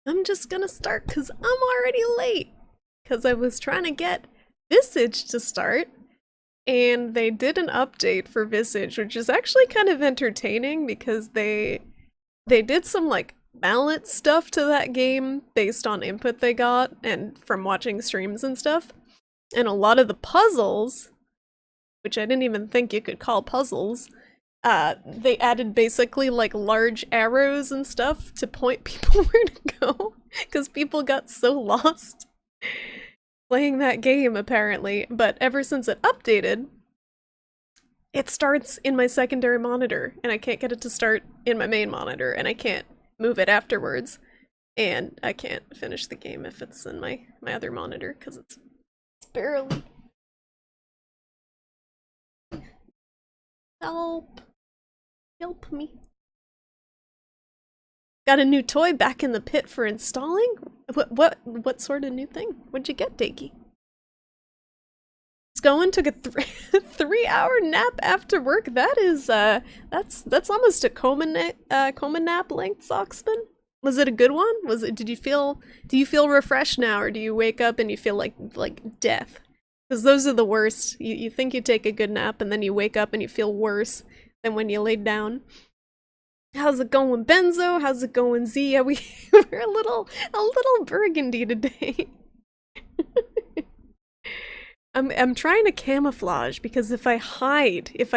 I'm just gonna start because I'm already late. Because I was trying to get Visage to start, and they did an update for Visage, which is actually kind of entertaining because they did some like balance stuff to that game based on input they got and from watching streams and stuff. And a lot of the puzzles, which I didn't even think you could call puzzles, they added basically like large arrows and stuff to point people where to go because people got so lost playing that game apparently. But ever since it updated, it starts in my secondary monitor and I can't get it to start in my main monitor and I can't move it afterwards, and I can't finish the game if it's in my other monitor because it's barely. Help me. Got a new toy back in the pit for installing? What sort of new thing? What'd you get, Dakey? It's going, took a 3-hour nap after work. That is that's almost a coma nap length, Soxman. Was it a good one? Do you feel refreshed now, or do you wake up and you feel like death? Because those are the worst. You think you take a good nap and then you wake up and you feel worse than when you laid down. How's it going, Benzo? How's it going, Z? We're a little burgundy today. I'm trying to camouflage because if I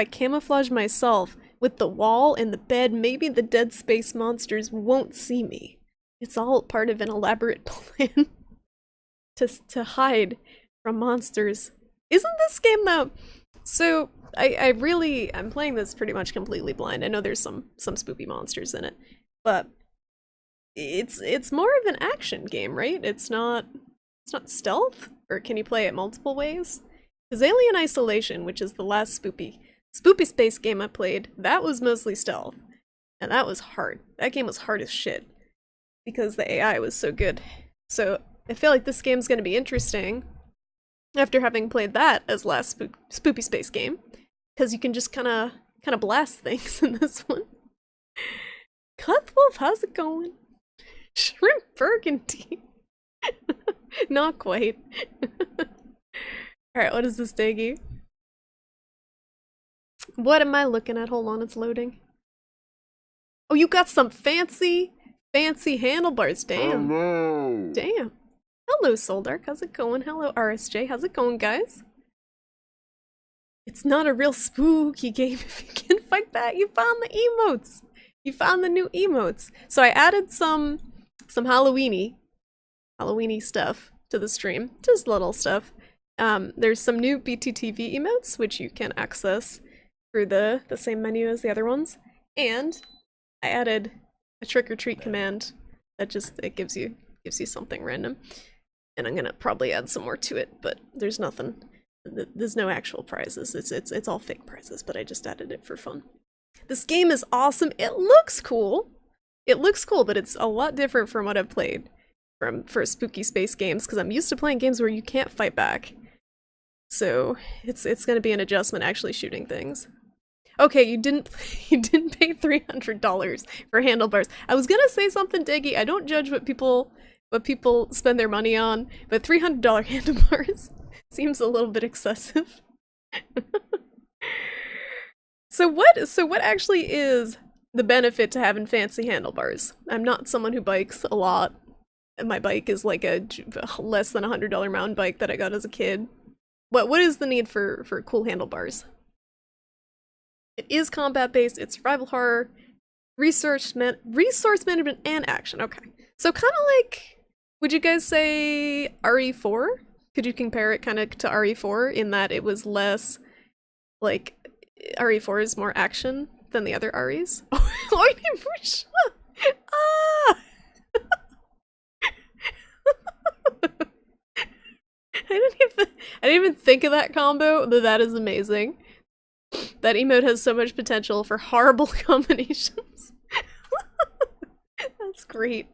camouflage myself with the wall and the bed, maybe the Dead Space monsters won't see me. It's all part of an elaborate plan to hide from monsters. Isn't this game though? So I'm playing this pretty much completely blind. I know there's some spoopy monsters in it, but it's more of an action game, right? It's not stealth, or can you play it multiple ways? Because Alien Isolation, which is the last spoopy space game I played, that was mostly stealth, and that was hard. That game was hard as shit because the AI was so good. So I feel like this game's gonna be interesting after having played that as last spoopy space game, because you can just kind of blast things in this one. Cuthwolf, how's it going? Shrimp Burgundy. Not quite. Alright, what is this, Daggy? What am I looking at? Hold on, it's loading. Oh, you got some fancy handlebars. Damn. Hello. Damn. Hello, Soldark. How's it going? Hello, RSJ. How's it going, guys? It's not a real spooky game if you can fight back. You found the emotes. You found the new emotes. So I added some Halloweeny stuff to the stream. Just little stuff. There's some new BTTV emotes, which you can access through the same menu as the other ones. And I added a trick-or-treat command that just, it gives you something random. And I'm gonna probably add some more to it, but there's nothing. There's no actual prizes. It's all fake prizes, but I just added it for fun. This game is awesome. It looks cool. It looks cool, but it's a lot different from what I've played for spooky space games, because I'm used to playing games where you can't fight back. So it's gonna be an adjustment actually shooting things. Okay, you didn't pay $300 for handlebars. I was gonna say something, Diggy. I don't judge what people spend their money on, but $300 handlebars seems a little bit excessive. So what actually is the benefit to having fancy handlebars? I'm not someone who bikes a lot. My bike is like a less than $100 mountain bike that I got as a kid. What is the need for cool handlebars? It is combat based, it's survival horror, resource management, and action. Okay. So kind of like, would you guys say RE4? Could you compare it kind of to RE4 in that it was less, like, RE4 is more action than the other REs? Oh, ah! I didn't even think of that combo, but that is amazing. That emote has so much potential for horrible combinations. That's great.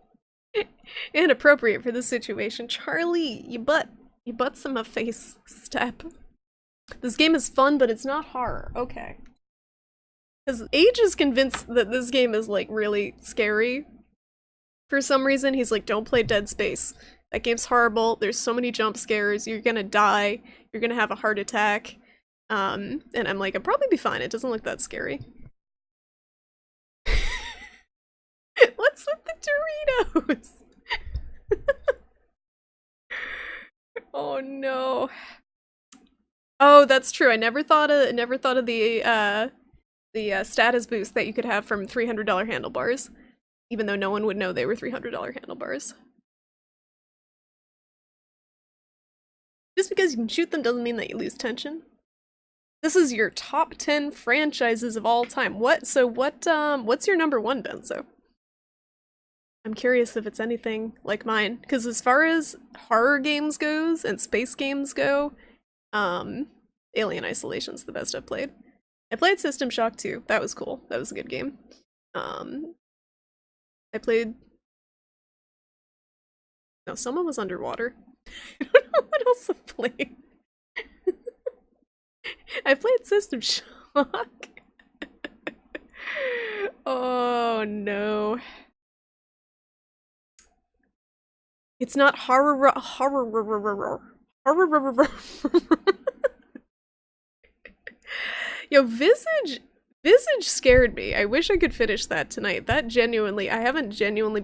Inappropriate for this situation. Charlie, you butts in my face. Step. This game is fun, but it's not horror. Okay. Because Age is convinced that this game is, like, really scary. For some reason, he's like, don't play Dead Space. That game's horrible. There's so many jump scares. You're gonna die. You're gonna have a heart attack. And I'm like, I'll probably be fine. It doesn't look that scary. What's with the Doritos? Oh no. Oh, that's true. I never thought of the status boost that you could have from $300 handlebars, even though no one would know they were $300 handlebars. Just because you can shoot them doesn't mean that you lose tension. This is your top 10 franchises of all time. What's your number one, Benzo? I'm curious if it's anything like mine, because as far as horror games goes and space games go, Alien Isolation's the best I've played. I played System Shock 2. That was cool. That was a good game. I played... No, someone was underwater. I don't know what else I played. I played System Shock. Oh no. It's not horror. Yo, Visage scared me. I wish I could finish that tonight. That genuinely, I haven't genuinely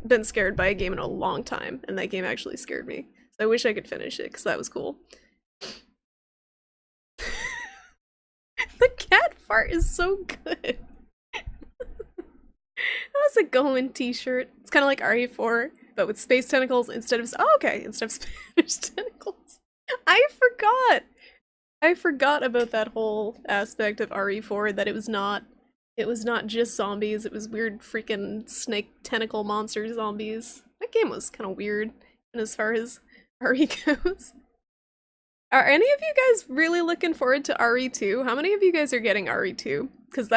been scared by a game in a long time, and that game actually scared me. So I wish I could finish it, because that was cool. The cat fart is so good. How's it going, t-shirt? It's kind of like RE4, but with space tentacles instead of... Oh, okay, instead of Spanish tentacles. I forgot about that whole aspect of RE4, that it was not just zombies, it was weird freaking snake tentacle monster zombies. That game was kind of weird, and as far as RE goes. Are any of you guys really looking forward to RE2? How many of you guys are getting RE2? Because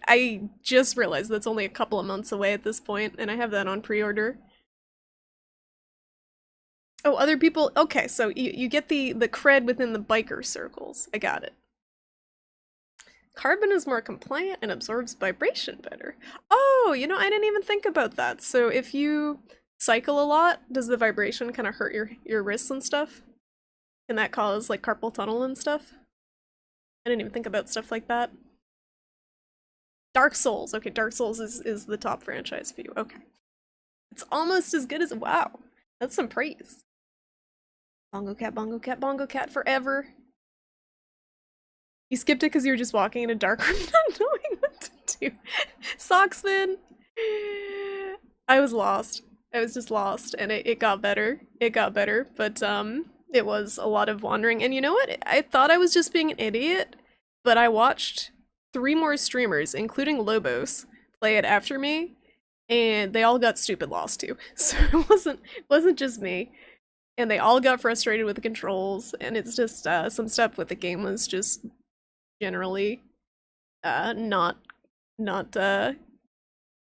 I just realized that's only a couple of months away at this point, and I have that on pre-order. Oh, other people, okay, so you get the cred within the biker circles. I got it. Carbon is more compliant and absorbs vibration better. Oh, you know, I didn't even think about that. So if you cycle a lot, does the vibration kind of hurt your wrists and stuff? Can that cause, like, carpal tunnel and stuff? I didn't even think about stuff like that. Dark Souls. Okay, Dark Souls is the top franchise for you. Okay. It's almost as good as... Wow. That's some praise. Bongo cat, bongo cat, bongo cat forever. You skipped it because you were just walking in a dark room not knowing what to do. Socksman! I was lost. I was just lost, and it got better. It got better, but, it was a lot of wandering. And you know what? I thought I was just being an idiot, but I watched 3 more streamers, including Lobos, play it after me, and they all got stupid lost too. So it wasn't just me. And they all got frustrated with the controls, and it's just some stuff with the game was just generally not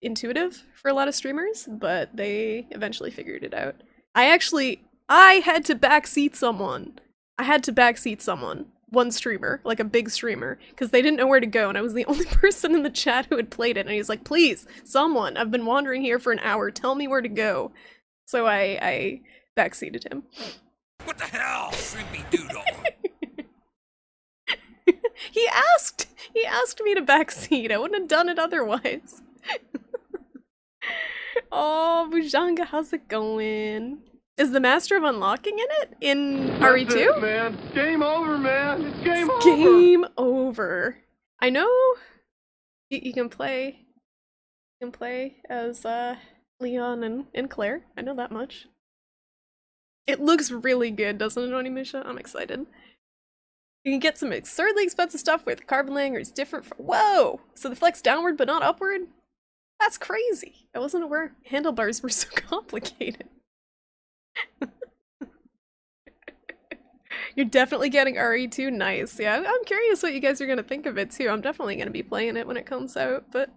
intuitive for a lot of streamers, but they eventually figured it out. I had to backseat someone. One streamer, like a big streamer, because they didn't know where to go, and I was the only person in the chat who had played it, and he's like, please, someone, I've been wandering here for an hour, tell me where to go. So I backseated him. What the hell, Shrimpy Doodle? He asked me to backseat. I wouldn't have done it otherwise. Oh, Bujanga, how's it going? Is the Master of Unlocking in it? In RE2? That's it, man. Game over, man. It's game over. Game over. I know you can play. You can play as Leon and Claire. I know that much. It looks really good, doesn't it, Onimusha? I'm excited. You can get some absurdly expensive stuff with carbon layer is different from— Whoa! So they flex downward but not upward? That's crazy. I wasn't aware handlebars were so complicated. You're definitely getting RE2? Nice. Yeah, I'm curious what you guys are going to think of it too. I'm definitely going to be playing it when it comes out, but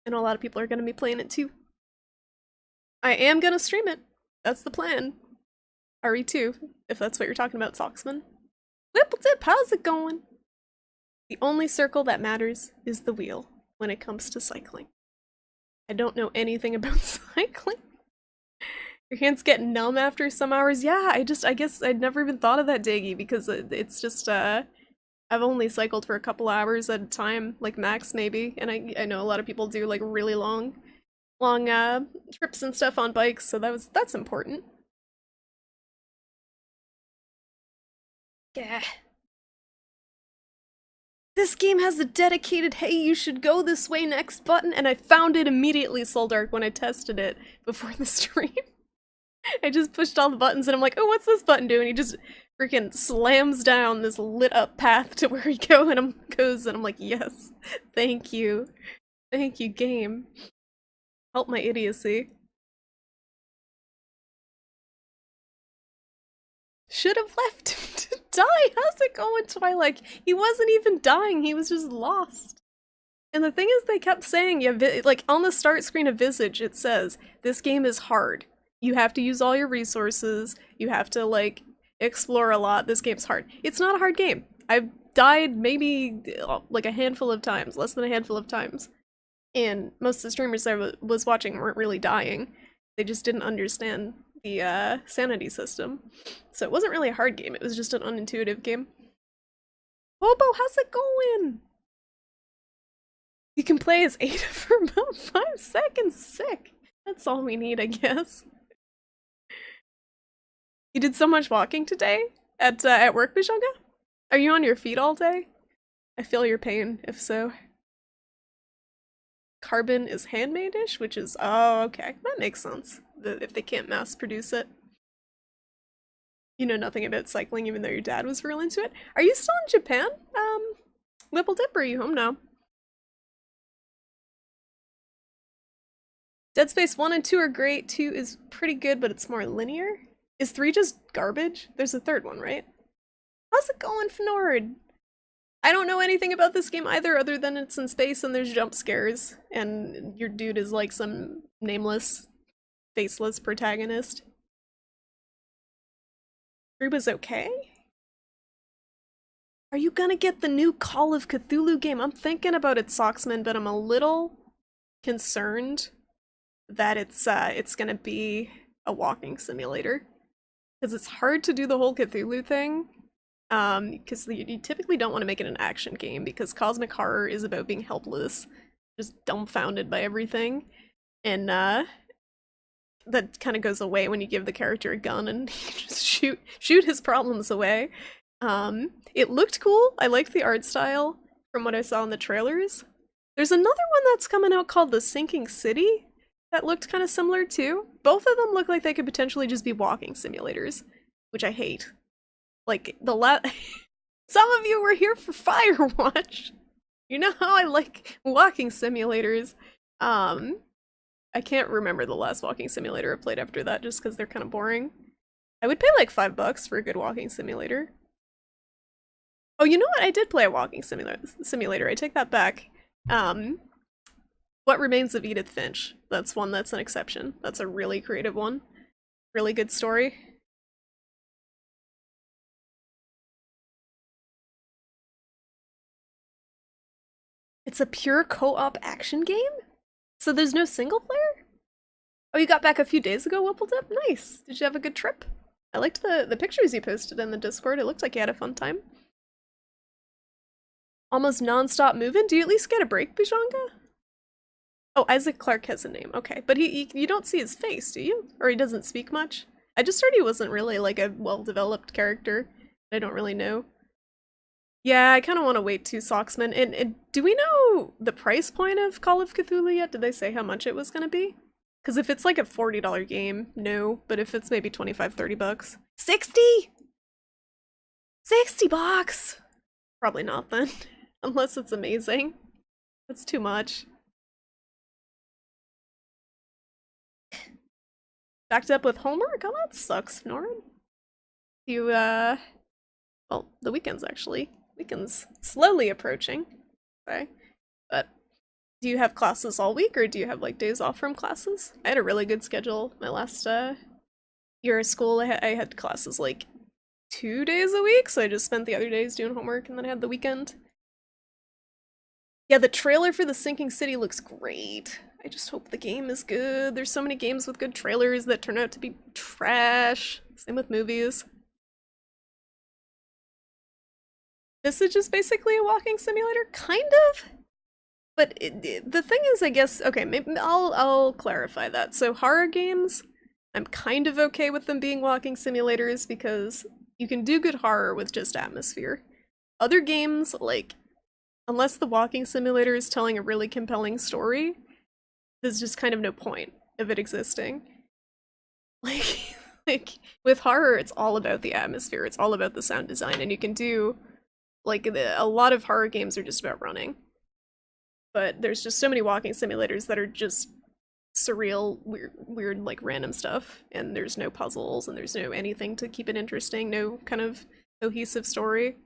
I know a lot of people are going to be playing it too. I am going to stream it. That's the plan. RE2, if that's what you're talking about, Socksman. Whipple-tip, how's it going? The only circle that matters is the wheel when it comes to cycling. I don't know anything about cycling. Your hands get numb after some hours. Yeah, I guess I'd never even thought of that, Diggy, because it's just, I've only cycled for a couple hours at a time, like max maybe, and I know a lot of people do like really long trips and stuff on bikes, so that's important. Yeah. This game has a dedicated "hey, you should go this way next" button, and I found it immediately, Soldark, when I tested it before the stream. I just pushed all the buttons and I'm like, oh, what's this button doing? He just freaking slams down this lit up path to where he goes, and I'm like, yes, thank you. Thank you, game. Help my idiocy. Should have left him to die. How's it going, Twilight? He wasn't even dying, he was just lost. And the thing is, they kept saying, like on the start screen of Visage, it says, this game is hard. You have to use all your resources, you have to, like, explore a lot, this game's hard. It's not a hard game. I've died maybe, like, a handful of times, less than a handful of times. And most of the streamers I was watching weren't really dying. They just didn't understand the, sanity system. So it wasn't really a hard game, it was just an unintuitive game. Hobo, how's it going? You can play as Ada for about 5 seconds, sick. That's all we need, I guess. You did so much walking today? At work, Bishanga? Are you on your feet all day? I feel your pain, if so. Carbon is handmade-ish, which is... oh, okay. That makes sense. If they can't mass produce it. You know nothing about cycling even though your dad was real into it? Are you still in Japan? Whipple Dip, or are you home now? Dead Space 1 and 2 are great, 2 is pretty good, but it's more linear. Is 3 just garbage? There's a third one, right? How's it going, Fnord? I don't know anything about this game either, other than it's in space and there's jump scares, and your dude is like some nameless, faceless protagonist. 3 was okay? Are you gonna get the new Call of Cthulhu game? I'm thinking about it, Socksman, but I'm a little concerned that it's gonna be a walking simulator. Because it's hard to do the whole Cthulhu thing. Because you typically don't want to make it an action game, because cosmic horror is about being helpless, just dumbfounded by everything. And that kind of goes away when you give the character a gun and just shoot his problems away. It looked cool. I liked the art style from what I saw in the trailers. There's another one that's coming out called The Sinking City that looked kind of similar too. Both of them look like they could potentially just be walking simulators, which I hate. Like, some of you were here for Firewatch. You know how I like walking simulators. I can't remember the last walking simulator I played after that just because they're kind of boring. I would pay like $5 for a good walking simulator. Oh, you know what? I did play a walking simulator. I take that back. What Remains of Edith Finch. That's one that's an exception. That's a really creative one. Really good story. It's a pure co-op action game? So there's no single player? Oh, you got back a few days ago, Whippledip? Nice. Did you have a good trip? I liked the pictures you posted in the Discord. It looked like you had a fun time. Almost non-stop moving? Do you at least get a break, Bijanga? Oh, Isaac Clarke has a name. Okay, but you don't see his face, do you? Or he doesn't speak much? I just heard he wasn't really like a well-developed character. I don't really know. Yeah, I kind of want to wait too, Socksman. And do we know the price point of Call of Cthulhu yet? Did they say how much it was going to be? Because if it's like a $40 game, no. But if it's maybe $25-30. 60? 60 bucks? Probably not then. Unless it's amazing. That's too much. Backed up with homework? Oh, that sucks, Norin. You, well, the weekend's actually. Weekend's slowly approaching. Okay. But do you have classes all week, or do you have, like, days off from classes? I had a really good schedule my last, year of school. I had classes, like, 2 days a week, so I just spent the other days doing homework, and then I had the weekend. Yeah, the trailer for The Sinking City looks great. I just hope the game is good. There's so many games with good trailers that turn out to be trash. Same with movies. This is just basically a walking simulator, kind of. But the thing is, I guess, okay, maybe I'll clarify that. So horror games, I'm kind of okay with them being walking simulators because you can do good horror with just atmosphere. Other games, like, unless the walking simulator is telling a really compelling story, there's just kind of no point of it existing. Like with horror, it's all about the atmosphere, it's all about the sound design, and you can do, like, a lot of horror games are just about running. But there's just so many walking simulators that are just surreal, weird, like, random stuff, and there's no puzzles, and there's no anything to keep it interesting, no kind of cohesive story.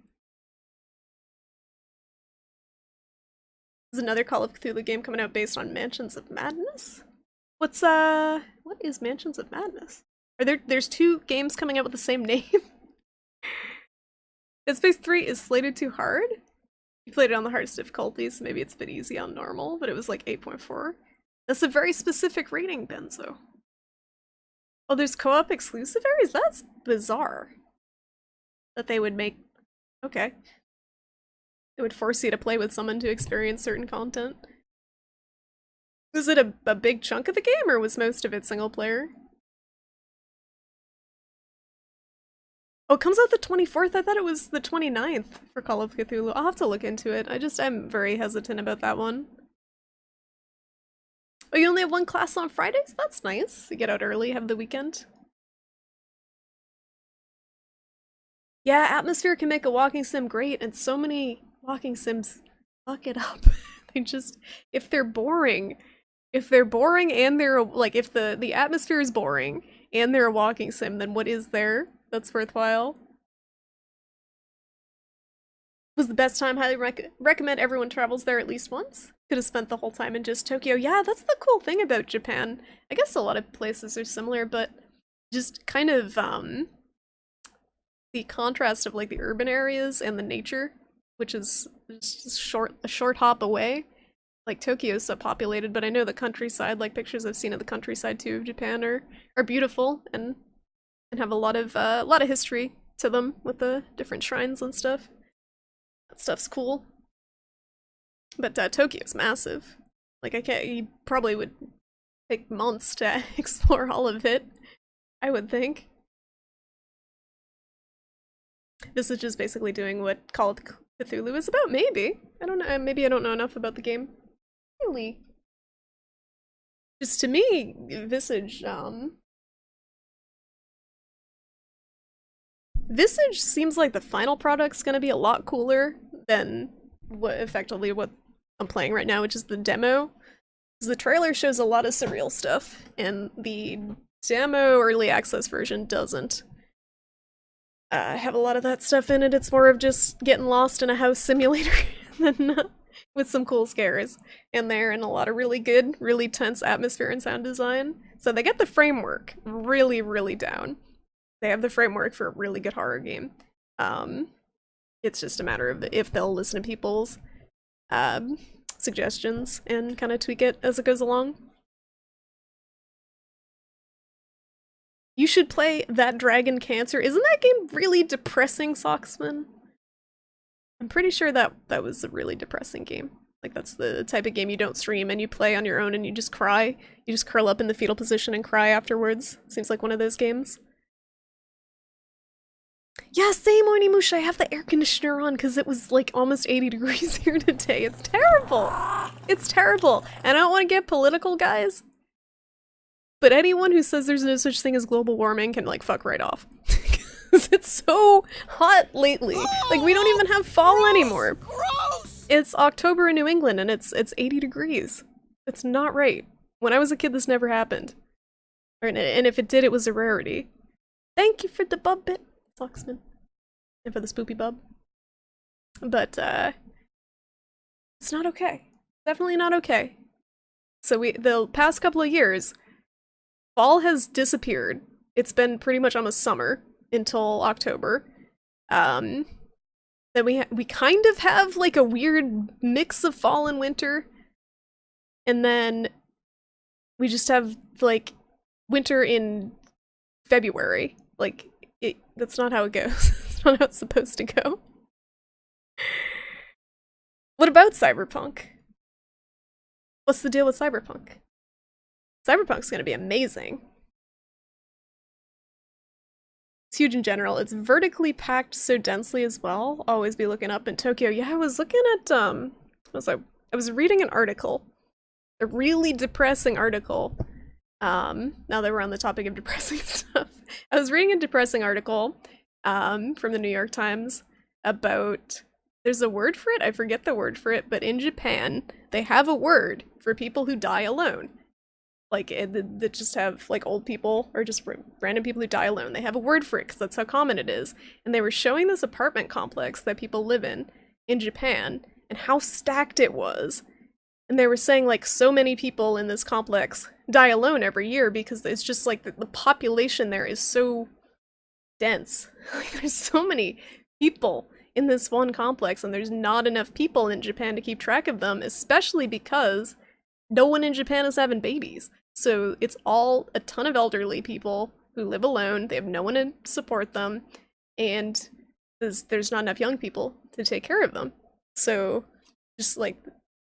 There's another Call of Cthulhu game coming out based on Mansions of Madness? What is Mansions of Madness? There's 2 games coming out with the same name? Dead Space 3 is slated too hard? You played it on the hardest difficulty, so maybe it's a bit easy on normal, but it was like 8.4. That's a very specific rating, Benzo. Oh, there's co-op exclusive areas? That's bizarre. That they would make... Okay. It would force you to play with someone to experience certain content. Was it a big chunk of the game, or was most of it single player? Oh, it comes out the 24th? I thought it was the 29th for Call of Cthulhu. I'll have to look into it. I'm very hesitant about that one. Oh, you only have 1 class on Fridays? That's nice. You get out early, have the weekend. Yeah, Atmosphere can make a walking sim great, and so many walking sims fuck it up. They just, if they're boring and they're, like, if the atmosphere is boring and they're a walking sim, then what is there that's worthwhile? Was the best time, highly recommend everyone travels there at least once. Could have spent the whole time in just Tokyo. Yeah, that's the cool thing about Japan. I guess a lot of places are similar, but just kind of the contrast of, like, the urban areas and the nature, which is just a short hop away. Like, Tokyo's so populated, but I know the countryside, like pictures I've seen of the countryside too of Japan are beautiful and have a lot of history to them with the different shrines and stuff. That stuff's cool. But Tokyo's massive. Like, you probably would take months to explore all of it, I would think. This is just basically doing what Call of Cthulhu is about, maybe. I don't know, maybe I don't know enough about the game. Really? Just to me, Visage seems like the final product's gonna be a lot cooler than what I'm playing right now, which is the demo. Because the trailer shows a lot of surreal stuff, and the demo early access version doesn't have a lot of that stuff in it. It's more of just getting lost in a house simulator than with some cool scares in there and a lot of really good, really tense atmosphere and sound design. So they get the framework really, really down. They have the framework for a really good horror game. It's just a matter of if they'll listen to people's suggestions and kind of tweak it as it goes along. You should play That Dragon Cancer. Isn't that game really depressing, Socksman? I'm pretty sure that was a really depressing game. Like, that's the type of game you don't stream and you play on your own and you just cry. You just curl up in the fetal position and cry afterwards. Seems like one of those games. Yeah, same, Onimush. I have the air conditioner on because it was like almost 80 degrees here today. It's terrible. It's terrible. And I don't want to get political, guys. But anyone who says there's no such thing as global warming can, like, fuck right off. Because it's so hot lately. Like, we don't even have fall anymore. Gross! It's October in New England and it's 80 degrees. It's not right. When I was a kid, this never happened. And if it did, it was a rarity. Thank you for the bub bit, Foxman. And for the spoopy bub. But, it's not okay. Definitely not okay. So the past couple of years, fall has disappeared. It's been pretty much almost summer until October. Then we kind of have like a weird mix of fall and winter. And then we just have, like, winter in February. Like, that's not how it goes. That's not how it's supposed to go. What about Cyberpunk? What's the deal with Cyberpunk? Cyberpunk's gonna be amazing. It's huge in general. It's vertically packed so densely as well. Always be looking up in Tokyo. Yeah, I was looking at, I was reading an article. A really depressing article. Now that we're on the topic of depressing stuff. I was reading a depressing article, from the New York Times about, there's a word for it, I forget the word for it, but in Japan, they have a word for people who die alone. Like, that just have, like, old people, or just random people who die alone. They have a word for it, because that's how common it is. And they were showing this apartment complex that people live in Japan, and how stacked it was. And they were saying, like, so many people in this complex die alone every year, because it's just, like, the population there is so dense. Like, there's so many people in this one complex, and there's not enough people in Japan to keep track of them, especially because no one in Japan is having babies. So it's all a ton of elderly people who live alone. They have no one to support them, and there's not enough young people to take care of them. So just like,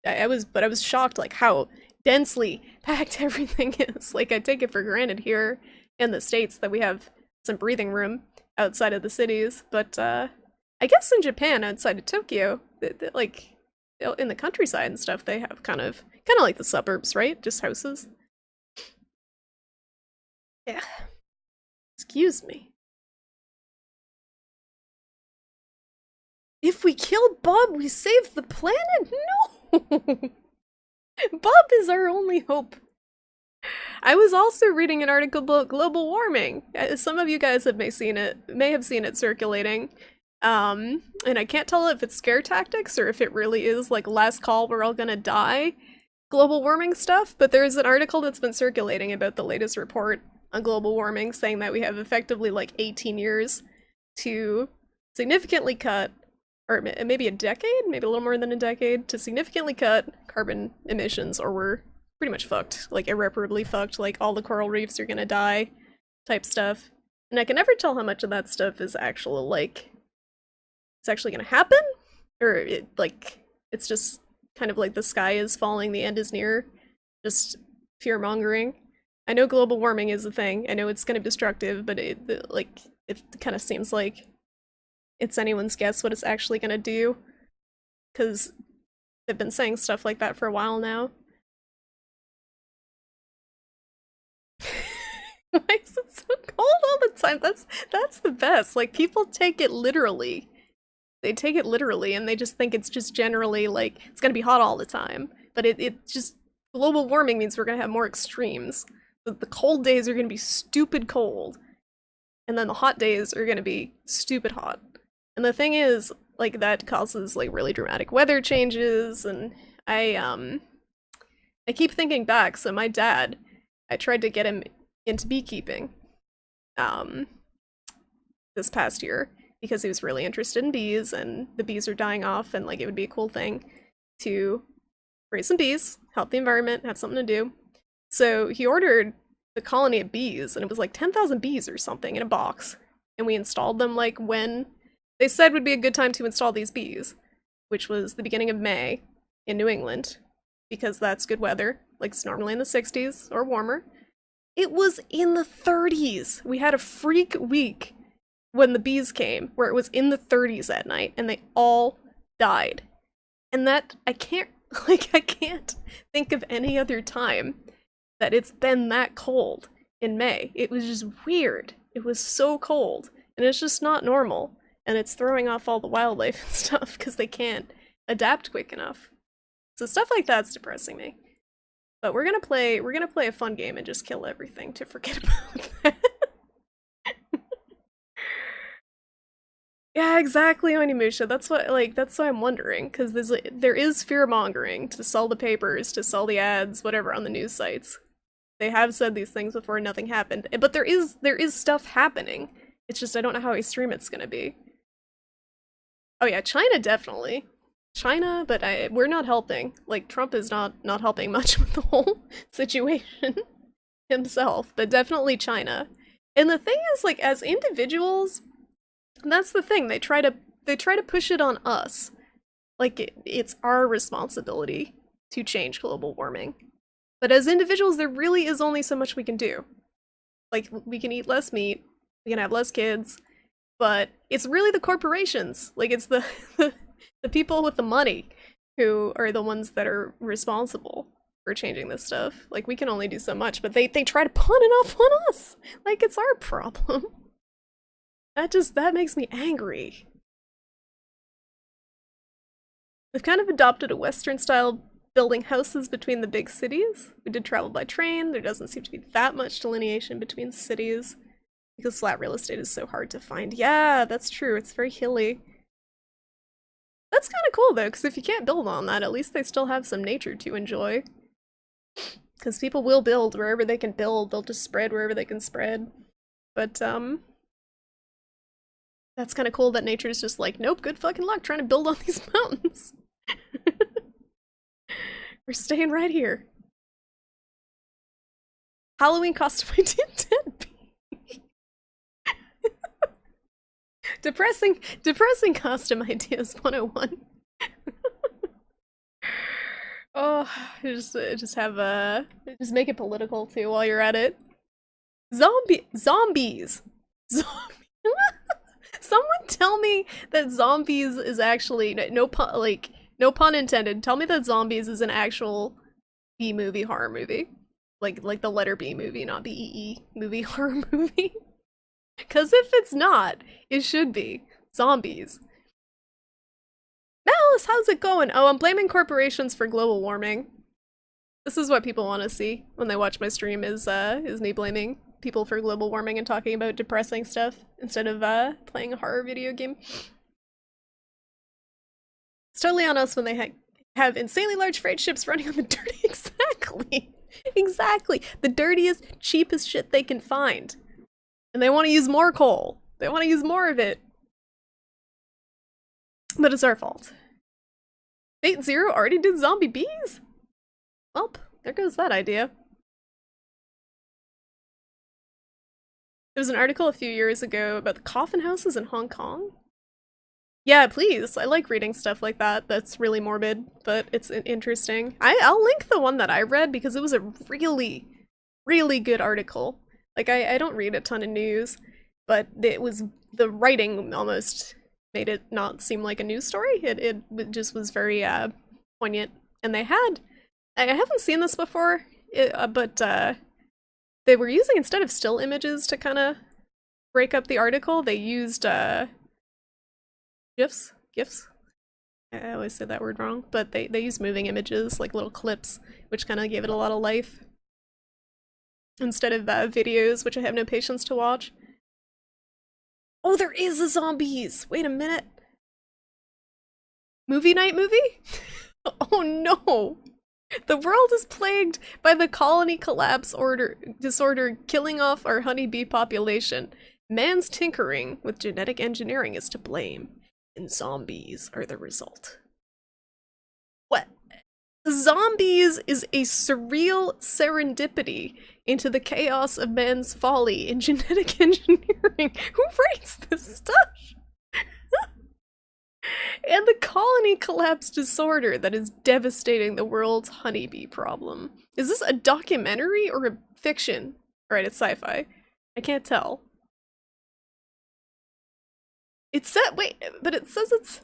I was shocked, like, how densely packed everything is. Like, I take it for granted here in the States that we have some breathing room outside of the cities, but I guess in Japan, outside of Tokyo, like, in the countryside and stuff, they have kind of like the suburbs, right? Just houses. Yeah. Excuse me. If we kill Bob, we save the planet? No! Bob is our only hope. I was also reading an article about global warming. Some of you guys may have seen it circulating. And I can't tell if it's scare tactics or if it really is, like, last call, we're all gonna die global warming stuff, but there's an article that's been circulating about the latest report on global warming, saying that we have effectively, like, 18 years to significantly cut, or maybe a decade, maybe a little more than a decade, to significantly cut carbon emissions, or we're pretty much fucked, like, irreparably fucked, like, all the coral reefs are gonna die, type stuff. And I can never tell how much of that stuff is actual, like, it's actually gonna happen, or it's just kind of like the sky is falling, the end is near, just fear-mongering. I know global warming is a thing, I know it's gonna be destructive, but it kind of seems like it's anyone's guess what it's actually gonna do, because they've been saying stuff like that for a while now. Why is it so cold all the time? That's the best. Like, people take it literally. They take it literally, and they just think it's just generally, like, it's gonna be hot all the time. But it just, global warming means we're gonna have more extremes. The cold days are gonna be stupid cold, and then the hot days are gonna be stupid hot. And the thing is, like, that causes, like, really dramatic weather changes, and I keep thinking back, so my dad, I tried to get him into beekeeping, this past year, because he was really interested in bees, and the bees are dying off, and, like, it would be a cool thing to raise some bees, help the environment, have something to do. So he ordered the colony of bees, and it was like 10,000 bees or something in a box, and we installed them, like, when they said would be a good time to install these bees, which was the beginning of May in New England, because that's good weather, like, it's normally in the 60s or warmer. It was in the 30s! We had a freak week when the bees came, where it was in the 30s at night, and they all died. And that, I can't think of any other time that it's been that cold in May. It was just weird. It was so cold, and it's just not normal, and it's throwing off all the wildlife and stuff, because they can't adapt quick enough. So stuff like that's depressing me. But we're gonna play a fun game and just kill everything to forget about that. Yeah, exactly, Onimusha. That's what I'm wondering, because there is fear-mongering to sell the papers, to sell the ads, whatever, on the news sites. They have said these things before and nothing happened. But there is stuff happening. It's just I don't know how extreme it's gonna be. Oh yeah, China definitely. China, but we're not helping. Like, Trump is not helping much with the whole situation himself, but definitely China. And the thing is, like, as individuals, that's the thing. They try to push it on us. Like, it's our responsibility to change global warming. But as individuals, there really is only so much we can do. Like, we can eat less meat, we can have less kids, but it's really the corporations. Like, it's the the people with the money who are the ones that are responsible for changing this stuff. Like, we can only do so much, but they try to pawn it off on us. Like, it's our problem. That makes me angry. They've kind of adopted a Western style building houses between the big cities. We did travel by train. There doesn't seem to be that much delineation between cities because flat real estate is so hard to find. Yeah, that's true. It's very hilly. That's kind of cool though, because if you can't build on that, at least they still have some nature to enjoy. Because people will build wherever they can build. They'll just spread wherever they can spread. But, that's kind of cool that nature's just like, nope, good fucking luck trying to build on these mountains. We're staying right here. Halloween costume I did Deadbeat. Depressing costume ideas 101. Oh, just make it political too while you're at it. Zombies. Someone tell me that zombies is actually no pun intended. Tell me that zombies is an actual B movie horror movie, like the letter B movie, not BEE movie horror movie. Because if it's not, it should be zombies. Malice, how's it going? Oh, I'm blaming corporations for global warming. This is what people want to see when they watch my stream is me blaming people for global warming and talking about depressing stuff instead of playing a horror video game. It's totally on us when they have insanely large freight ships running on the dirty. Exactly. The dirtiest, cheapest shit they can find. And they want to use more coal. They want to use more of it. But it's our fault. Fate Zero already did zombie bees? Well, there goes that idea. There was an article a few years ago about the coffin houses in Hong Kong. Yeah, please. I like reading stuff like that. That's really morbid, but it's interesting. I'll link the one that I read because it was a really, really good article. Like, I don't read a ton of news, but the writing almost made it not seem like a news story. It just was very poignant. And I haven't seen this before, but they were using, instead of still images to kind of break up the article, they used GIFs? I always say that word wrong, but they used moving images, like little clips, which kind of gave it a lot of life. Instead of videos, which I have no patience to watch. Oh, there is a zombies! Wait a minute. Movie night movie? Oh no! The world is plagued by the colony collapse disorder killing off our honeybee population. Man's tinkering with genetic engineering is to blame, and zombies are the result. What? Zombies is a surreal serendipity into the chaos of man's folly in genetic engineering. Who writes this stuff? And the colony collapse disorder that is devastating the world's honeybee problem. Is this a documentary or a fiction? Alright, it's sci-fi. I can't tell. It says it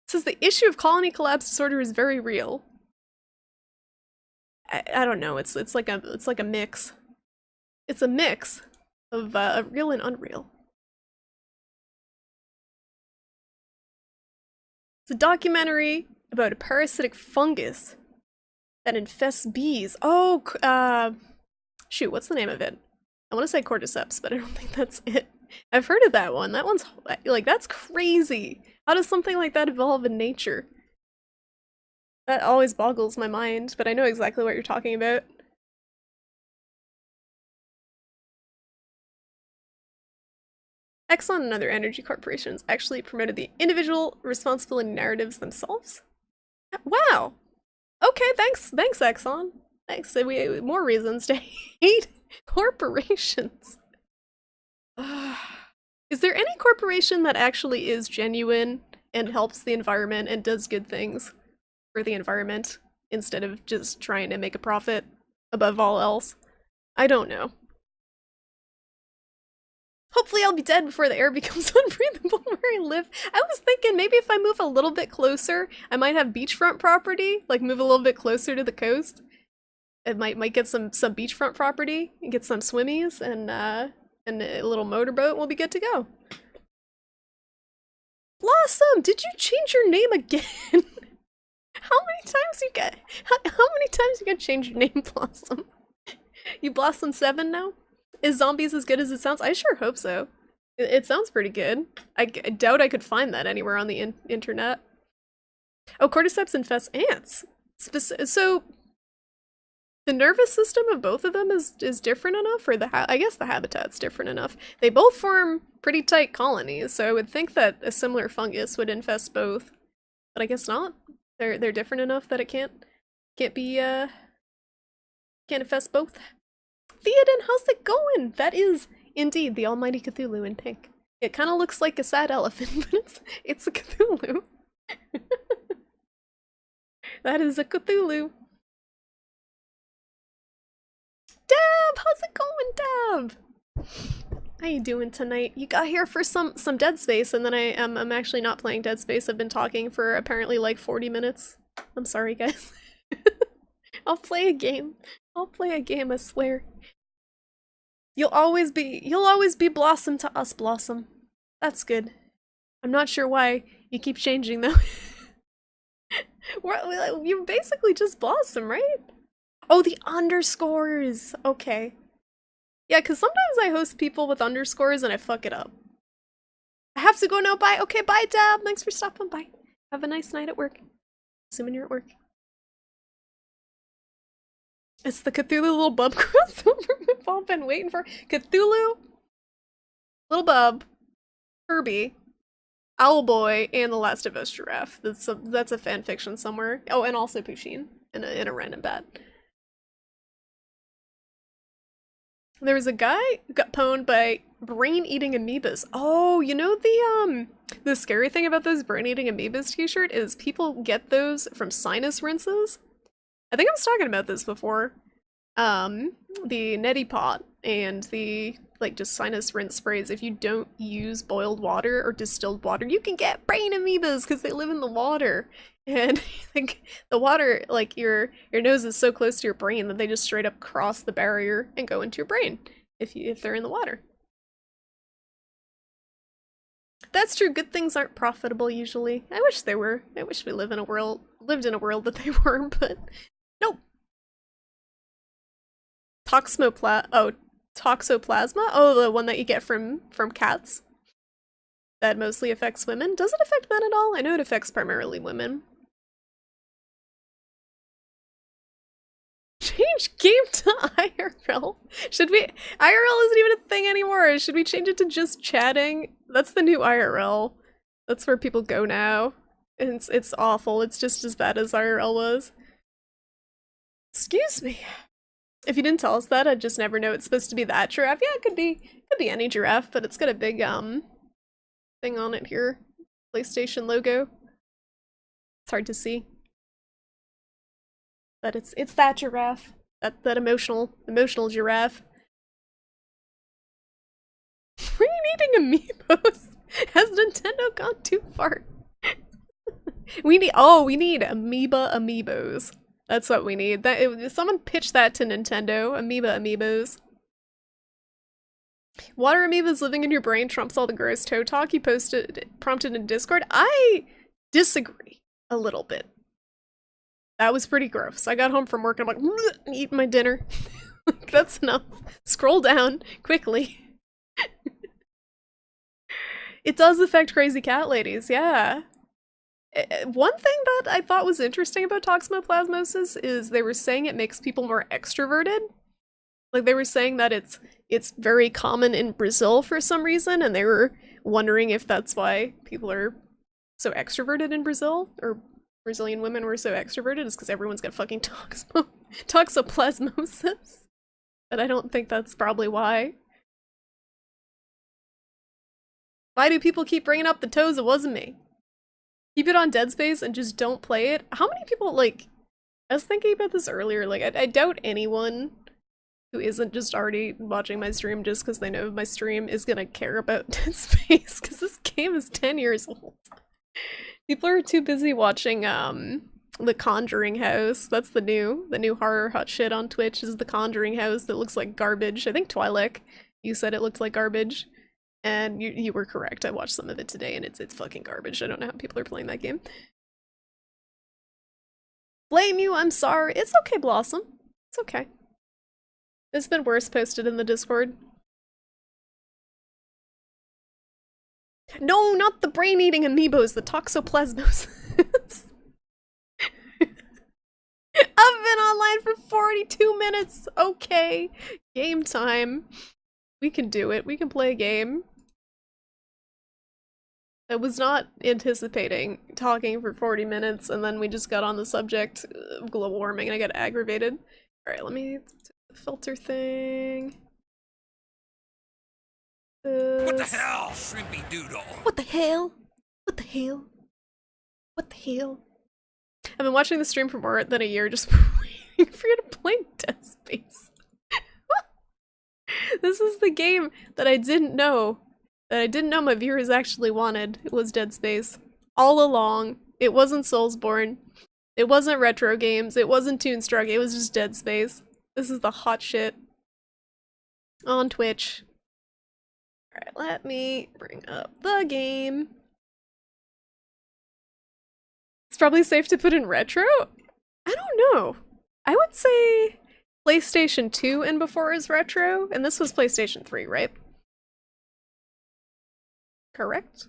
says the issue of colony collapse disorder is very real. I don't know, it's like a mix. It's a mix of real and unreal. It's a documentary about a parasitic fungus that infests bees. Oh, shoot, what's the name of it? I want to say cordyceps, but I don't think that's it. I've heard of that one. That one's, like, that's crazy. How does something like that evolve in nature? That always boggles my mind, but I know exactly what you're talking about. Exxon and other energy corporations actually promoted the individual responsibility narratives themselves. Wow. Okay, thanks, Exxon. Thanks. More reasons to hate corporations. Is there any corporation that actually is genuine and helps the environment and does good things for the environment instead of just trying to make a profit above all else? I don't know. Hopefully I'll be dead before the air becomes unbreathable where I live. I was thinking maybe if I move a little bit closer, I might have beachfront property, like move a little bit closer to the coast. It might get some beachfront property and get some swimmies and a little motorboat and we'll be good to go. Blossom, did you change your name again? How many times you get? How many times you gotta change your name, Blossom? You Blossom 7 now? Is Zombies as good as it sounds? I sure hope so. It sounds pretty good. I doubt I could find that anywhere on the internet. Oh, cordyceps infest ants. So the nervous system of both of them is different enough, or I guess the habitat's different enough. They both form pretty tight colonies, so I would think that a similar fungus would infest both, but I guess not. They're different enough that it can't infest both. Theoden, how's it going? That is indeed the almighty Cthulhu in pink. It kind of looks like a sad elephant, but it's a Cthulhu. That is a Cthulhu. Dab, how's it going, Dab? How you doing tonight? You got here for some Dead Space, and then I'm actually not playing Dead Space. I've been talking for apparently like 40 minutes. I'm sorry, guys. I'll play a game. I swear. You'll always be Blossom to us, Blossom. That's good. I'm not sure why you keep changing though. You're basically just Blossom, right? Oh, the underscores! Okay. Yeah, because sometimes I host people with underscores and I fuck it up. I have to go now, bye! Okay, bye, Dab! Thanks for stopping by. Have a nice night at work. Assuming you're at work. It's the Cthulhu Little Bub crossover we've all been waiting for. Cthulhu, Little Bub, Kirby, Owlboy, and The Last of Us Giraffe. That's a fanfiction somewhere. Oh, and also Pusheen in a random bat. There was a guy who got pwned by brain-eating amoebas. Oh, you know the scary thing about those brain-eating amoebas t-shirt is people get those from sinus rinses. I think I was talking about this before. The neti pot and the just sinus rinse sprays. If you don't use boiled water or distilled water, you can get brain amoebas because they live in the water. And I think the water, your nose is so close to your brain that they just straight up cross the barrier and go into your brain if they're in the water. That's true. Good things aren't profitable usually. I wish they were. I wish we lived in a world that they were, but nope. Toxoplasma. Oh, the one that you get from cats. That mostly affects women. Does it affect men at all? I know it affects primarily women. Change game to IRL. Should we? IRL isn't even a thing anymore. Should we change it to just chatting? That's the new IRL. That's where people go now. And it's awful. It's just as bad as IRL was. Excuse me. If you didn't tell us that, I'd just never know it's supposed to be that giraffe. Yeah, it could be any giraffe, but it's got a big thing on it here. PlayStation logo. It's hard to see. But it's that giraffe. That emotional giraffe. Brain-eating amiibos. Has Nintendo gone too far? we need amoeba amiibos. That's what we need. Someone pitch that to Nintendo. Amoeba amiibos. Water amoebas living in your brain trumps all the gross toe talk you prompted in Discord. I disagree a little bit. That was pretty gross. I got home from work and I'm like, eat my dinner. That's enough. Scroll down quickly. It does affect crazy cat ladies, yeah. One thing that I thought was interesting about toxoplasmosis is they were saying it makes people more extroverted. Like they were saying that it's very common in Brazil for some reason, and they were wondering if that's why people are so extroverted in Brazil, or Brazilian women were so extroverted, is because everyone's got fucking toxoplasmosis. But I don't think that's probably why. Why do people keep bringing up the toes? It wasn't me. Keep it on Dead Space and just don't play it. How many people, like, I was thinking about this earlier, like, I doubt anyone who isn't just already watching my stream just because they know my stream is gonna care about Dead Space, because this game is 10 years old. People are too busy watching, The Conjuring House. That's the new horror hot shit on Twitch, is The Conjuring House that looks like garbage. I think Twi'lek, you said it looked like garbage. And you were correct. I watched some of it today and it's fucking garbage. I don't know how people are playing that game. Blame you, I'm sorry. It's okay, Blossom. It's okay. There's been worse posted in the Discord. No, not the brain-eating amiibos, the toxoplasmosis. I've been online for 42 minutes. Okay. Game time. We can do it. We can play a game. I was not anticipating talking for 40 minutes, and then we just got on the subject of global warming and I got aggravated. Alright, let me filter thing. What the hell, Shrimpy Doodle? What the hell? What the hell? What the hell? I've been watching the stream for more than a year just waiting for you to play Dead Space. This is the game that I didn't know my viewers actually wanted. It was Dead Space. All along. It wasn't Soulsborne. It wasn't retro games. It wasn't Toonstruck. It was just Dead Space. This is the hot shit. On Twitch. Alright, let me bring up the game. It's probably safe to put in retro? I don't know. I would say PlayStation 2 and before is retro, and this was PlayStation 3, right? Correct?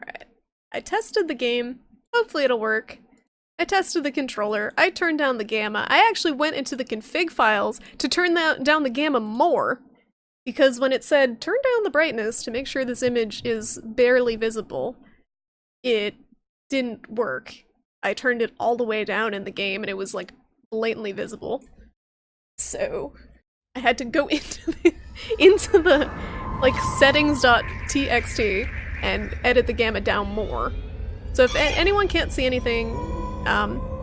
Alright. I tested the game. Hopefully it'll work. I tested the controller. I turned down the gamma. I actually went into the config files to turn down the gamma more, because when it said turn down the brightness to make sure this image is barely visible, it didn't work. I turned it all the way down in the game and it was like blatantly visible. So I had to go into the like settings.txt and edit the gamma down more. So if anyone can't see anything,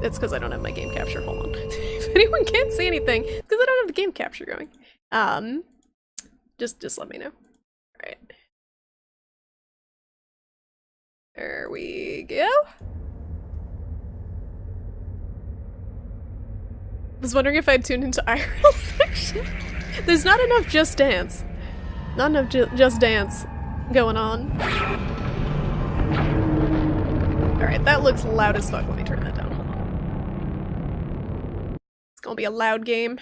it's because I don't have my game capture. Hold on. If anyone can't see anything, it's because I don't have the game capture going. Just let me know. Alright. There we go. I was wondering if I'd tuned into IRL section. There's not enough Just Dance. Not enough Just Dance going on. Alright, that looks loud as fuck. Let me turn that down. Hold on. It's gonna be a loud game.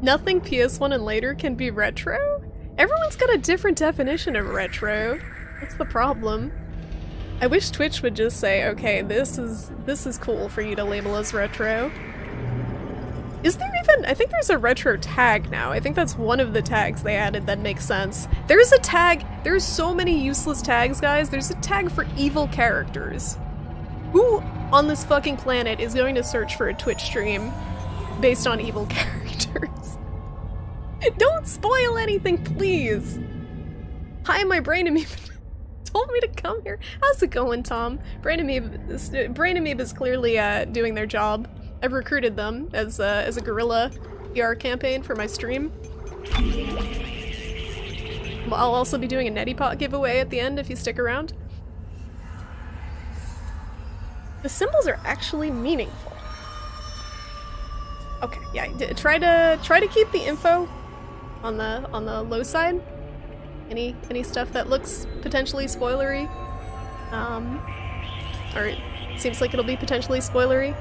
Nothing PS1 and later can be retro? Everyone's got a different definition of retro. That's the problem. I wish Twitch would just say, okay, this is cool for you to label as retro. Is there even— I think there's a retro tag now. I think that's one of the tags they added that makes sense. There's a tag— there's so many useless tags, guys. There's a tag for evil characters. Who on this fucking planet is going to search for a Twitch stream based on evil characters? Don't spoil anything, please! Hi, my brain amoeba told me to come here. How's it going, Tom? Brain amoeba is clearly doing their job. I've recruited them as a guerrilla PR campaign for my stream. I'll also be doing a Neti Pot giveaway at the end if you stick around. The symbols are actually meaningful. Okay, yeah, try to keep the info on the low side. Any stuff that looks potentially spoilery, or it seems like it'll be potentially spoilery.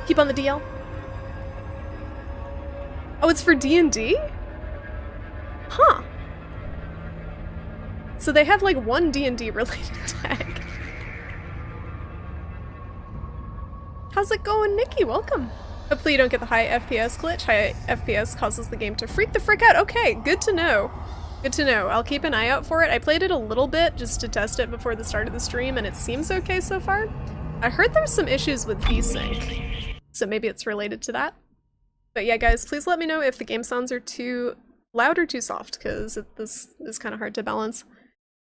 Keep on the DL. Oh, it's for D&D? Huh. So they have like one D&D related tag. How's it going, Nikki? Welcome. Hopefully you don't get the high FPS glitch. High FPS causes the game to freak the frick out. Okay, good to know. Good to know. I'll keep an eye out for it. I played it a little bit just to test it before the start of the stream, and it seems okay so far. I heard there's some issues with VSync, so maybe it's related to that. But yeah, guys, please let me know if the game sounds are too loud or too soft, because this is kind of hard to balance.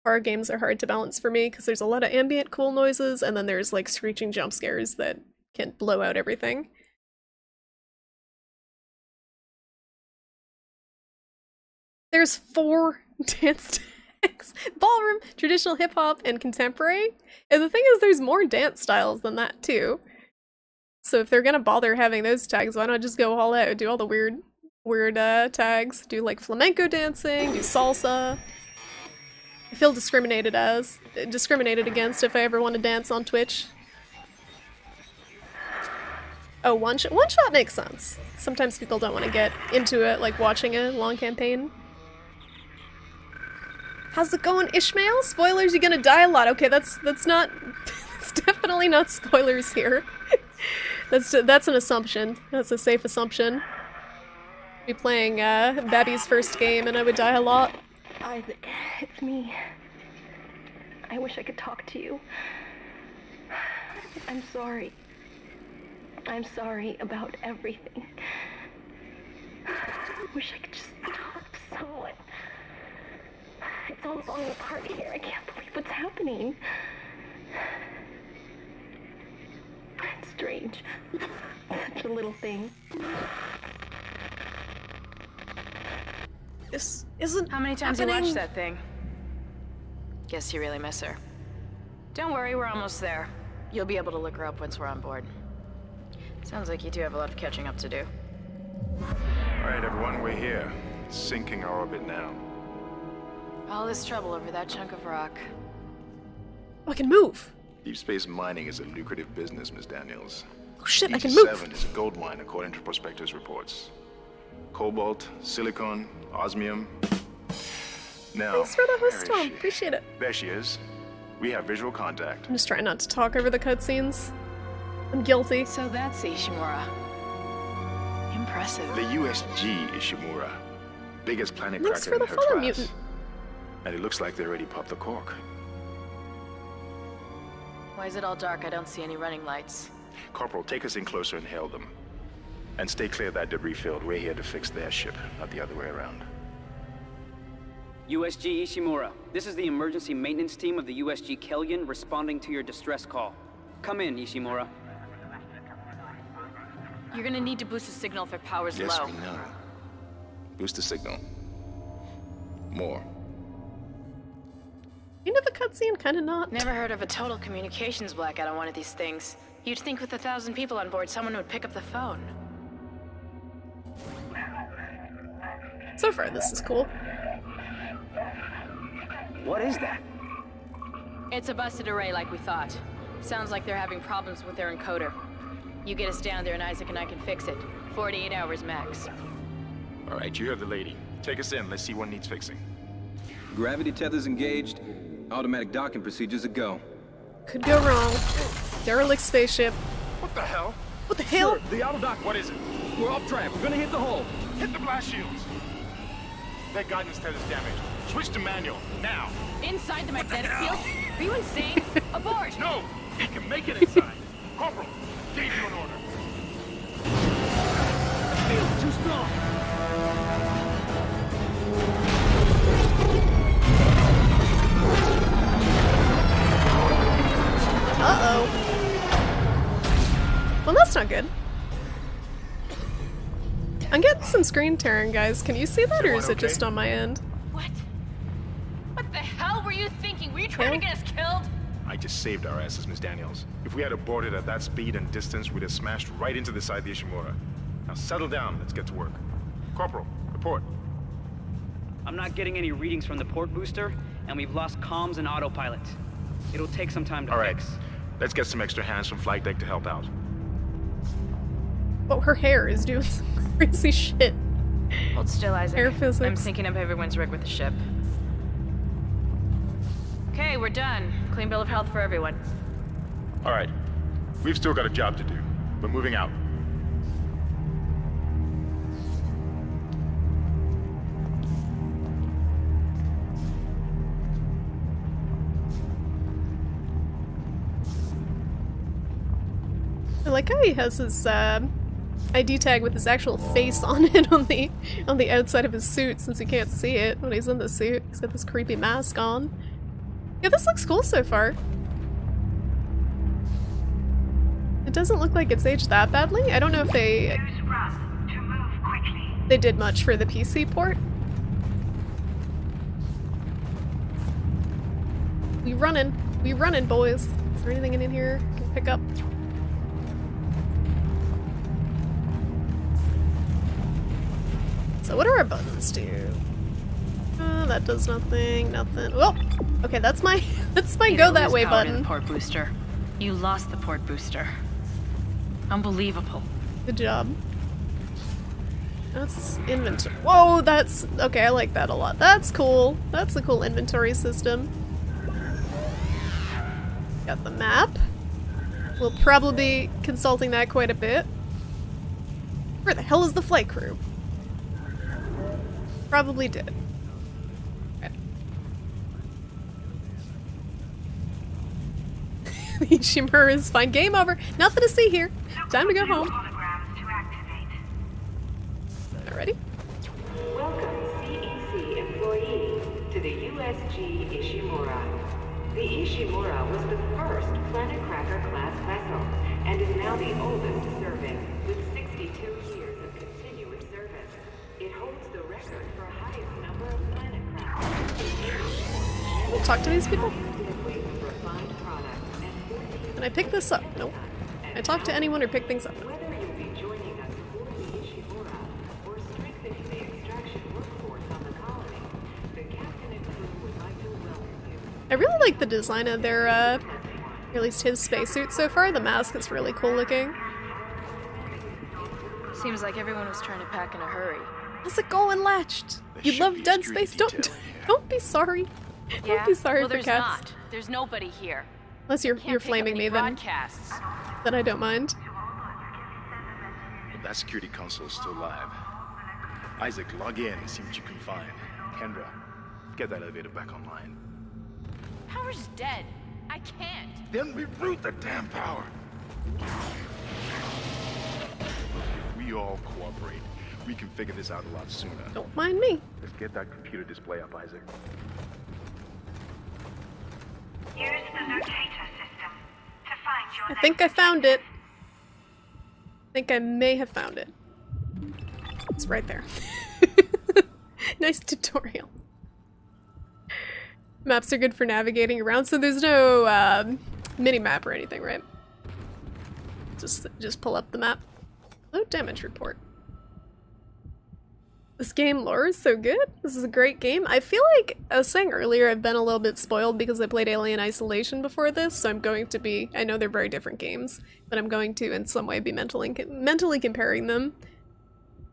Horror games are hard to balance for me, because there's a lot of ambient cool noises, and then there's like screeching jump scares that can blow out everything. There's 4 dance tags. Ballroom, traditional hip-hop, and contemporary. And the thing is, there's more dance styles than that, too. So if they're gonna bother having those tags, why not just go all out? Do all the weird tags. Do, like, flamenco dancing, do salsa. I feel discriminated against if I ever want to dance on Twitch. Oh, one shot makes sense. Sometimes people don't want to get into it, like watching a long campaign. How's it going, Ishmael? Spoilers, you're gonna die a lot. Okay, that's not... that's definitely not spoilers here. That's an assumption. That's a safe assumption. Be playing Babby's first game and I would die a lot. Isaac, it's me. I wish I could talk to you. I'm sorry. I'm sorry about everything. I wish I could just talk to someone. It's all falling apart here. I can't believe what's happening. It's strange. Such a little thing. This isn't How many times happening. you watched that thing? Guess you really miss her. Don't worry, we're almost there. You'll be able to look her up once we're on board. Sounds like you two have a lot of catching up to do. All right, everyone, we're here. Sinking our orbit now. All this trouble over that chunk of rock. Oh, I can move. Deep space mining is a lucrative business, Ms. Daniels. Oh shit, I can move. EG-7 is a gold mine according to prospectors' reports. Cobalt, silicon, osmium. Now, Thanks for the where host, is Tom. she? Appreciate it. There she is. We have visual contact. I'm just trying not to talk over the cutscenes. I'm guilty. So that's Ishimura. Impressive. The USG Ishimura. Biggest planet Thanks cracker for in the her follow, class. mutant. And it looks like they already popped the cork. Why is it all dark? I don't see any running lights. Corporal, take us in closer and hail them. And stay clear of that debris field. We're here to fix their ship, not the other way around. USG Ishimura, this is the emergency maintenance team of the USG Kellion responding to your distress call. Come in, Ishimura. You're gonna need to boost the signal if it powers Yes, low. we know. Boost the signal. More. Kind of a cutscene, kind of not. Never heard of a total communications blackout on one of these things. You'd think with 1,000 people on board, someone would pick up the phone. So far, this is cool. What is that? It's a busted array like we thought. Sounds like they're having problems with their encoder. You get us down there and Isaac and I can fix it. 48 hours max. All right, you heard the lady. Take us in. Let's see what needs fixing. Gravity tethers engaged. Automatic docking procedures a go. Could go wrong. Derelict spaceship. What the hell? What the hell? The auto dock. What is it? We're off track. We're gonna hit the hull. Hit the blast shields. Their guidance tether's damaged. Switch to manual, now. Inside the magnetic field? Are you insane? Abort! No! We can make it inside. Corporal, gave you an order. Field's too strong. Uh-oh. Well, that's not good. I'm getting some screen tearing, guys. Can you see that, or is it just on my end? What? What the hell were you thinking? Were you trying to get us killed? I just saved our asses, Miss Daniels. If we had aborted at that speed and distance, we'd have smashed right into the side of the Ishimura. Now settle down, let's get to work. Corporal, report. I'm not getting any readings from the port booster, and we've lost comms and autopilot. It'll take some time to All right, fix. let's get some extra hands from flight deck to help out. Oh, her hair is doing some crazy shit. Hold still, Isaac. Air physics. I'm syncing up everyone's rig with the ship. Okay, we're done. Clean bill of health for everyone. All right. We've still got a job to do, but moving out. I like how he has his ID tag with his actual face on it on the outside of his suit, since you can't see it when he's in the suit. He's got this creepy mask on. Yeah, this looks cool so far. It doesn't look like it's aged that badly. I don't know if they did much for the PC port. We running, boys. Is there anything in here I can pick up? So what do our buttons do? That does nothing, nothing. Well, okay, that's my go that way button. Port booster. You lost the port booster. Unbelievable. Good job. That's inventory. Whoa, that's okay. I like that a lot. That's cool. That's a cool inventory system. Got the map. We'll probably be consulting that quite a bit. Where the hell is the flight crew? Probably did. Okay. Ishimura is fine. Game over. Nothing to see here. Time to go home. Alrighty. Welcome, CEC employee, to the USG Ishimura. The Ishimura was the first Planet Cracker class vessel and is now the oldest serving, with 62 years of continuous service. It holds the record for highest number of Planet Crackers. We'll talk to these people. Can I pick this up? Nope. Can I talk to anyone or pick things up? Whether you'll be joining us for the Ishimura or strengthening the extraction workforce on the colony, the captain and crew would like to welcome you. I really like the design of their, at least his spacesuit so far. The mask is really cool looking. Seems like everyone was trying to pack in a hurry. How's it going, Latched? You should love be a Dead security Space. detail Don't be sorry. Don't be sorry well, for there's cats. not. There's nobody here. Unless you're Can't pick up flaming any me, then broadcasts. I don't mind. That security console is still live. Isaac, log in and see what you can find. Kendra, get that elevator back online. Power's dead. I can't. Then reroute the damn power. If we all cooperate, we can figure this out a lot sooner. Don't mind me. Let's get that computer display up, Isaac. Use the locator system to find your I think I found it. I think I may have found it. It's right there. Nice tutorial. Maps are good for navigating around, so there's no mini-map or anything, right? Just pull up the map. Low damage report. This game lore is so good. This is a great game. I feel like, I was saying earlier, I've been a little bit spoiled because I played Alien Isolation before this, so I'm going to be, I know they're very different games, but I'm going to in some way be mentally comparing them.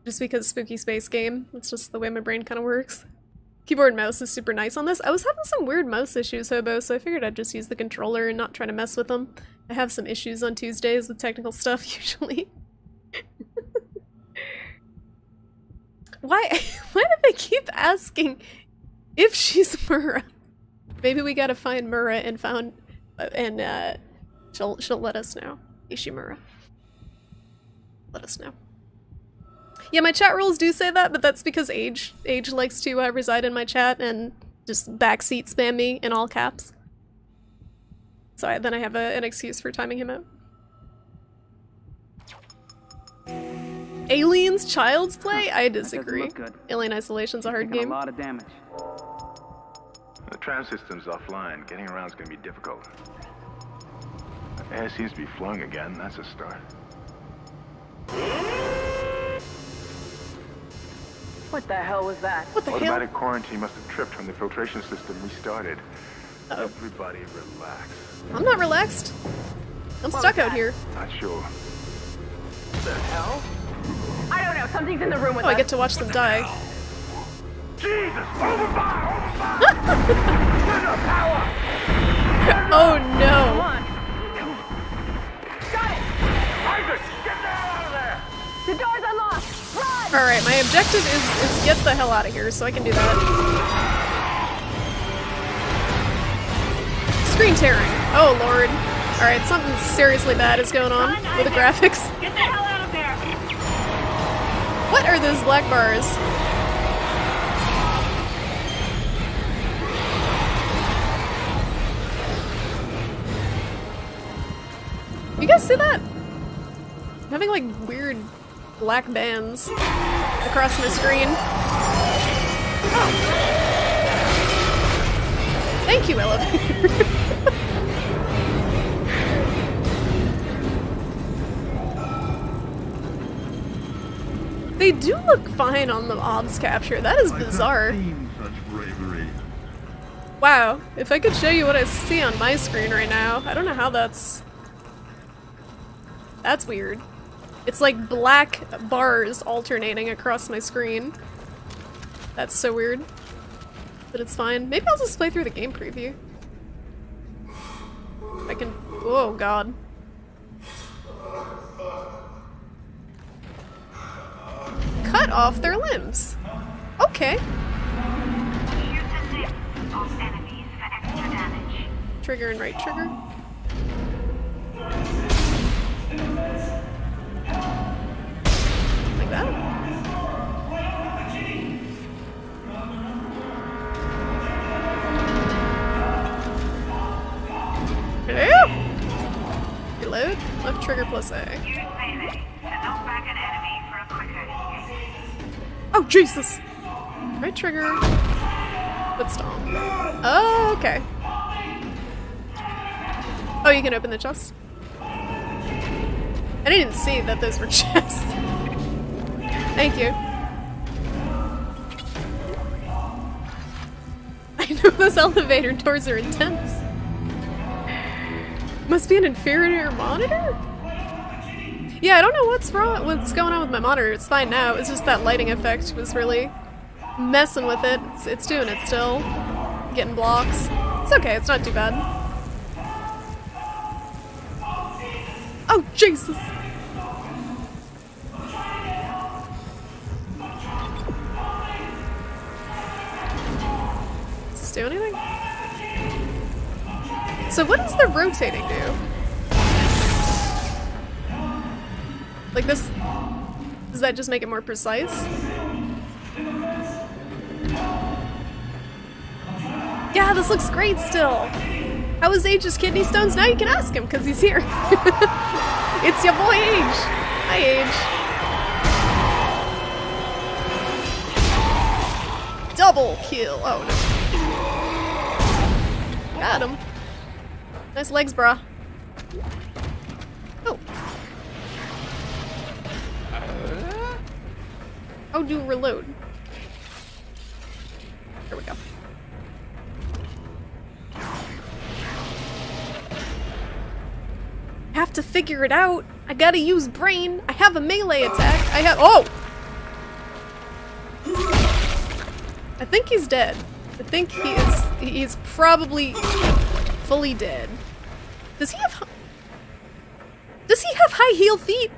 Just because spooky space game, it's just the way my brain kind of works. Keyboard and mouse is super nice on this. I was having some weird mouse issues, Hobo, so I figured I'd just use the controller and not try to mess with them. I have some issues on Tuesdays with technical stuff, usually. Why do they keep asking if she's Mura? Maybe we gotta find Mura and she'll let us know. Ishimura. Let us know. Yeah, my chat rules do say that, but that's because Age likes to reside in my chat and just backseat spam me in all caps. So then I have an excuse for timing him out. Aliens Child's Play? I disagree. Look good. Alien Isolation's a hard Taking game. a lot of damage. The tram system's offline. Getting around's gonna be difficult. The air seems to be flowing again. That's a start. What the hell was that? What the hell? Automatic quarantine must have tripped when the filtration system restarted. Everybody relax. I'm not relaxed. I'm stuck out here. Not sure. The hell? I don't know. Something's in the room with Oh, us. I get to watch them die. Jesus! Overfire! Overfire! Turn the power! Oh no. Got it! Isaac, get the hell out of there! The door's unlocked! Run! Alright, my objective is get the hell out of here, so I can do that. Screen tearing. Oh lord. Alright, something seriously bad is going on with the graphics. Get the hell out of there! What are those black bars? You guys see that? I'm having like weird black bands across my screen. Oh. Thank you, elevator. They do look fine on the obs capture. That is bizarre. Wow, if I could show you what I see on my screen right now, I don't know how that's weird. It's like black bars alternating across my screen. That's so weird. But it's fine. Maybe I'll just play through the game preview. I can. Oh god. Cut off their limbs. Okay. Shoot the limbs off enemies for extra damage. Trigger and right trigger. Like that. Hello? Reload. Left trigger plus A. Use melee to knock back an enemy for a quicker escape. Oh Jesus! Right trigger. Foot stomp. Oh, okay. Oh, you can open the chest? I didn't even see that those were chests. Thank you. I know those elevator doors are intense. Must be an inferior monitor? Yeah, I don't know what's wrong, what's going on with my monitor. It's fine now. It's just that lighting effect was really messing with it. It's doing it still. Getting blocks. It's okay, it's not too bad. Oh, Jesus! Does this do anything? So what does the rotating do? Like this, does that just make it more precise? Yeah, this looks great still. How is Age's kidney stones? Now you can ask him because he's here. It's your boy Age. Hi Age. Double kill. Oh no. Got him. Nice legs, brah. Oh. Oh, do reload. There we go. I have to figure it out. I gotta use brain. I have a melee attack. I have. Oh! I think he's dead. I think he is probably fully dead. Does he have high heel feet?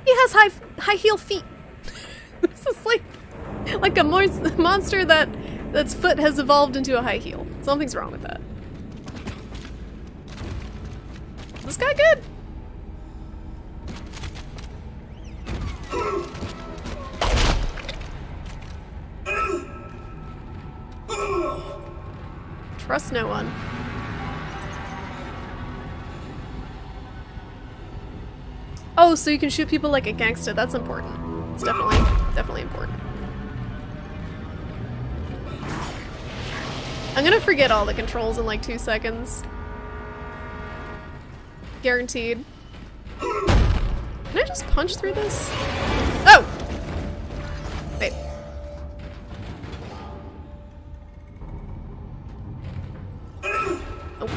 He has high heel feet. This is like a monster that's foot has evolved into a high heel. Something's wrong with that. Is this guy good? Trust no one. Oh, so you can shoot people like a gangster. That's important. It's definitely important. I'm gonna forget all the controls in like 2 seconds. Guaranteed. Can I just punch through this? Oh! Wait. Oh.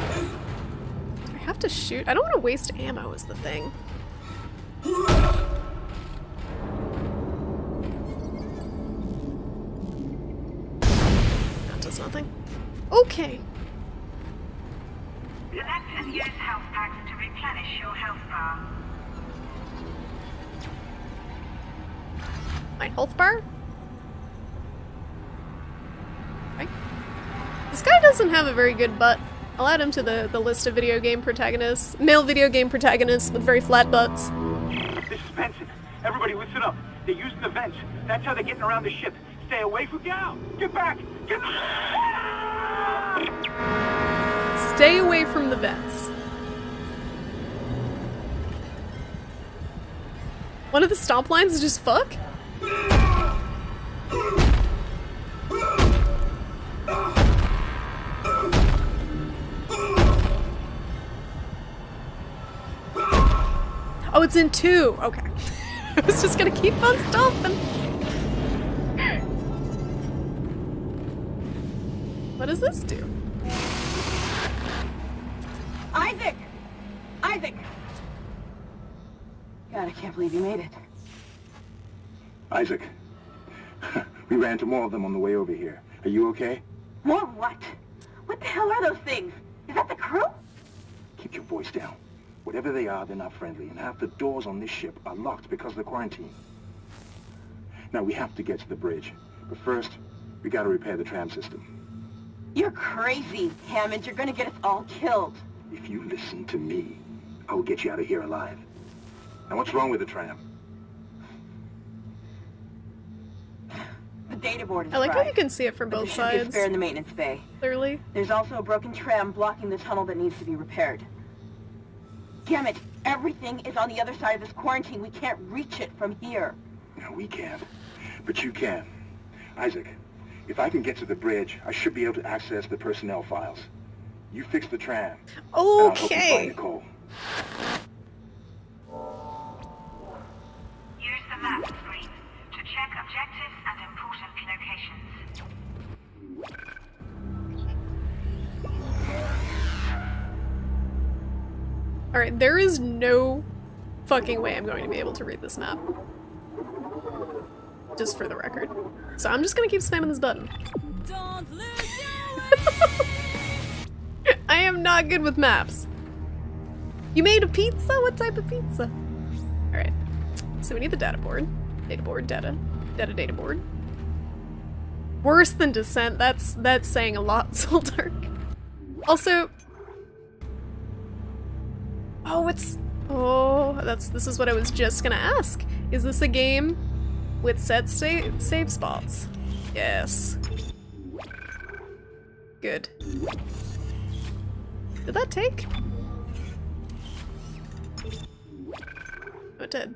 Do I have to shoot? I don't want to waste ammo is the thing. That's nothing. Okay. Select and use health packs to replenish your health bar. My health bar? Okay. This guy doesn't have a very good butt. I'll add him to the list of video game protagonists. Male video game protagonists with very flat butts. This is Benson. Everybody listen up. They're using the vents. That's how they're getting around the ship. Stay away from... Get out! Get back! Get Stay away from the vents. One of the stomp lines is just fuck? Oh, it's in 2. Okay. I was just gonna keep on stomping. What does this do? Isaac! Isaac! God, I can't believe you made it. Isaac, we ran into more of them on the way over here. Are you okay? More what? What the hell are those things? Is that the crew? Keep your voice down. Whatever they are, they're not friendly, and half the doors on this ship are locked because of the quarantine. Now, we have to get to the bridge, but first, we gotta repair the tram system. You're crazy, Hammond. You're gonna get us all killed. If you listen to me, I will get you out of here alive. Now, what's wrong with the tram? The data board is I like how fried, you can see it from but both there should be a sides. spare in the maintenance bay. Clearly. There's also a broken tram blocking the tunnel that needs to be repaired. Damn it! Everything is on the other side of this quarantine. We can't reach it from here. No, we can't. But you can. Isaac, if I can get to the bridge, I should be able to access the personnel files. You fix the tram. And I'll help you find Nicole. Use the map screen to check objectives and important locations. Alright, there is no fucking way I'm going to be able to read this map. Just for the record. So I'm just gonna keep spamming this button. Don't lose I am not good with maps. You made a pizza? What type of pizza? Alright. So we need the data board. Data board, data board. Worse than Descent, that's saying a lot, Soldark. Also... this is what I was just gonna ask. Is this a game with set save spots? Yes. Good. Did that take? Oh, it did.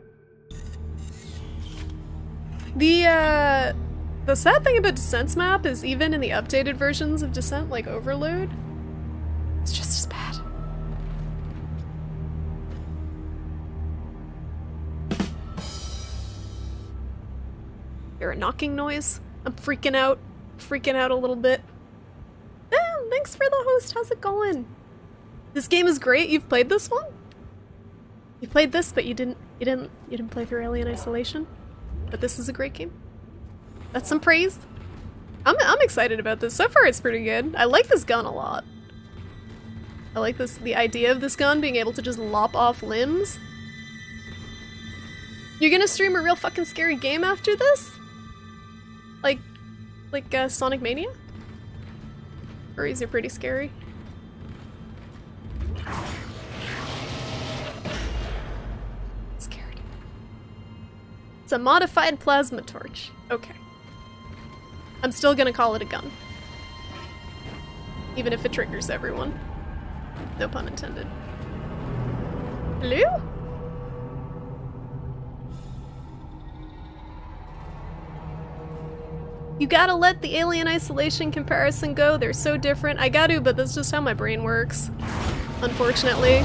The sad thing about Descent's map is even in the updated versions of Descent, like Overload, it's just as bad. Hear a knocking noise? I'm freaking out a little bit. Thanks for the host, how's it going? This game is great, you've played this one? You played this, but you didn't play through Alien Isolation? But this is a great game. That's some praise. I'm excited about this. So far it's pretty good. I like this gun a lot. I like the idea of this gun being able to just lop off limbs. You're gonna stream a real fucking scary game after this? Like Sonic Mania? Furries are pretty scary. Scared. It's a modified plasma torch. Okay. I'm still gonna call it a gun. Even if it triggers everyone. No pun intended. Hello? You gotta let the Alien Isolation comparison go, they're so different. I gotta, but that's just how my brain works. Unfortunately.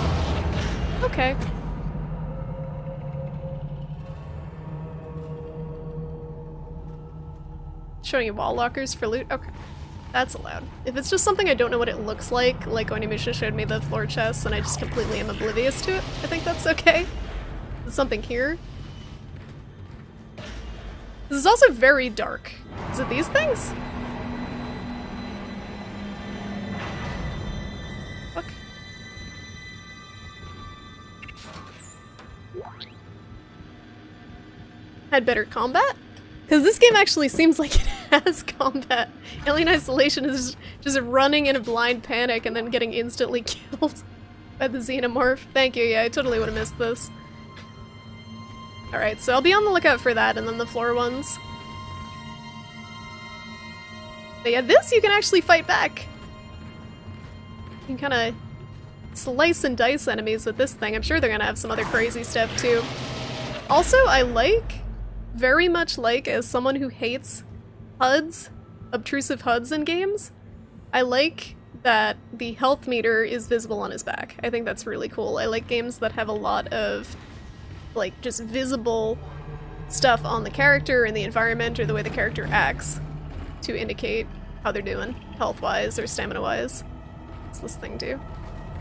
Okay. Showing you wall lockers for loot? Okay. That's allowed. If it's just something I don't know what it looks like Onimusha showed me the floor chests and I just completely am oblivious to it, I think that's okay. There's something here. This is also very dark. Is it these things? had better combat. Because this game actually seems like it has combat. Alien Isolation is just running in a blind panic and then getting instantly killed by the Xenomorph. Thank you, yeah, I totally would have missed this. Alright, so I'll be on the lookout for that and then the floor ones. But yeah, this you can actually fight back. You can kind of slice and dice enemies with this thing. I'm sure they're gonna have some other crazy stuff too. Also, I very much like, as someone who hates HUDs, obtrusive HUDs in games, I like that the health meter is visible on his back. I think that's really cool. I like games that have a lot of, like, just visible stuff on the character and the environment or the way the character acts to indicate how they're doing, health-wise or stamina-wise. What's this thing do?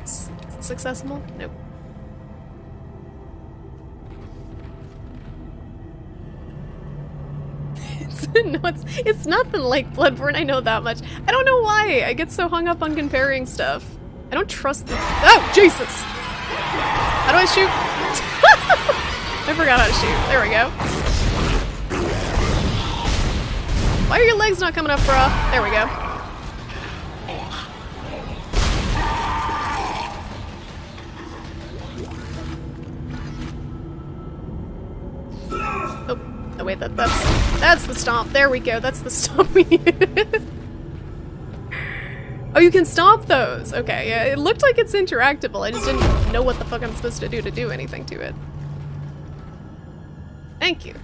Is this accessible? Nope. No, it's nothing like Bloodborne, I know that much. I don't know why I get so hung up on comparing stuff. I don't trust this. Oh, Jesus! How do I shoot? I forgot how to shoot. There we go. Why are your legs not coming up, bruh? There we go. Oh wait, that's the stomp. There we go. That's the stomp we needed. Oh, you can stomp those. Okay, yeah, it looked like it's interactable. I just didn't know what the fuck I'm supposed to do anything to it. Thank you.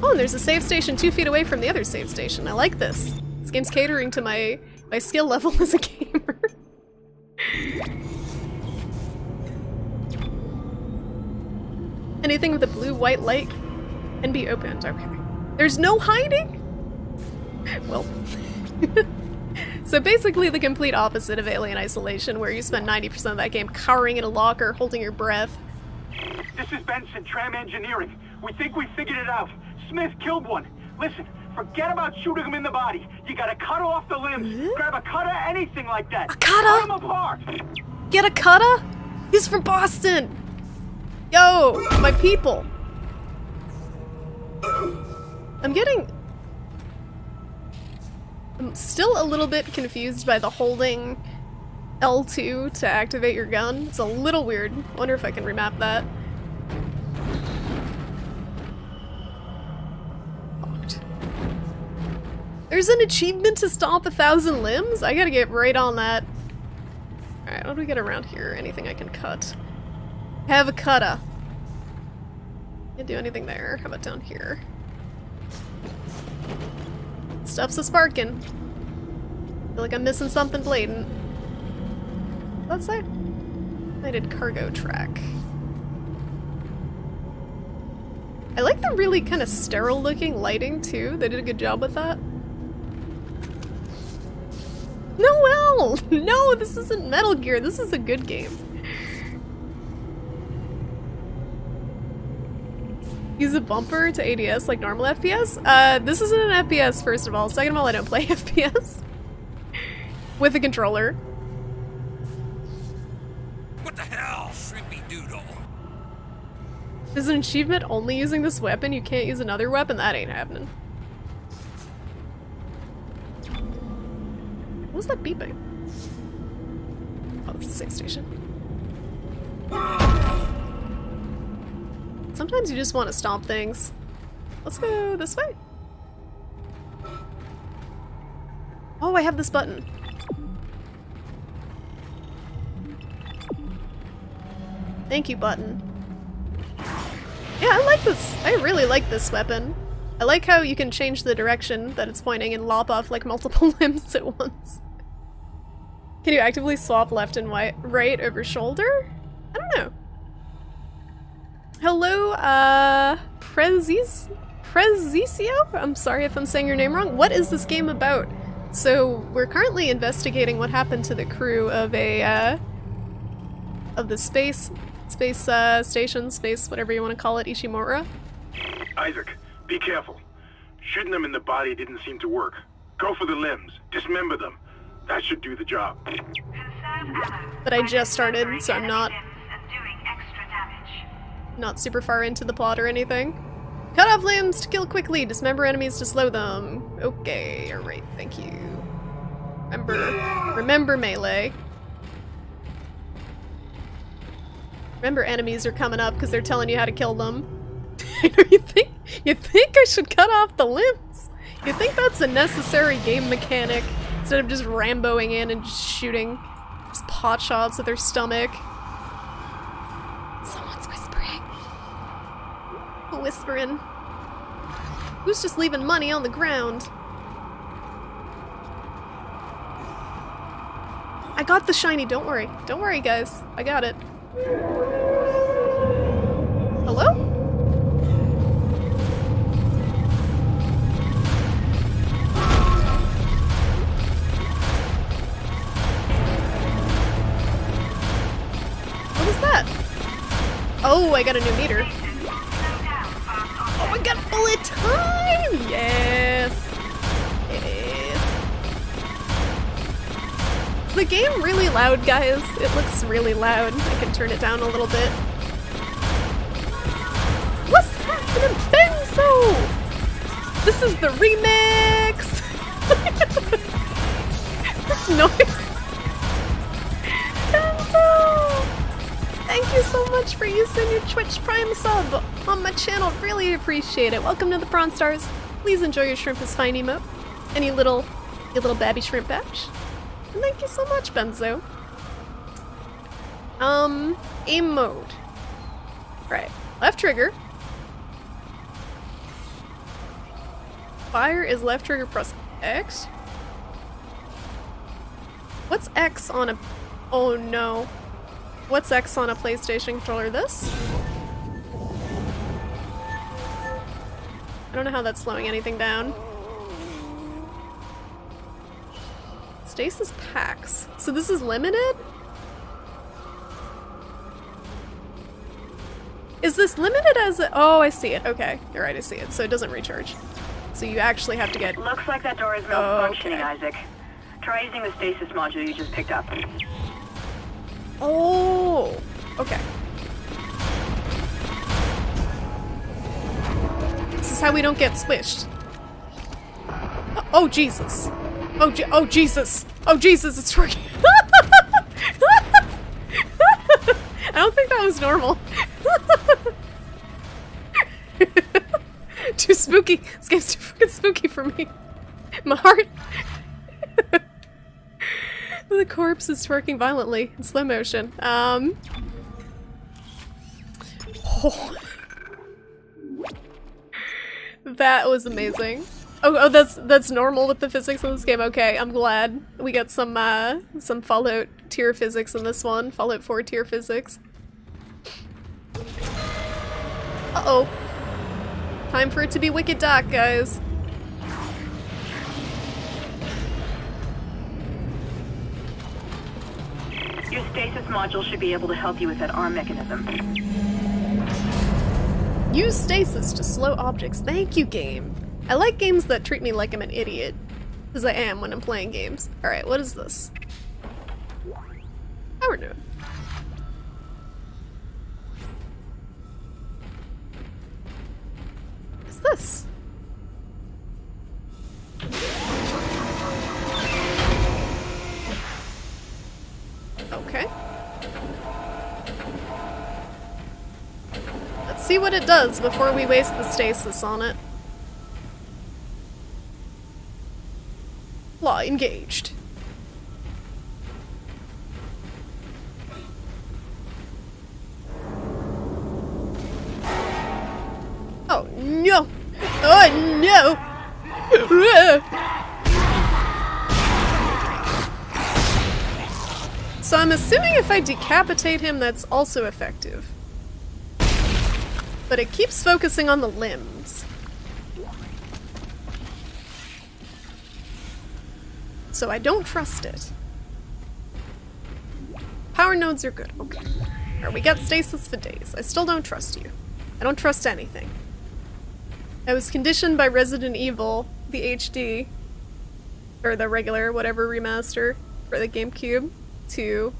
Oh, and there's a save station 2 feet away from the other save station. I like this. This game's catering to my skill level as a gamer. Anything with a blue-white light can be opened. Okay. There's no hiding? Well. So basically the complete opposite of Alien Isolation, where you spend 90% of that game cowering in a locker, holding your breath. This is Benson, Tram Engineering. We think we figured it out. Smith killed one. Listen, forget about shooting him in the body. You gotta cut off the limbs. Grab a cutter, anything like that. A cutter? Cut him apart. Get a cutter? He's from Boston. Yo, my people. I'm still a little bit confused by the holding L2 to activate your gun. It's a little weird. Wonder if I can remap that. Locked. There's an achievement to stomp 1,000 limbs? I gotta get right on that. Alright, what do we get around here? Anything I can cut? Have a cutter. Can't do anything there. How about down here? Stuff's a sparkin'. Feel like I'm missing something blatant. What's that? I did cargo track. I like the really kind of sterile looking lighting too. They did a good job with that. Noel! No, this isn't Metal Gear. This is a good game. Use a bumper to ADS like normal FPS? This isn't an FPS, first of all. Second of all, I don't play FPS. With a controller. What the hell, Shrimpy Doodle? Is an achievement only using this weapon? You can't use another weapon? That ain't happening. What was that beeping? Oh, it's the same station. Sometimes you just want to stomp things. Let's go this way. Oh, I have this button. Thank you, button. Yeah, I like this. I really like this weapon. I like how you can change the direction that it's pointing and lop off like multiple limbs at once. Can you actively swap left and right over shoulder? I don't know. Hello, Prezisio? I'm sorry if I'm saying your name wrong. What is this game about? So, we're currently investigating what happened to the crew of the space station, whatever you want to call it, Ishimura. Isaac, be careful. Shooting them in the body didn't seem to work. Go for the limbs. Dismember them. That should do the job. Concern But I just started, so I'm not super far into the plot or anything. Cut off limbs to kill quickly, dismember enemies to slow them. Okay, alright, thank you. Remember melee. Remember enemies are coming up because they're telling you how to kill them. you think I should cut off the limbs? You think that's a necessary game mechanic instead of just Ramboing in and just shooting just pot shots at their stomach? Someone's whispering. Whispering. Who's just leaving money on the ground? I got the shiny, don't worry. Don't worry, guys. I got it. Hello? What is that? Oh, I got a new meter. Oh, I got bullet time! Yes! Yes. Is the game really loud, guys? It looks really loud. I can turn it down a little bit. What's happening, Benzo? This is the remix! This noise. Benzo! Thank you so much for using your Twitch Prime sub on my channel. Really appreciate it. Welcome to the Prawn Stars. Please enjoy your shrimp is fine emote. And your little babby shrimp batch. And thank you so much, Benzo. Aim mode. Right. Left trigger. Fire is left trigger, press X. What's X on a... Oh no. What's X on a PlayStation controller? This? I don't know how that's slowing anything down. Stasis packs. So this is limited? Is this limited as a... Oh, I see it. Okay. You're right, I see it. So it doesn't recharge. So you actually have to get... Looks like that door is malfunctioning, Isaac. Try using the stasis module you just picked up. Oh, okay. This is how we don't get squished. Oh, Jesus. Oh, Jesus. Oh, Jesus, it's working. I don't think that was normal. Too spooky. This game's too fucking spooky for me. My heart. The corpse is twerking violently in slow motion. Oh. That was amazing. Oh, that's normal with the physics in this game. Okay, I'm glad we got some Fallout tier physics in this one. Fallout 4 tier physics. Uh-oh. Time for it to be wicked dark, guys. Your stasis module should be able to help you with that arm mechanism. Use stasis to slow objects. Thank you, game. I like games that treat me like I'm an idiot. Because I am when I'm playing games. Alright, what is this? Power node. What's this? Okay. Let's see what it does before we waste the stasis on it. Law engaged. Oh no! Oh no! So I'm assuming if I decapitate him, that's also effective. But it keeps focusing on the limbs. So I don't trust it. Power nodes are good. Okay. Alright, we got stasis for days. I still don't trust you. I don't trust anything. I was conditioned by Resident Evil, the HD, or the regular, whatever remaster, for the GameCube. to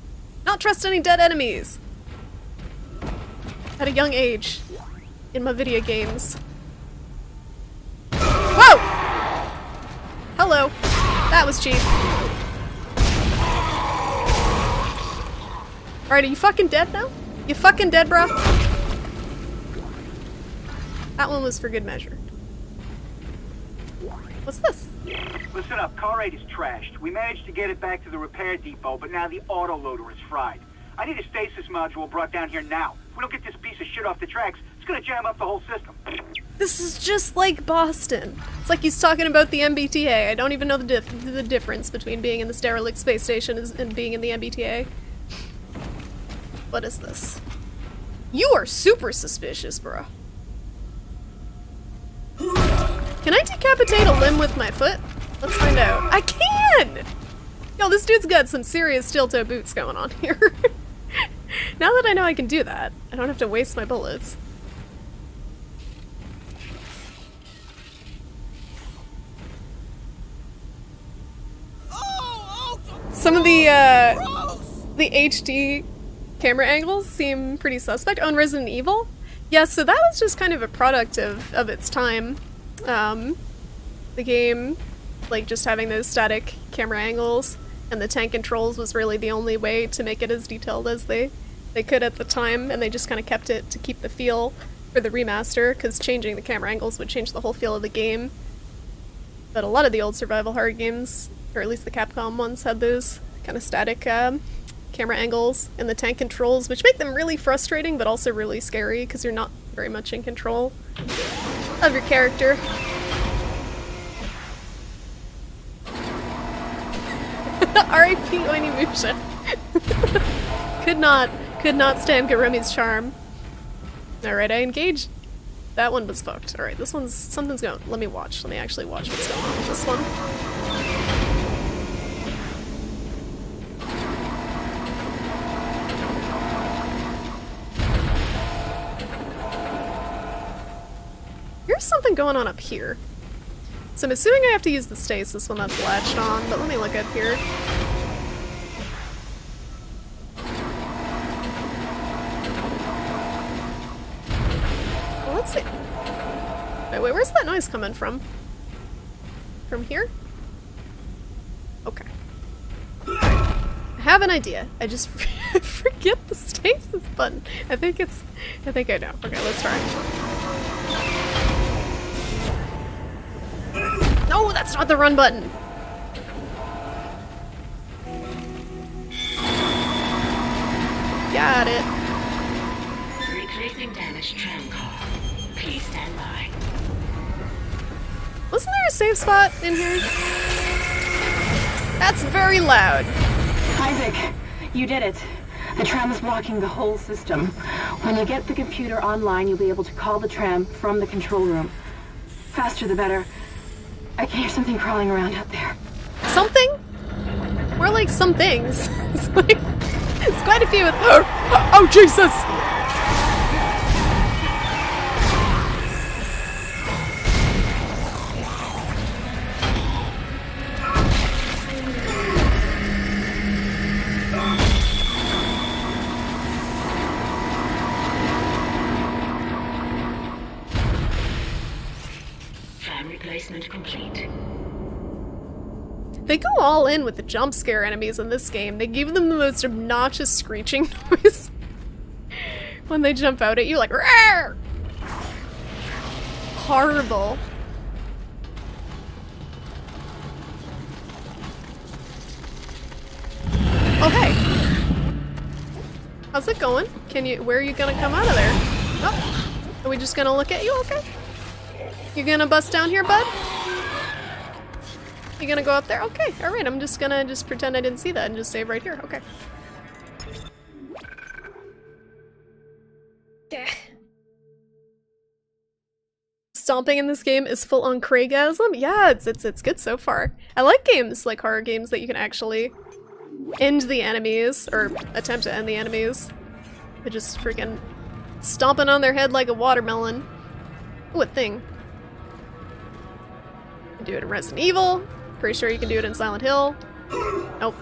not trust any dead enemies at a young age in my video games. Whoa! Hello. That was cheap. Alright, are you fucking dead now? You fucking dead, bro? That one was for good measure. What's this? Listen up, car 8 is trashed. We managed to get it back to the repair depot, but now the autoloader is fried. I need a stasis module brought down here now. If we don't get this piece of shit off the tracks, it's gonna jam up the whole system. This is just like Boston. It's like he's talking about the MBTA. I don't even know the difference between being in the derelict space station and being in the MBTA. What is this? You are super suspicious, bro. Can I decapitate a limb with my foot? Let's find out. I can! Yo, this dude's got some serious steel-toe boots going on here. Now that I know I can do that, I don't have to waste my bullets. Some of the HD camera angles seem pretty suspect. Oh, and Resident Evil? Yeah, so that was just kind of a product of its time. The game, like, just having those static camera angles and the tank controls was really the only way to make it as detailed as they could at the time, and they just kind of kept it to keep the feel for the remaster, because changing the camera angles would change the whole feel of the game. But a lot of the old survival horror games, or at least the Capcom ones, had those kind of static camera angles and the tank controls, which make them really frustrating but also really scary because you're not very much in control of your character. R.I.P. Onimusha. Could not stand Garumi's charm. Alright, I engaged. That one was fucked. Alright, this one's... something's going... Let me watch. Let me actually watch what's going on with this one. Here's something going on up here. So I'm assuming I have to use the stasis when that's latched on, but let me look up here. Well, let's see. Wait, where's that noise coming from? From here? Okay. I have an idea. I just forget the stasis button. I think I know. Okay, let's try. No, that's not the run button! Got it. Replacing damaged tram car. Please stand by. Wasn't there a safe spot in here? That's very loud. Isaac, you did it. The tram is blocking the whole system. When you get the computer online, you'll be able to call the tram from the control room. Faster the better. I can hear something crawling around out there. Something? More like some things. It's quite a few. Oh, Jesus! Replacement complete. They go all in with the jump scare enemies in this game. They give them the most obnoxious screeching noise when they jump out at you, like "Rawr!" Horrible. Oh hey. How's it going? Where are you gonna come out of there? Oh, are we just gonna look at you? Okay. You gonna bust down here, bud? You gonna go up there? Okay, alright, I'm just gonna pretend I didn't see that and just save right here. Okay. Stomping in this game is full on Craigasm. Yeah, it's good so far. I like games like horror games that you can actually end the enemies, or attempt to end the enemies. They're just freaking stomping on their head like a watermelon. Ooh, a thing. You can do it in Resident Evil. Pretty sure you can do it in Silent Hill. Nope.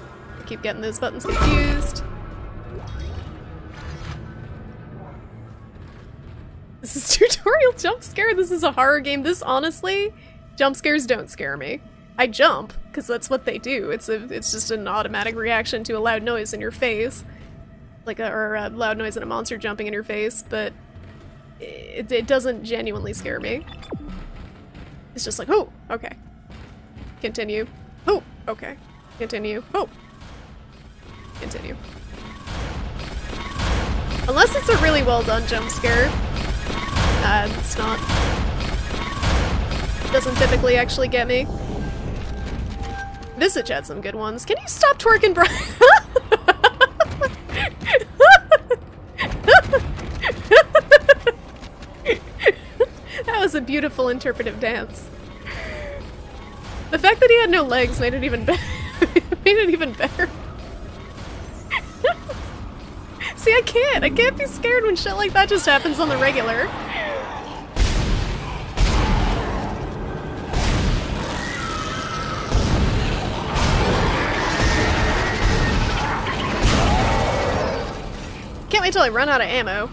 keep getting those buttons confused. This is tutorial jump scare. This is a horror game. This, honestly, jump scares don't scare me. I jump, because that's what they do. It's just an automatic reaction to a loud noise in your face. Like a loud noise and a monster jumping in your face, but it doesn't genuinely scare me. It's just like, oh, okay. Continue. Oh, okay. Continue. Oh. Continue. Unless it's a really well done jump scare. It's not. Doesn't typically actually get me. Visage had some good ones. Can you stop twerking, Brian? That was a beautiful interpretive dance. The fact that he had no legs made it even better. Made it even better. See, I can't be scared when shit like that just happens on the regular. Can't wait till I run out of ammo.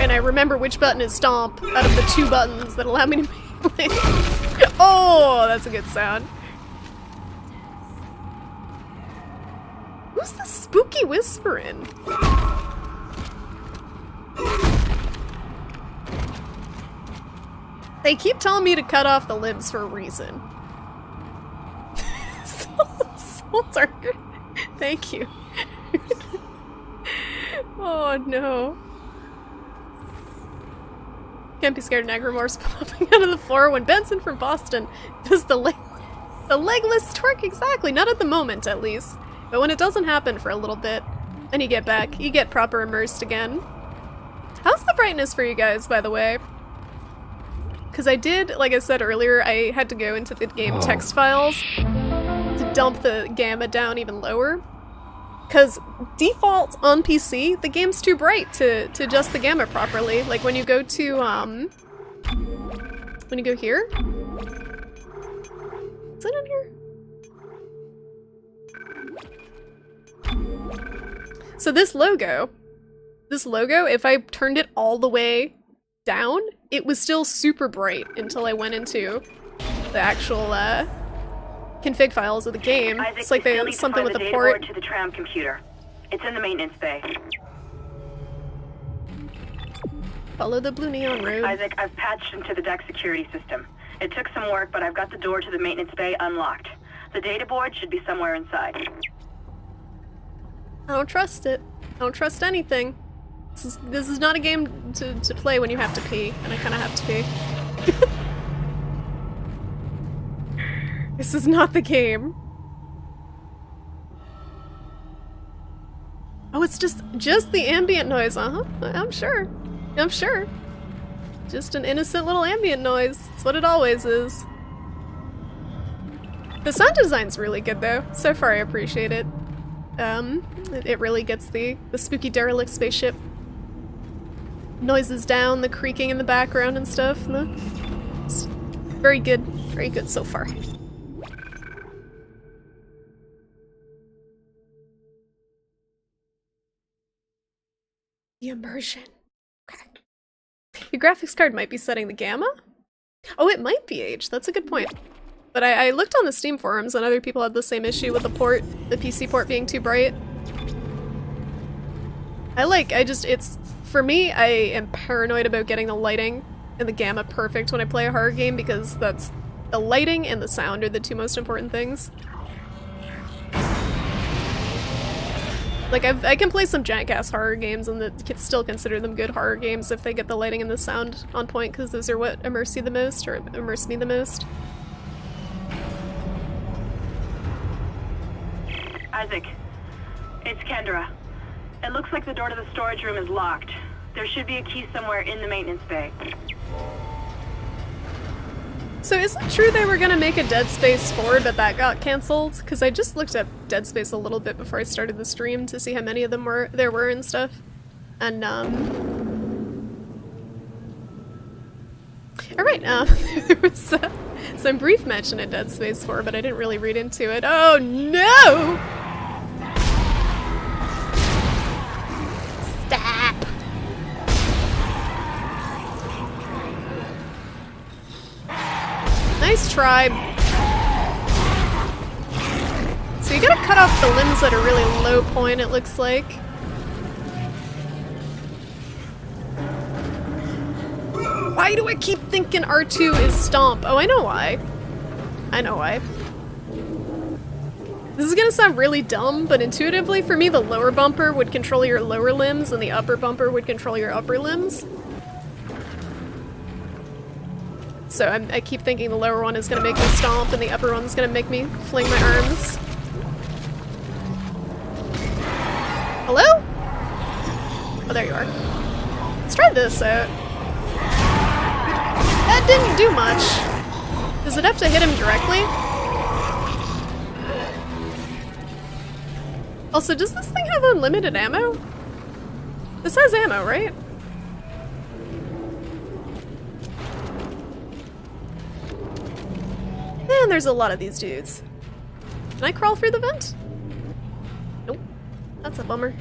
And I remember which button is stomp out of the 2 buttons that allow me to melee. Oh, that's a good sound. Who's the spooky whispering? They keep telling me to cut off the limbs for a reason. Soul Darker. Thank you. Oh no. Can't be scared of Negramorphs popping out of the floor when Benson from Boston does the legless twerk. Exactly, not at the moment at least. But when it doesn't happen for a little bit, and you get back, you get proper immersed again. How's the brightness for you guys, by the way? Because I did, like I said earlier, I had to go into the game text files to dump the gamma down even lower. Because default on PC, the game's too bright to adjust the gamma properly. Like when you go to, when you go here? Is it in here? So this logo, if I turned it all the way down, it was still super bright until I went into the actual config files of the game. Isaac, it's like they something with the port to the tram computer. It's in the maintenance bay. Follow the blue neon road. Isaac, I've patched into the deck security system. It took some work, but I've got the door to the maintenance bay unlocked. The data board should be somewhere inside. I don't trust it. I don't trust anything. This is not a game to play when you have to pee, and I kind of have to pee. This is not the game. Oh, it's just the ambient noise, uh-huh. I'm sure. Just an innocent little ambient noise. It's what it always is. The sound design's really good, though. So far, I appreciate it. It really gets the spooky derelict spaceship noises down, the creaking in the background and stuff. It's very good so far. The immersion. Okay. Your graphics card might be setting the gamma? Oh, it might be aged. That's a good point. But I looked on the Steam forums and other people had the same issue with the PC port being too bright. For me, I am paranoid about getting the lighting and the gamma perfect when I play a horror game because that's the lighting and the sound are the 2 most important things. Like, I can play some jank-ass horror games and still consider them good horror games if they get the lighting and the sound on point because those are what immerse you the most, or immerse me the most. Isaac, it's Kendra. It looks like the door to the storage room is locked. There should be a key somewhere in the maintenance bay. So is it true they were gonna make a Dead Space 4 but that got cancelled? Because I just looked up Dead Space a little bit before I started the stream to see how many of them there were and stuff. And alright, there was some brief mention in Dead Space 4, but I didn't really read into it. Oh no! Stop! Nice try. So you gotta cut off the limbs at a really low point, it looks like. Why do I keep thinking R2 is stomp? Oh, I know why. I know why. This is gonna sound really dumb, but intuitively for me the lower bumper would control your lower limbs and the upper bumper would control your upper limbs. So I keep thinking the lower one is gonna make me stomp and the upper one's gonna make me fling my arms. Hello? Oh, there you are. Let's try this out. That didn't do much. Does it have to hit him directly? Also, does this thing have unlimited ammo? This has ammo, right? Man, there's a lot of these dudes. Can I crawl through the vent? Nope. That's a bummer.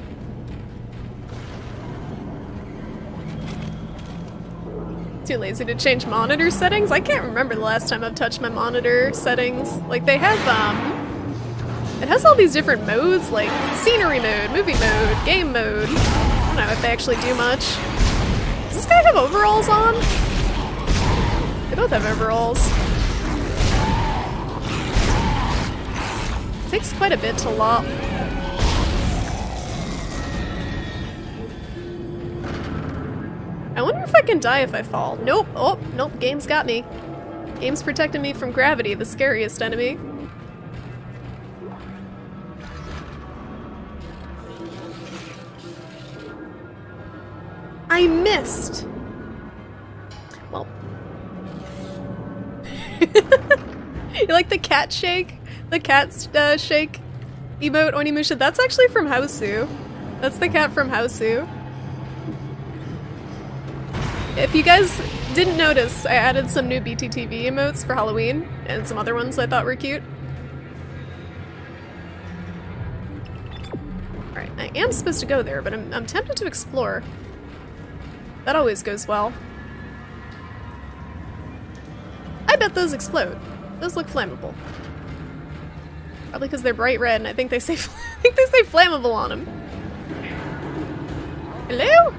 Too lazy to change monitor settings? I can't remember the last time I've touched my monitor settings. Like, they have, it has all these different modes, like scenery mode, movie mode, game mode. I don't know if they actually do much. Does this guy have overalls on? They both have overalls. It takes quite a bit to lop. I wonder if I can die if I fall. Nope. Oh, nope. Game's got me. Game's protecting me from gravity, the scariest enemy. I missed. Well. You like the cat shake? The cat shake emote, Onimusha? That's actually from Hausu. That's the cat from Hausu. If you guys didn't notice, I added some new BTTV emotes for Halloween, and some other ones I thought were cute. Alright, I am supposed to go there, but I'm tempted to explore. That always goes well. I bet those explode. Those look flammable. Probably because they're bright red, and I think they say flammable on them. Hello?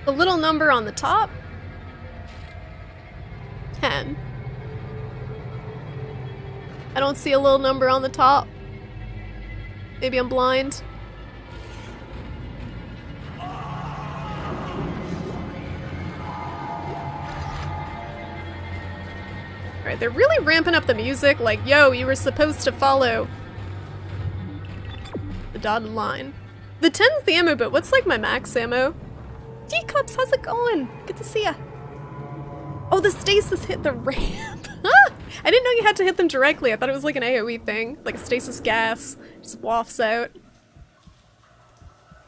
The little number on the top? 10. I don't see a little number on the top. Maybe I'm blind. Alright, they're really ramping up the music, like, yo, you were supposed to follow the dotted line. The 10's the ammo, but what's like my max ammo? D-Cups, how's it going? Good to see ya. Oh, the stasis hit the ramp. I didn't know you had to hit them directly. I thought it was like an AoE thing, like a stasis gas just wafts out.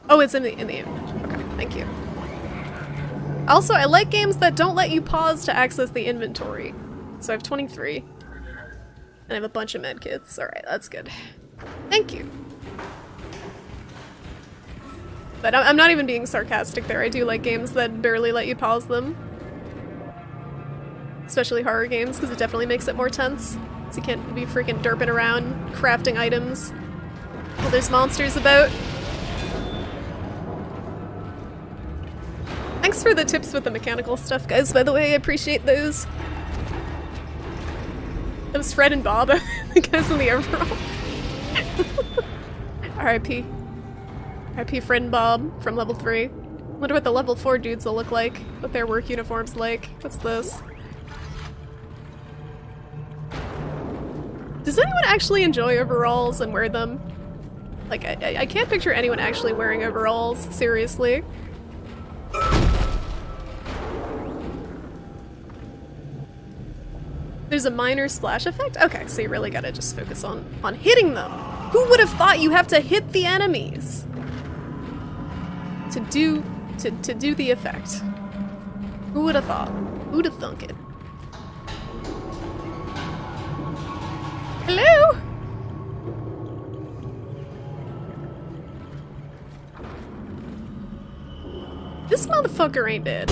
Oh, it's in the image. Okay, thank you. Also, I like games that don't let you pause to access the inventory. So I have 23. And I have a bunch of medkits. Alright, that's good. Thank you. But I'm not even being sarcastic there. I do like games that barely let you pause them. Especially horror games, because it definitely makes it more tense. So you can't be freaking derping around, crafting items while there's monsters about. Thanks for the tips with the mechanical stuff, guys, by the way. I appreciate those. That was Fred and Bob, the guys in the overalls. R.I.P. R.I.P. Fred and Bob from level 3. Wonder what the level 4 dudes will look like, what their work uniform's like. What's this? Does anyone actually enjoy overalls and wear them? Like, I can't picture anyone actually wearing overalls, seriously. There's a minor splash effect? Okay, so you really gotta just focus on hitting them. Who would have thought you have to hit the enemies to to do the effect. Who would have thought? Who'd have thunk it? Hello? This motherfucker ain't dead.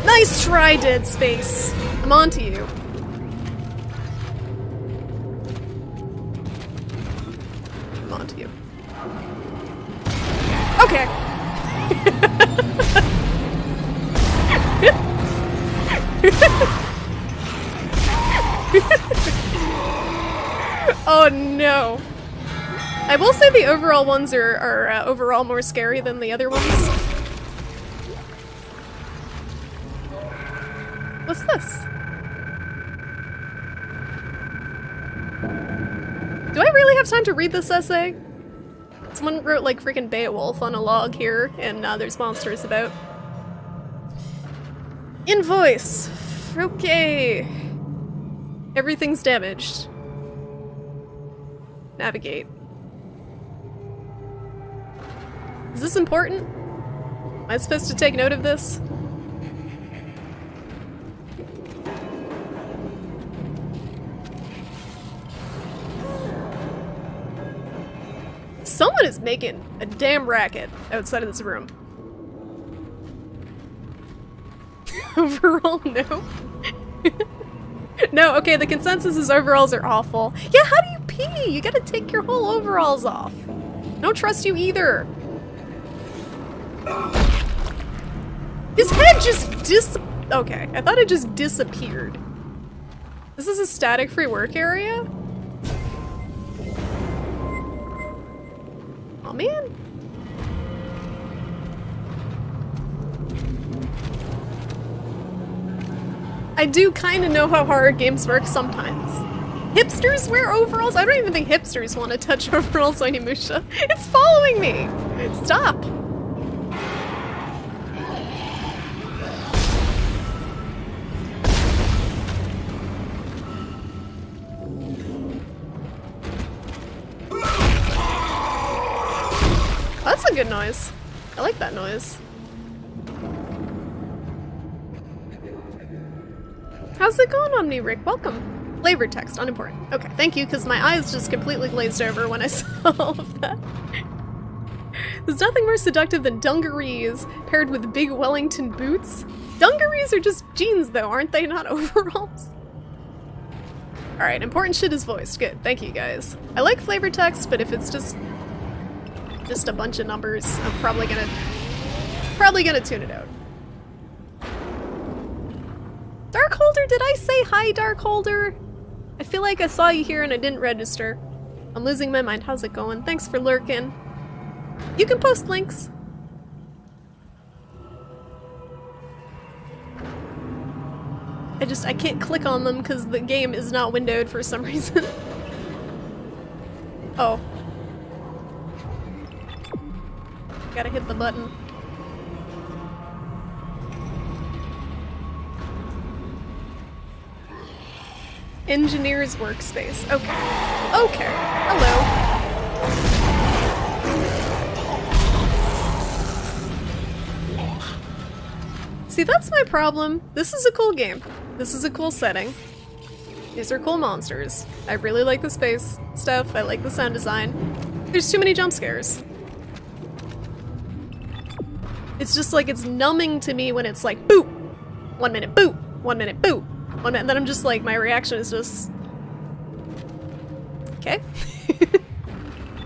Nice try, Dead Space. I'm on to you. I'm on to you. Okay. Oh no. I will say the overall ones are overall more scary than the other ones. What's this? Do I really have time to read this essay? Someone wrote like freaking Beowulf on a log here, and there's monsters about. Invoice! Okay. Everything's damaged. Navigate. Is this important? Am I supposed to take note of this? Someone is making a damn racket outside of this room. Overall, no. No, okay, the consensus is overalls are awful. Yeah, how do you pee? You gotta take your whole overalls off. Don't trust you either. His head just okay, I thought it just disappeared. This is a static-free work area? Oh man. I do kind of know how horror games work sometimes. Hipsters wear overalls? I don't even think hipsters want to touch overalls, Onimusha. It's following me! Stop! That's a good noise. I like that noise. How's it going, OmniRick? Welcome. Flavor text, unimportant. Okay, thank you, because my eyes just completely glazed over when I saw all of that. There's nothing more seductive than dungarees paired with big Wellington boots. Dungarees are just jeans, though, aren't they? Not overalls. Alright, important shit is voiced. Good, thank you, guys. I like flavor text, but if it's just a bunch of numbers, I'm probably gonna tune it out. Darkholder, did I say hi, Darkholder? I feel like I saw you here and I didn't register. I'm losing my mind. How's it going? Thanks for lurking. You can post links. I can't click on them because the game is not windowed for some reason. Oh. Gotta hit the button. Engineer's workspace. Okay. Okay. Hello. See, that's my problem. This is a cool game. This is a cool setting. These are cool monsters. I really like the space stuff. I like the sound design. There's too many jump scares. It's just like, it's numbing to me when it's like, boop! 1 minute, boop! 1 minute, boop! 1 minute, and then I'm just like, my reaction is just... Okay.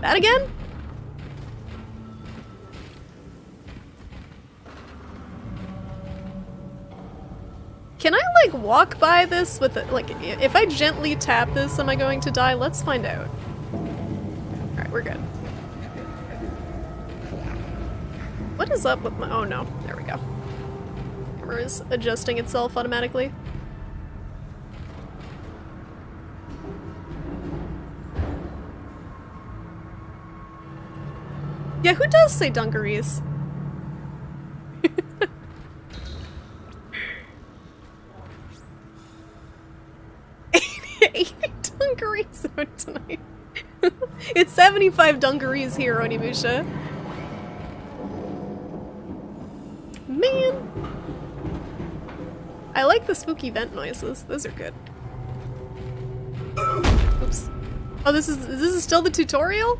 That again? Can I, like, walk by this with, like, if I gently tap this, am I going to die? Let's find out. Alright, we're good. What is up with my... Oh no, there we go. Camera is adjusting itself automatically. Yeah, who does say dungarees? Dungarees out tonight. It's 75 dungarees here, Onimusha. Man! I like the spooky vent noises. Those are good. Oops. Oh, this is still the tutorial?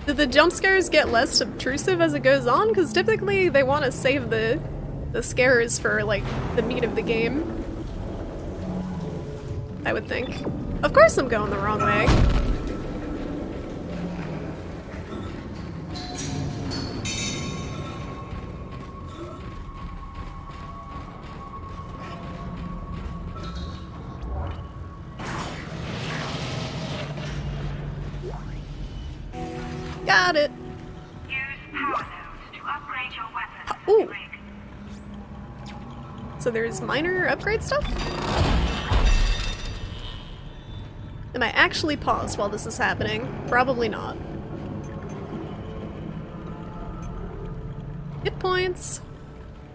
Did the jump scares get less obtrusive as it goes on? Because typically they want to save the scares for, like, the meat of the game. I would think. Of course I'm going the wrong way. Got it. Use power nodes to upgrade your weapon. Ooh. So there's minor upgrade stuff? Am I actually paused while this is happening? Probably not. Hit points.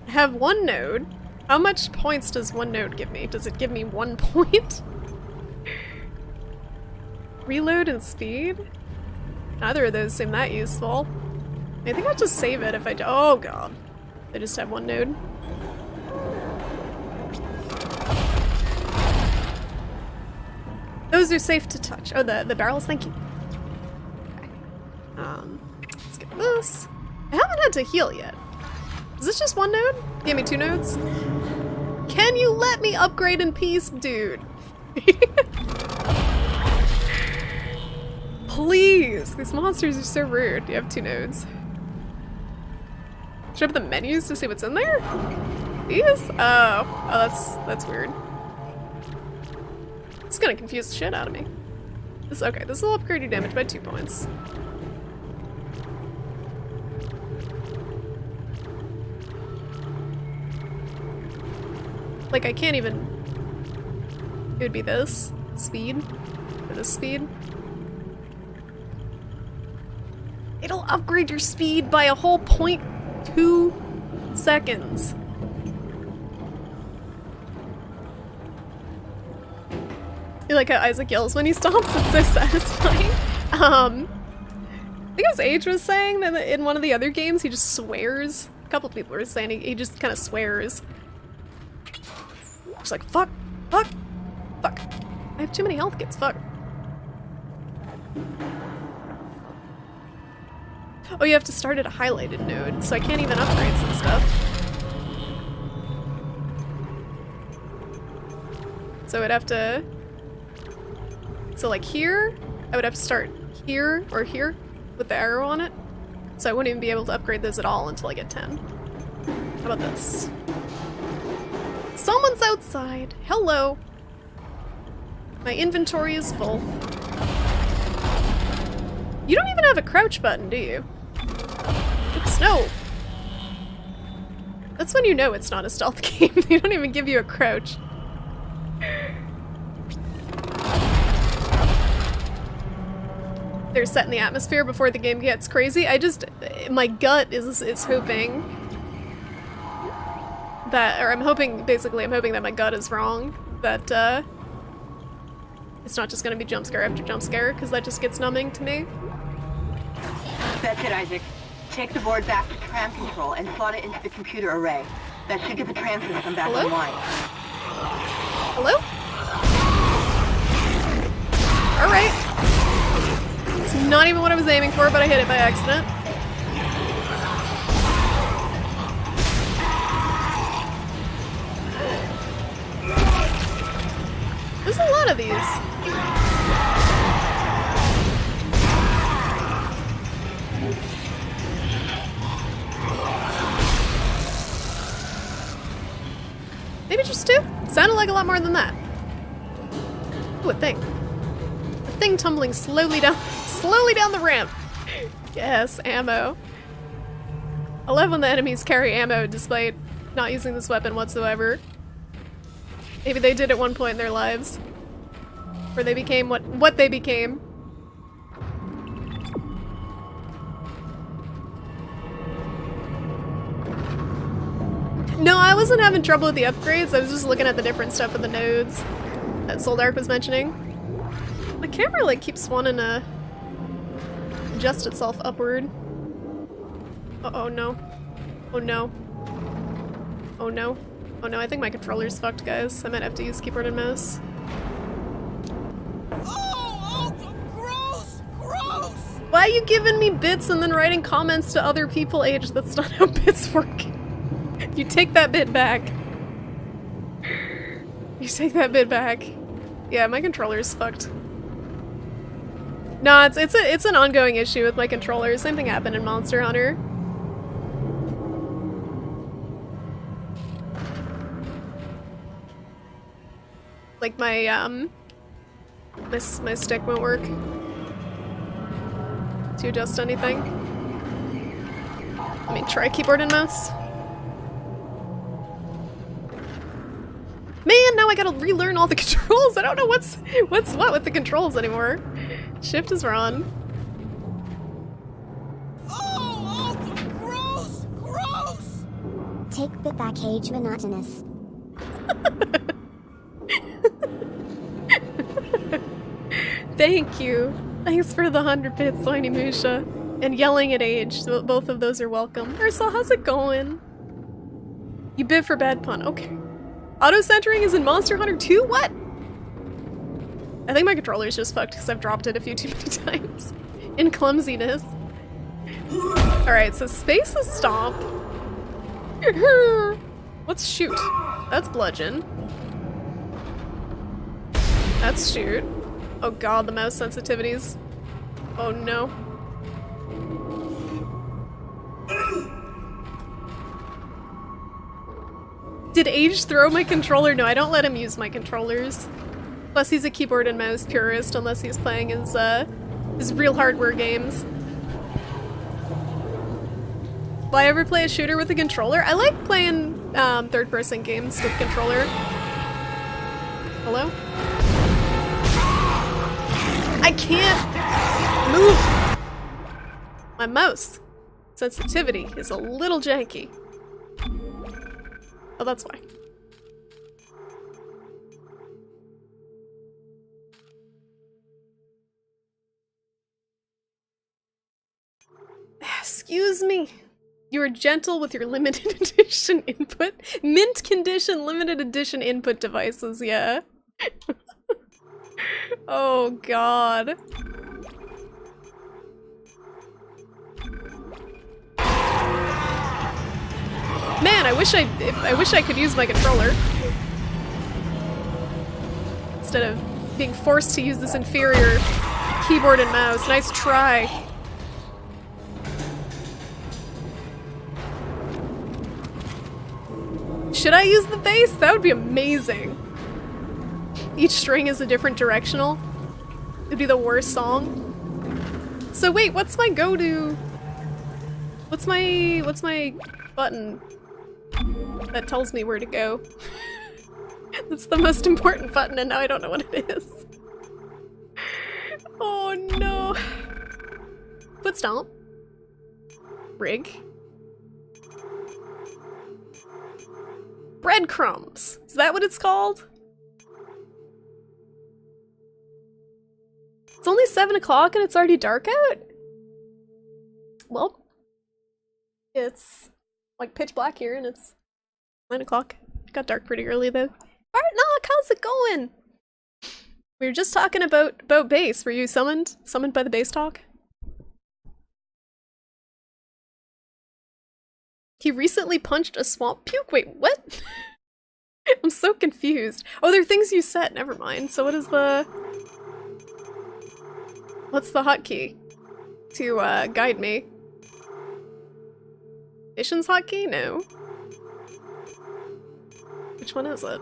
I have one node. How much points does one node give me? Does it give me 1 point? Reload and speed? Neither of those seem that useful. I think I'll just save it if I oh god. I just have one node. Those are safe to touch. Oh, the barrels, thank you. Okay. Let's get this. I haven't had to heal yet. Is this just one node? Give me 2 nodes? Can you let me upgrade in peace, dude? Please! These monsters are so rude. You have 2 nodes. Should I open the menus to see what's in there? These? Oh, that's weird. It's gonna confuse the shit out of me. Okay, this will upgrade your damage by 2 points. Like, I can't even... It would be this. Speed. Or this speed. It'll upgrade your speed by a whole 0.2 seconds. You like how Isaac yells when he stomps? It's so satisfying. I think as Age was saying that in one of the other games he just swears. A couple people were saying he just kind of swears. Just like, fuck, fuck, fuck. I have too many health kits, fuck. Oh, you have to start at a highlighted node, so I can't even upgrade some stuff. So I'd have to... So like here, I would have to start here or here with the arrow on it. So I wouldn't even be able to upgrade those at all until I get 10. How about this? Someone's outside! Hello! My inventory is full. You don't even have a crouch button, do you? Oops, no! That's when you know it's not a stealth game. They don't even give you a crouch. They're setting the atmosphere before the game gets crazy. My gut is hoping that, or I'm hoping that my gut is wrong, that it's not just gonna be jump scare after jump scare, because that just gets numbing to me. That's it, Isaac. Take the board back to tram control and slot it into the computer array. That should get the tram system back online. Hello? Alright. It's not even what I was aiming for, but I hit it by accident. There's a lot of these. Maybe just 2? Sounded like a lot more than that. Ooh, a thing. A thing tumbling slowly down the ramp. Yes, ammo. I love when the enemies carry ammo despite not using this weapon whatsoever. Maybe they did at one point in their lives. Where they became what they became. No, I wasn't having trouble with the upgrades. I was just looking at the different stuff in the nodes that Soldark was mentioning. Like, camera like keeps wanting to adjust itself upward. Oh no. Oh no. Oh no. Oh no, I think my controller's fucked, guys. I might have to use keyboard and mouse. Why are you giving me bits and then writing comments to other people, Age? That's not how bits work. You take that bit back. You take that bit back. Yeah, my controller's fucked. No, it's an ongoing issue with my controller. Same thing happened in Monster Hunter. Like my my stick won't work to adjust anything. Let me try keyboard and mouse. Man, now I gotta relearn all the controls. I don't know what's what with the controls anymore. Shift is wrong. Oh, gross! Gross! Take the back Age monotonous. Thank you. Thanks for the 100 bits, Soiny Musha. And yelling at Age. So both of those are welcome. Ursula, how's it going? You bid for bad pun. Okay. Auto-centering is in Monster Hunter 2? What? I think my controller's just fucked because I've dropped it a few too many times. In clumsiness. Alright, so space is stomp. What's shoot? That's bludgeon. That's shoot. Oh god, the mouse sensitivities. Oh no. Did Age throw my controller? No, I don't let him use my controllers. Plus he's a keyboard and mouse purist unless he's playing his real hardware games. Will I ever play a shooter with a controller? I like playing third-person games with controller. Hello? I can't move! My mouse sensitivity is a little janky. Oh, that's why. Excuse me. You were gentle with your limited edition input. Mint condition limited edition input devices, yeah. Oh god. Man, I wish I could use my controller instead of being forced to use this inferior keyboard and mouse. Nice try. Should I use the bass? That would be amazing. Each string is a different directional. It'd be the worst song. So wait, what's my go-to? What's my button that tells me where to go? That's the most important button and now I don't know what it is. Oh no. Foot stomp. Rig. Breadcrumbs. Is that what it's called? It's only 7 o'clock and it's already dark out? Well, it's like pitch black here and it's 9 o'clock. It got dark pretty early though. Alright, Knock, how's it going? We were just talking about bass. Were you summoned? Summoned by the bass talk? He recently punched a swamp puke. Wait, what? I'm so confused. Oh, there are things you set. Never mind. So what is the... What's the hotkey to guide me? Mission's hotkey? No. Which one is it?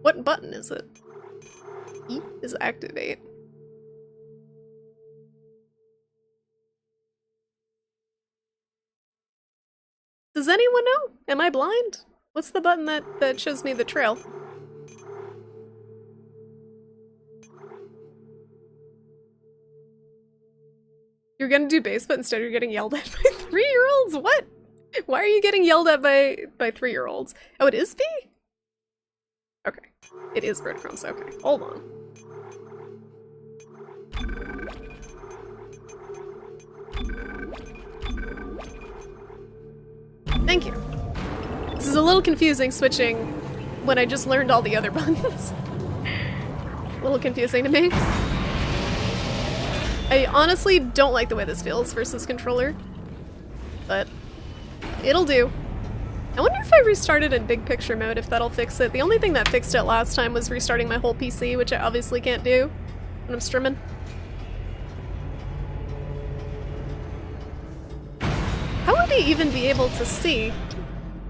What button is it? E is activate. Does anyone know? Am I blind? What's the button that shows me the trail? You're gonna do bass, but instead you're getting yelled at by 3-year-olds? What? Why are you getting yelled at by 3-year-olds? Oh, it is B? Okay. It is breadcrumbs. Okay. Hold on. Thank you. This is a little confusing switching when I just learned all the other buttons. A little confusing to me. I honestly don't like the way this feels versus controller, but it'll do. I wonder if I restarted in big picture mode, if that'll fix it. The only thing that fixed it last time was restarting my whole PC, which I obviously can't do when I'm streaming. How would he even be able to see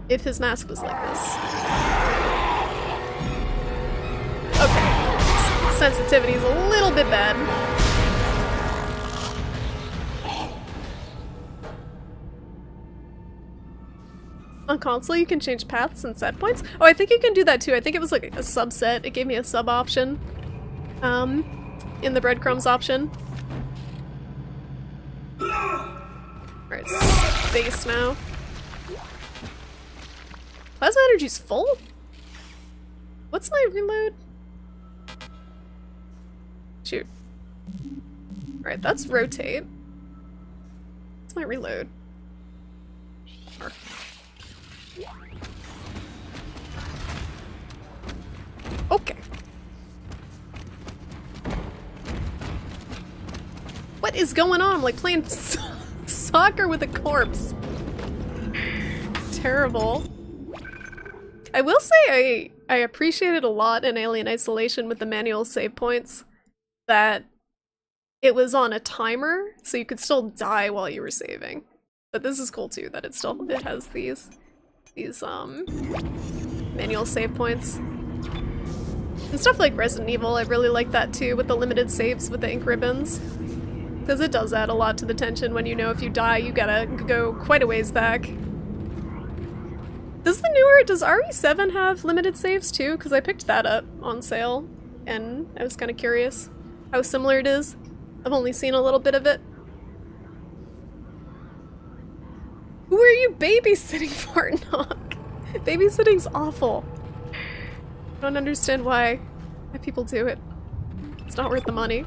if his mask was like this? Okay, sensitivity is a little bit bad. On console, you can change paths and set points. Oh, I think you can do that too. I think it was like a subset. It gave me a sub option in the breadcrumbs option. Alright, space now. Plasma energy's full? What's my reload? Shoot. Alright, that's rotate. What's my reload? Okay. What is going on? I'm like playing soccer with a corpse. Terrible. I will say I appreciated a lot in Alien Isolation with the manual save points that it was on a timer, so you could still die while you were saving. But this is cool too, that it has these manual save points. And stuff like Resident Evil, I really like that too, with the limited saves with the ink ribbons. Because it does add a lot to the tension when you know if you die, you gotta go quite a ways back. Does RE7 have limited saves too? Because I picked that up on sale, and I was kind of curious how similar it is. I've only seen a little bit of it. Who are you babysitting for, Knock? Babysitting's awful. I don't understand why people do it. It's not worth the money.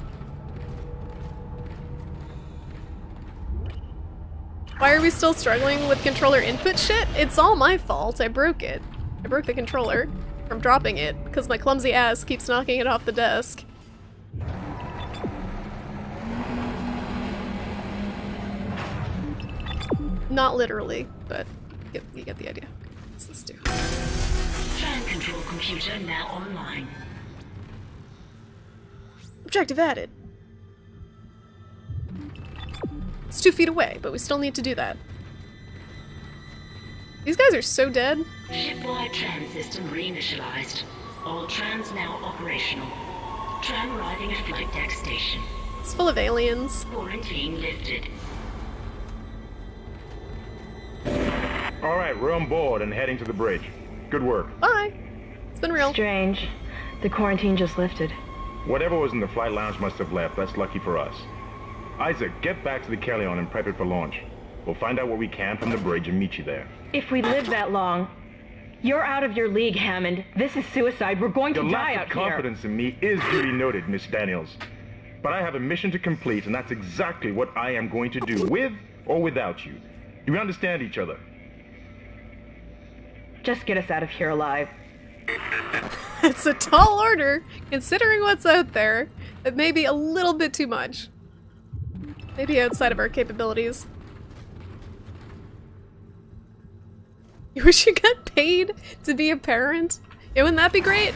Why are we still struggling with controller input shit? It's all my fault. I broke it. I broke the controller from dropping it because my clumsy ass keeps knocking it off the desk. Not literally, but you get the idea. What's this do? Tram control computer now online. Objective added. It's 2 feet away, but we still need to do that. These guys are so dead. Shipwide tram system reinitialized. All trams now operational. Tram arriving at flight deck station. It's full of aliens. Quarantine lifted. All right, we're on board and heading to the bridge. Good work. Bye. It's been real. Strange. The quarantine just lifted. Whatever was in the flight lounge must have left. That's lucky for us. Isaac, get back to the Kellion and prep it for launch. We'll find out what we can from the bridge and meet you there. If we live that long, you're out of your league, Hammond. This is suicide. We're going to die Your out lack of confidence in me is duly noted, Miss Daniels. But I have a mission to complete, and that's exactly what I am going to do, with or without you. Do we understand each other? Just get us out of here alive. It's a tall order, considering what's out there. It may be a little bit too much. Maybe outside of our capabilities. You wish you got paid to be a parent? Yeah, wouldn't that be great?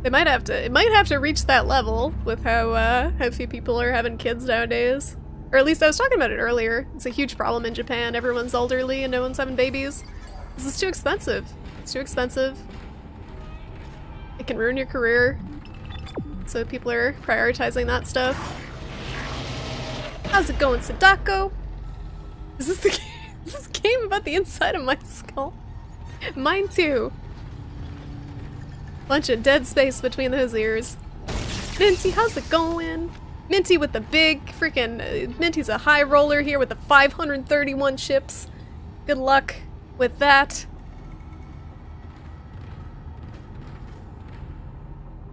It might have to reach that level with how few people are having kids nowadays. Or at least I was talking about it earlier. It's a huge problem in Japan. Everyone's elderly and no one's having babies. This is too expensive. It's too expensive. It can ruin your career. So people are prioritizing that stuff. How's it going, Sadako? Is this the game? Is this game about the inside of my skull? Mine too. Bunch of dead space between those ears. Minty, how's it going? Minty with the big freaking... Minty's a high roller here with the 531 chips. Good luck with that.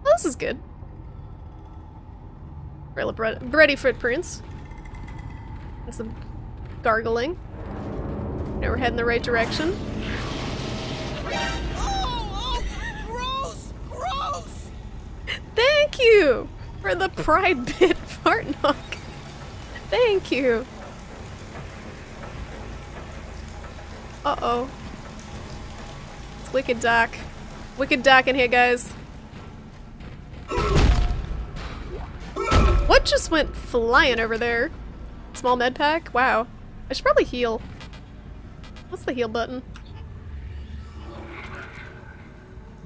Oh, this is good. Bready footprints. And some gargling. Now we're heading the right direction. Gross! Gross! Thank you for the pride bit, Fartnock. Thank you. Uh-oh. It's wicked dark. Wicked dark in here, guys. What just went flying over there? Small med pack? Wow. I should probably heal. What's the heal button?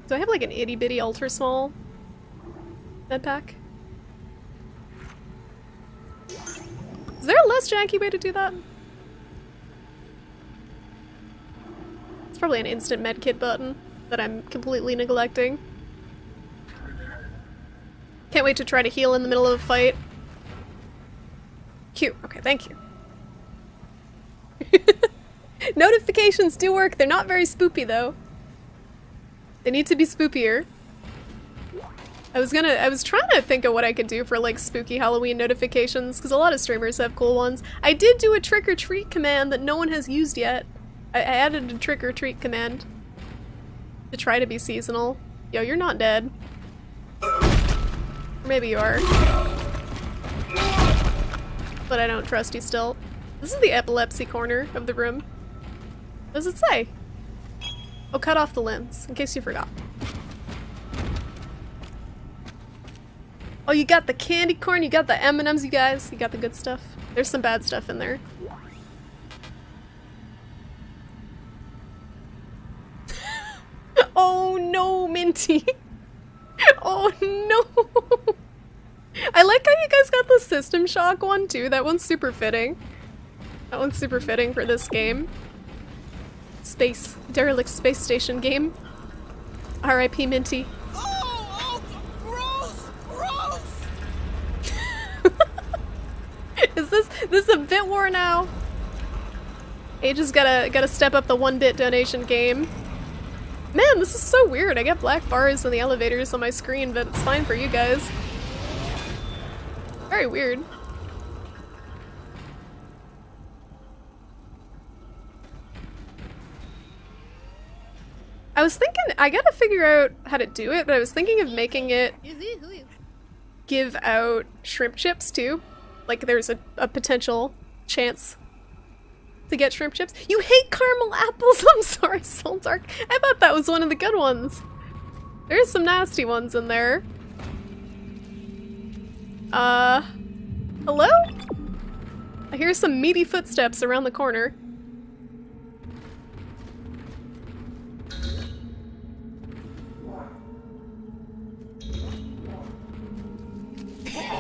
Do I have like an itty bitty ultra small med pack? Is there a less janky way to do that? It's probably an instant medkit button that I'm completely neglecting. Can't wait to try to heal in the middle of a fight. Cute. Okay, thank you. Notifications do work. They're not very spoopy though. They need to be spoopier. I was trying to think of what I could do for like spooky Halloween notifications because a lot of streamers have cool ones. I did do a trick or treat command that no one has used yet. I added a trick or treat command to try to be seasonal. Yo, you're not dead. Or maybe you are. But I don't trust you still. This is the epilepsy corner of the room. What does it say? Oh, cut off the limbs, in case you forgot. Oh, you got the candy corn, you got the M&Ms, you guys. You got the good stuff. There's some bad stuff in there. Oh no, Minty! Oh no! I like how you guys got the System Shock one too. That one's super fitting. That one's super fitting for this game. Derelict space station game. R.I.P. Minty. Oh, gross! Is this a bit war now? Age's gotta step up the 1-bit donation game. Man, this is so weird. I get black bars in the elevators on my screen, but it's fine for you guys. Very weird. I was thinking, I gotta figure out how to do it, but I was thinking of making it give out shrimp chips too. Like there's a potential chance to get shrimp chips. You hate caramel apples! I'm sorry, Soul Dark. I thought that was one of the good ones. There's some nasty ones in there. Hello? I hear some meaty footsteps around the corner.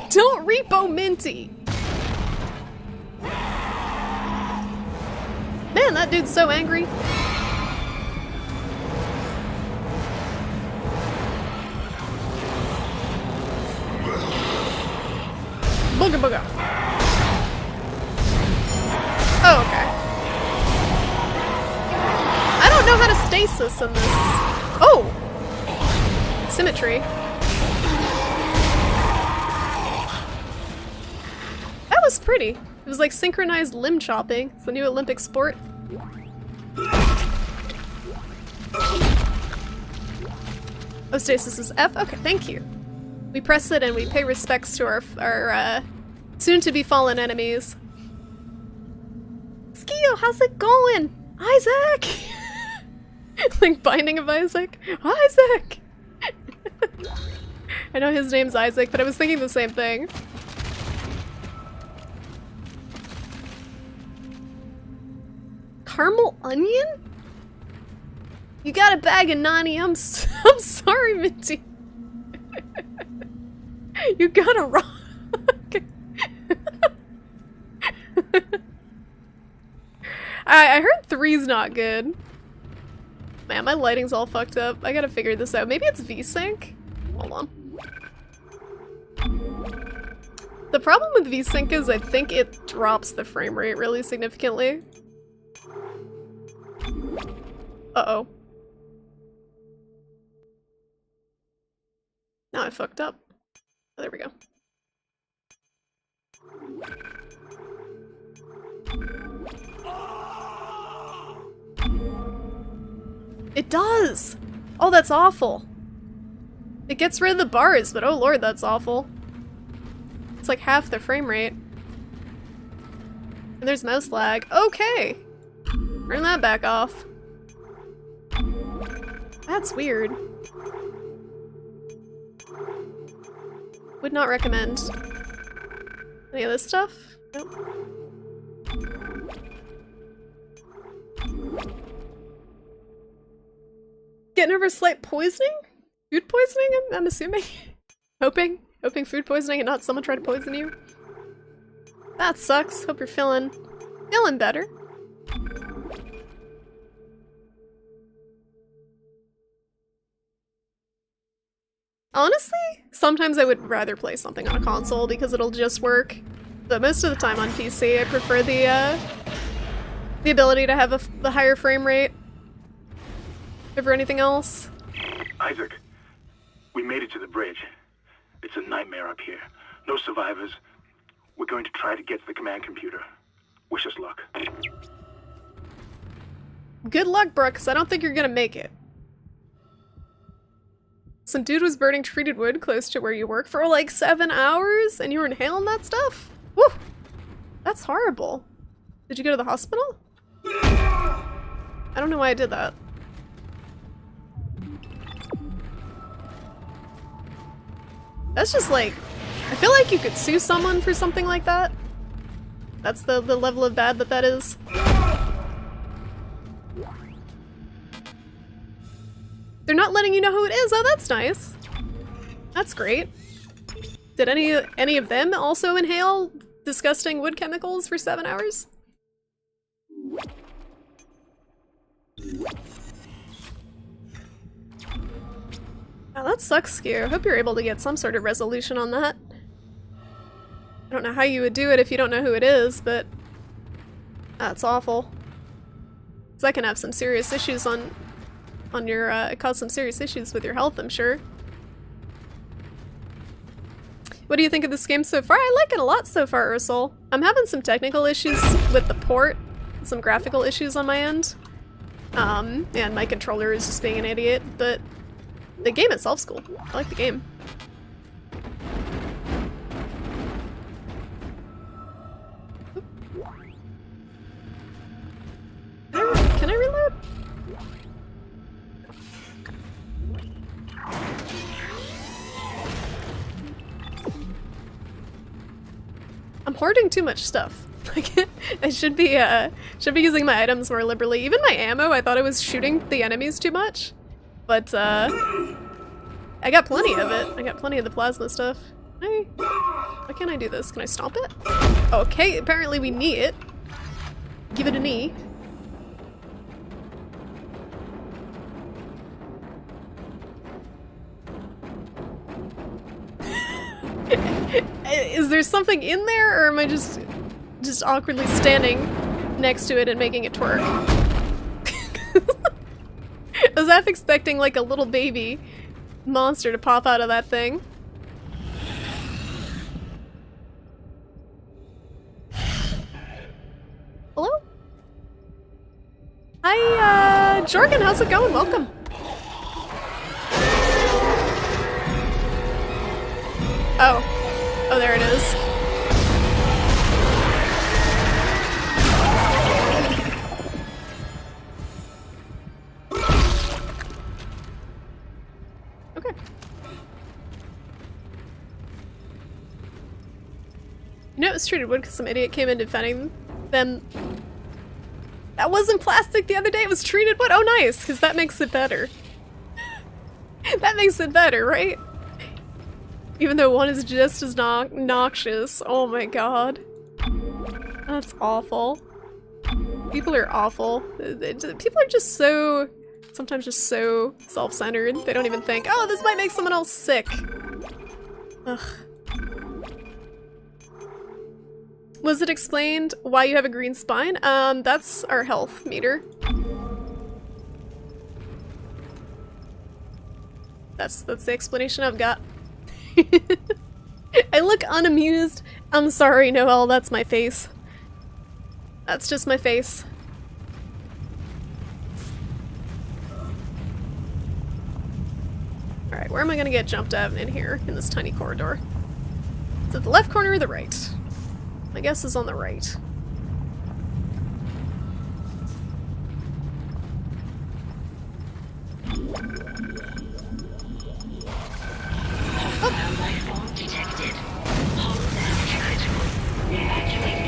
Don't repo Minty! Man, that dude's so angry. Booga booga. Oh, okay. I don't know how to stasis in this. Oh! Symmetry. That was pretty. It was like synchronized limb chopping. It's the new Olympic sport. Oh, stasis is F? Okay, thank you. We press it and we pay respects to our soon-to-be fallen enemies. Skio, how's it going? Isaac! Like Binding of Isaac? Isaac! I know his name's Isaac, but I was thinking the same thing. Caramel onion? You got a bag of Nani, I'm sorry, Minty. You got a rock. I heard 3's not good. Man, my lighting's all fucked up. I gotta figure this out. Maybe it's VSync? Hold on. The problem with VSync is I think it drops the frame rate really significantly. Uh-oh. Now I fucked up. Oh, there we go. It does! Oh, that's awful. It gets rid of the bars, but oh lord, that's awful. It's like half the frame rate. And there's mouse lag. Okay! Turn that back off. That's weird. Would not recommend. Any of this stuff? Nope. Getting over slight poisoning? Food poisoning, I'm assuming? Hoping food poisoning and not someone try to poison you. That sucks. Hope you're feeling better. Honestly, sometimes I would rather play something on a console because it'll just work. But most of the time on PC, I prefer the ability to have the higher frame rate over anything else. Isaac, we made it to the bridge. It's a nightmare up here. No survivors. We're going to try to get to the command computer. Wish us luck. Good luck, Brooke, because I don't think you're gonna make it. Some dude was burning treated wood close to where you work for like 7 hours, and you were inhaling that stuff? Woo! That's horrible. Did you go to the hospital? I don't know why I did that. That's just like, I feel like you could sue someone for something like that. That's the level of bad that is. They're not letting you know who it is. Oh, that's nice. That's great. Did any of them also inhale disgusting wood chemicals for 7 hours? Oh, that sucks, Skew. I hope you're able to get some sort of resolution on that. I don't know how you would do it if you don't know who it is, but that's awful. 'Cause that can have some serious issues on your, cause some serious issues with your health, I'm sure. What do you think of this game so far? I like it a lot so far, Ursel. I'm having some technical issues with the port, some graphical issues on my end. And my controller is just being an idiot, but the game itself's cool. I like the game. Can I reload? I'm hoarding too much stuff. I should be using my items more liberally. Even my ammo, I thought I was shooting the enemies too much. But, I got plenty of it. I got plenty of the plasma stuff. Hey, why can't I do this? Can I stomp it? Okay, apparently we knee it. Give it a knee. Is there something in there, or am I just awkwardly standing next to it and making it twerk? I was half expecting like a little baby monster to pop out of that thing. Hello? Hi, Jorgen, how's it going? Welcome. Oh, there it is. Okay. You know it was treated wood because some idiot came in defending them. That wasn't plastic the other day, it was treated wood. Oh nice, because that makes it better. That makes it better, right? Even though one is just as noxious. Oh my god. That's awful. People are awful. People are just so... sometimes just so self-centered. They don't even think, oh, this might make someone else sick. Ugh. Was it explained why you have a green spine? That's our health meter. That's the explanation I've got. I look unamused. I'm sorry, Noelle, that's my face. That's just my face. Alright, where am I gonna get jumped at in here, in this tiny corridor? Is it the left corner or the right? My guess is on the right.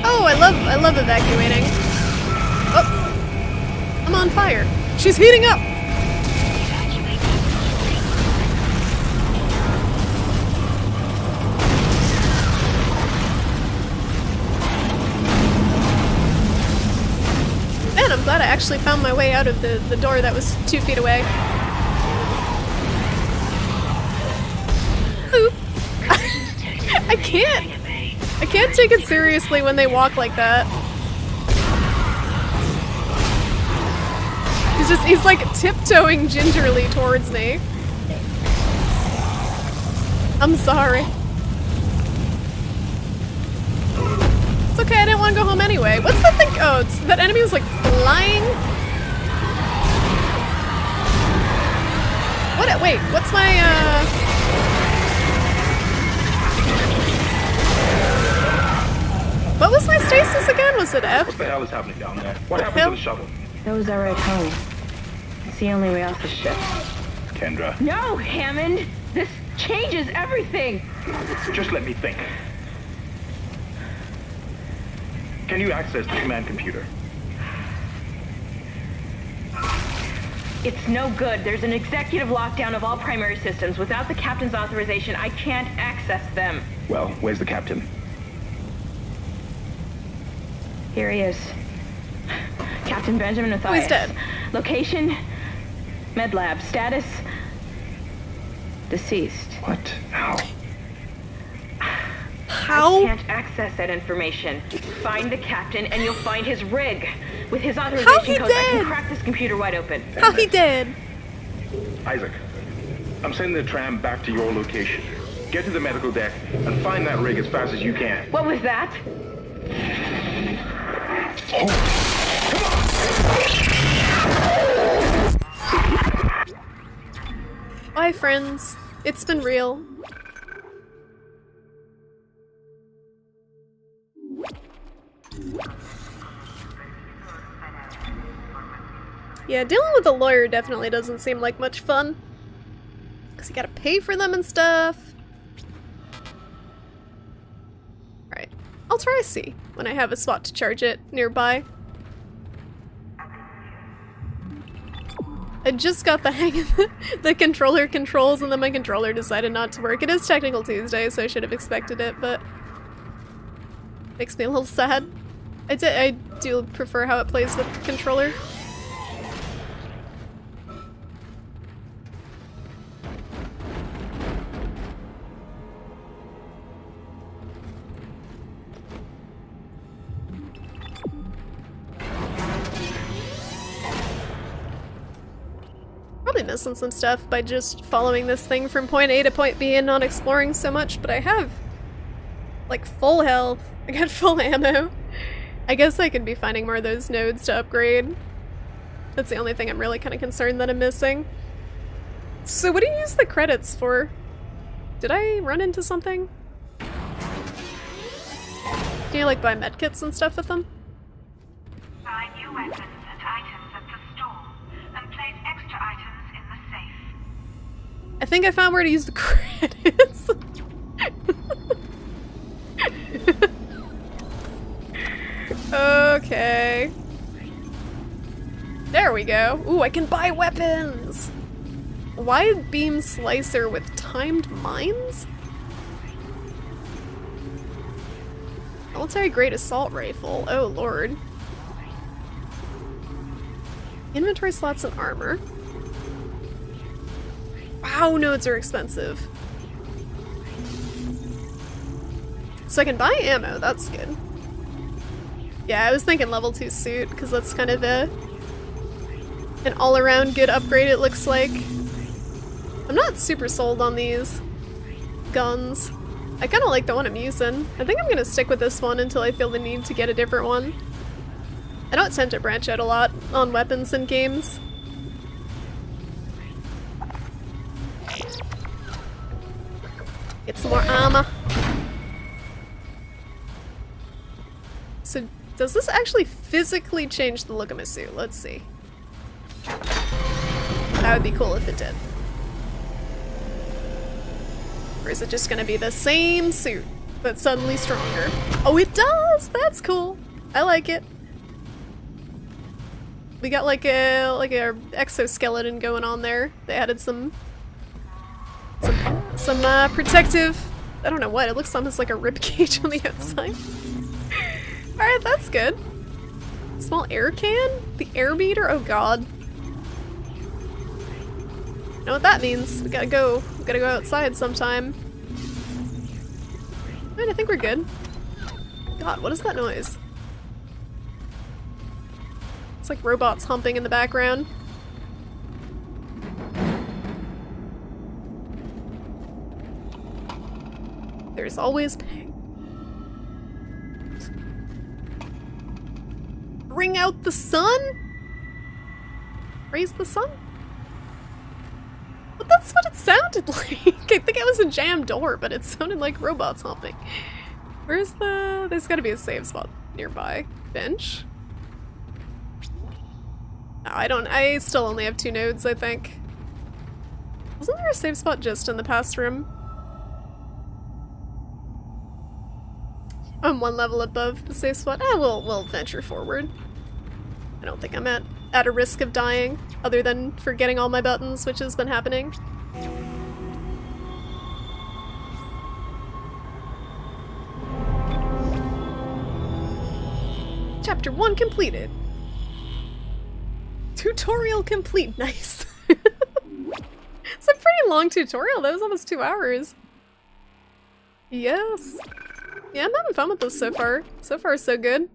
Oh, I love evacuating. Oh, I'm on fire. She's heating up. Man, I'm glad I actually found my way out of the door that was 2 feet away. Oop. I can't take it seriously when they walk like that. He's like tiptoeing gingerly towards me. I'm sorry. It's okay, I didn't want to go home anyway. What's that thing? Oh, it's, that enemy was like flying. What? Wait, what's my, what was my stasis again? Was it F? What the hell is happening down there? What happened to the shuttle? That was our ride home. It's the only way off the ship. Kendra. No, Hammond! This changes everything! Just let me think. Can you access the command computer? It's no good. There's an executive lockdown of all primary systems. Without the captain's authorization, I can't access them. Well, where's the captain? Here he is. Captain Benjamin Mathias. Who's dead? Location, med lab. Status, deceased. What? How? How? I can't access that information. Find the captain and you'll find his rig. With his authorization codes, I can crack this computer wide open. How he did? Isaac, I'm sending the tram back to your location. Get to the medical deck and find that rig as fast as you can. What was that? Bye, friends. It's been real. Yeah, dealing with a lawyer definitely doesn't seem like much fun. Because you gotta pay for them and stuff. Alright. I'll try C when I have a spot to charge it nearby. I just got the hang of the controller controls and then my controller decided not to work. It is Technical Tuesday, so I should have expected it, but makes me a little sad. I do prefer how it plays with the controller. Probably missing some stuff by just following this thing from point A to point B and not exploring so much, but I have like full health. I got full ammo. I guess I could be finding more of those nodes to upgrade. That's the only thing I'm really kind of concerned that I'm missing. So what do you use the credits for? Did I run into something? Do you like buy medkits and stuff with them? Buy new weapons and items at the store, and place extra items in the safe. I think I found where to use the credits. Okay. There we go. Ooh, I can buy weapons! Wide beam slicer with timed mines? Military grade assault rifle. Oh lord. Inventory slots and armor. Wow, nodes are expensive. So I can buy ammo, that's good. Yeah, I was thinking level 2 suit, because that's kind of an all-around good upgrade it looks like. I'm not super sold on these guns. I kind of like the one I'm using. I think I'm going to stick with this one until I feel the need to get a different one. I don't tend to branch out a lot on weapons in games. Get some more armor. So, does this actually physically change the look of my suit? Let's see. That would be cool if it did. Or is it just gonna be the same suit, but suddenly stronger? Oh, it does! That's cool. I like it. We got like a exoskeleton going on there. They added some protective, I don't know what, it looks almost like a ribcage on the outside. Alright, that's good. Small air can? The air meter? Oh god. You know what that means. We gotta go outside sometime. Alright, I think we're good. God, what is that noise? It's like robots humping in the background. There's always pain. Bring out the sun? Raise the sun? But that's what it sounded like. I think it was a jammed door, but it sounded like robots humping. Where's the... There's gotta be a save spot nearby. Bench? No, I still only have 2 nodes, I think. Wasn't there a save spot just in the past room? I'm 1 level above the safe spot. We'll venture forward. I don't think I'm at a risk of dying, other than forgetting all my buttons, which has been happening. Chapter 1 completed. Tutorial complete. Nice. It's a pretty long tutorial. That was almost 2 hours. Yes. Yeah, I'm having fun with this so far. So far, so good.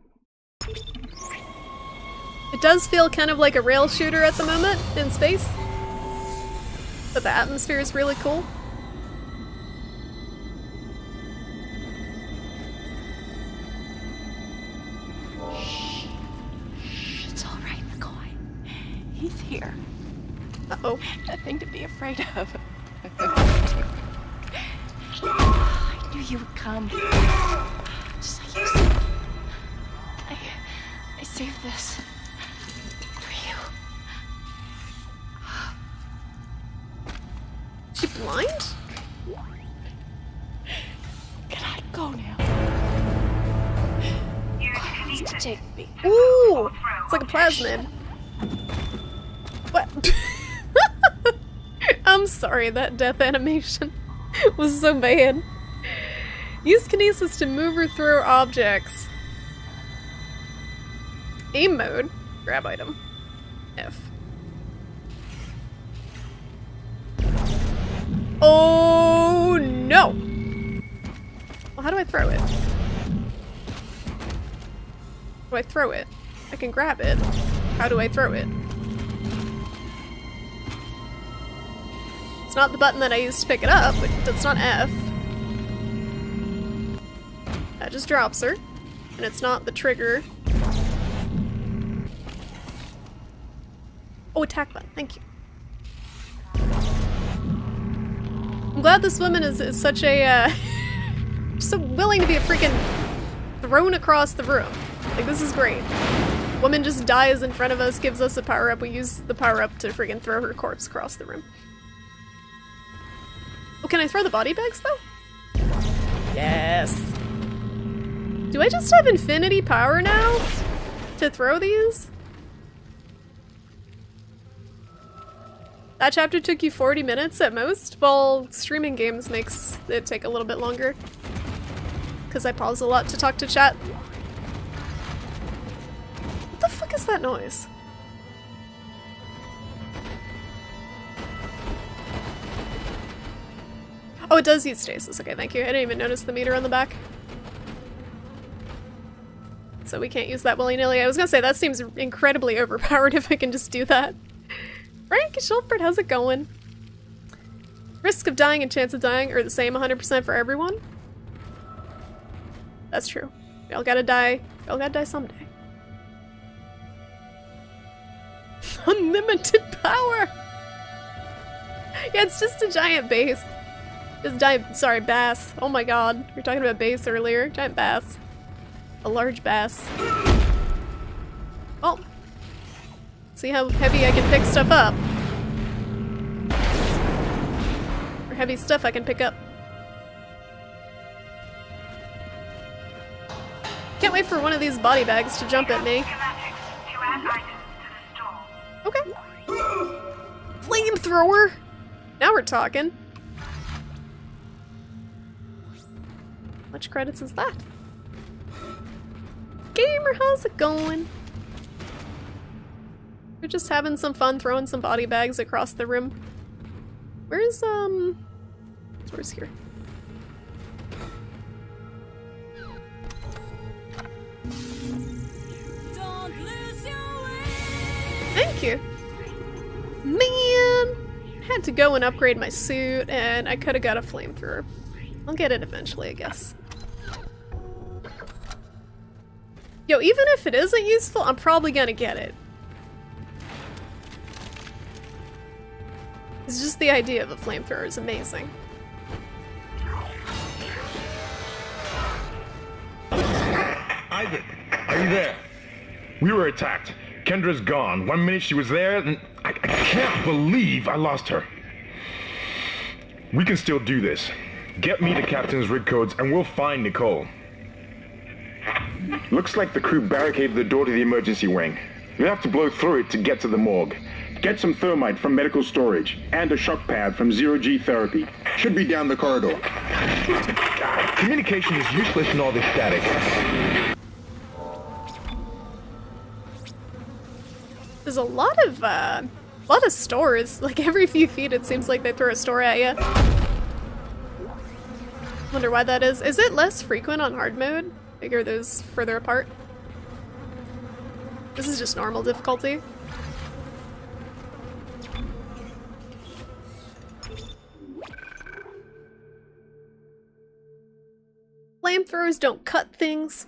It does feel kind of like a rail shooter at the moment in space. But the atmosphere is really cool. Shh. It's all right, McCoy. He's here. Uh-oh. Nothing to be afraid of. I knew you would come. Just like you said. I saved this for you. She blind? Can I go now? Take me. Ooh! It's like a plasmid. What? I'm sorry, that death animation was so bad. Use kinesis to move or throw objects. Aim mode. Grab item. F. Oh no! Well, how do I throw it? How do I throw it? I can grab it. How do I throw it? It's not the button that I used to pick it up, but it's not F. That just drops her. And it's not the trigger. Oh, attack button, thank you. I'm glad this woman is such a, so willing to be freaking thrown across the room. Like, this is great. Woman just dies in front of us, gives us a power-up, we use the power-up to freaking throw her corpse across the room. Oh, can I throw the body bags, though? Yes. Do I just have infinity power now to throw these? That chapter took you 40 minutes at most? Well, streaming games makes it take a little bit longer. Because I pause a lot to talk to chat. What the fuck is that noise? Oh, it does use stasis. Okay, thank you. I didn't even notice the meter on the back. So we can't use that willy-nilly. I was gonna say, that seems incredibly overpowered if I can just do that. Frank Schulford, how's it going? Risk of dying and chance of dying are the same 100% for everyone? That's true. We all gotta die. We all gotta die someday. Unlimited power! Yeah, it's just a giant base. This giant, sorry, bass. Oh my god. We were talking about bass earlier. Giant bass. A large bass. Oh. See how heavy I can pick stuff up. Or heavy stuff I can pick up. Can't wait for one of these body bags to jump at me. Okay. Flamethrower! Now we're talking. How much credits is that? Gamer, how's it going? We're just having some fun throwing some body bags across the room. Where's here? Thank you. Man! Had to go and upgrade my suit, and I could have got a flamethrower. I'll get it eventually, I guess. Yo, even if it isn't useful, I'm probably gonna get it. It's just the idea of a flamethrower is amazing. Isaac, are you there? We were attacked. Kendra's gone. 1 minute she was there, and I can't believe I lost her. We can still do this. Get me the captain's rig codes, and we'll find Nicole. Looks like the crew barricaded the door to the emergency wing. You have to blow through it to get to the morgue. Get some thermite from medical storage, and a shock pad from Zero-G Therapy. Should be down the corridor. Communication is useless in all this static. There's a lot of stores. Like every few feet it seems like they throw a store at you. Wonder why that is. Is it less frequent on hard mode? Like, are those further apart? This is just normal difficulty. Flamethrowers don't cut things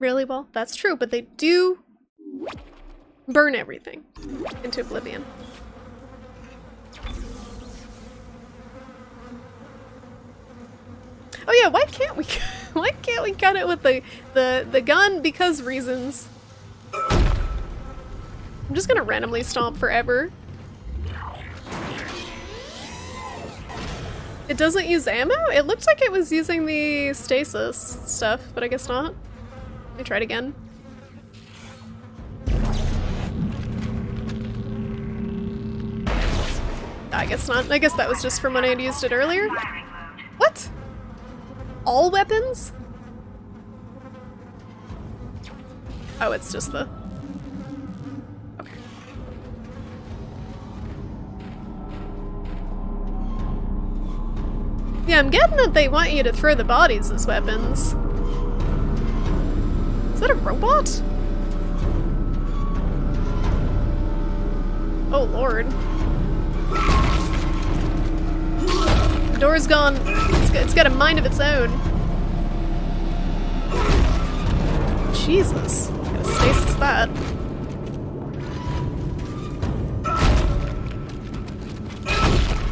really well. That's true, but they do burn everything into oblivion. Oh yeah, why can't we cut it with the gun? Because reasons. I'm just gonna randomly stomp forever. It doesn't use ammo? It looked like it was using the stasis stuff, but I guess not. Let me try it again. I guess not. I guess that was just from when I had used it earlier. What? All weapons? Oh, it's just the... Okay. Yeah, I'm getting that they want you to throw the bodies as weapons. Is that a robot? Oh, Lord. The door's gone. It's got a mind of its own. Jesus. Gotta stasis that.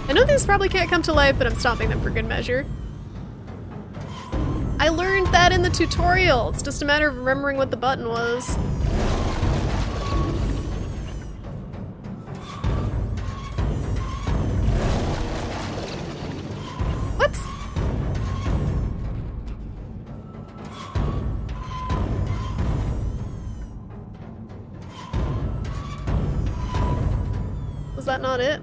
I know these probably can't come to life, but I'm stopping them for good measure. I learned that in the tutorial. It's just a matter of remembering what the button was. What? Was that not it?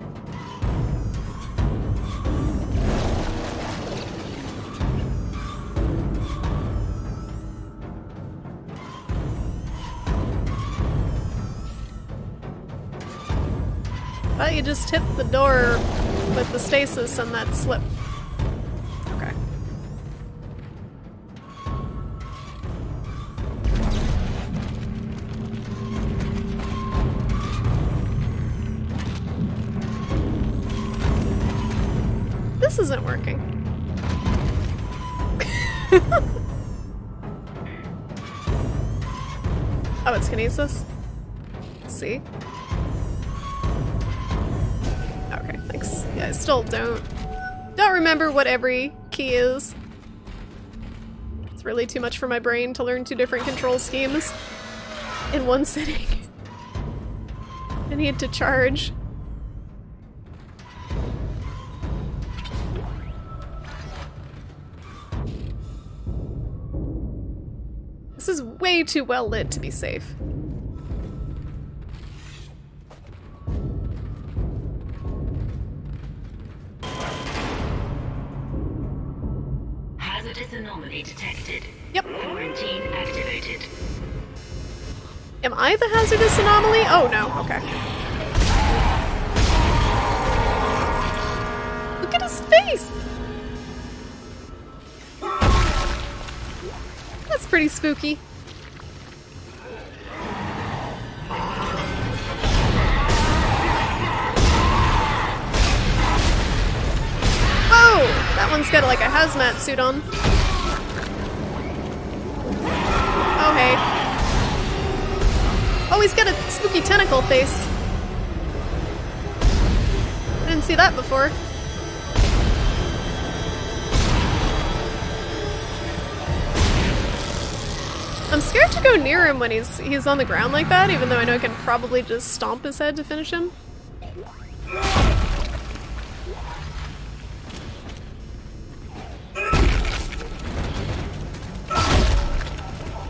Thought you just hit the door with the stasis and that slip. Okay. This isn't working. Oh, it's kinesis? Let's see. Okay, thanks. Yeah, I still don't Don't remember what every key is. It's really too much for my brain to learn 2 different control schemes in one sitting. I need to charge. This is way too well lit to be safe. Hazardous anomaly detected. Yep. Quarantine activated. Am I the hazardous anomaly? Oh no, okay. Look at his face! That's pretty spooky. Whoa! That one's got like a hazmat suit on. Oh hey. Oh, he's got a spooky tentacle face. I didn't see that before. I'm scared to go near him when he's on the ground like that, even though I know I can probably just stomp his head to finish him.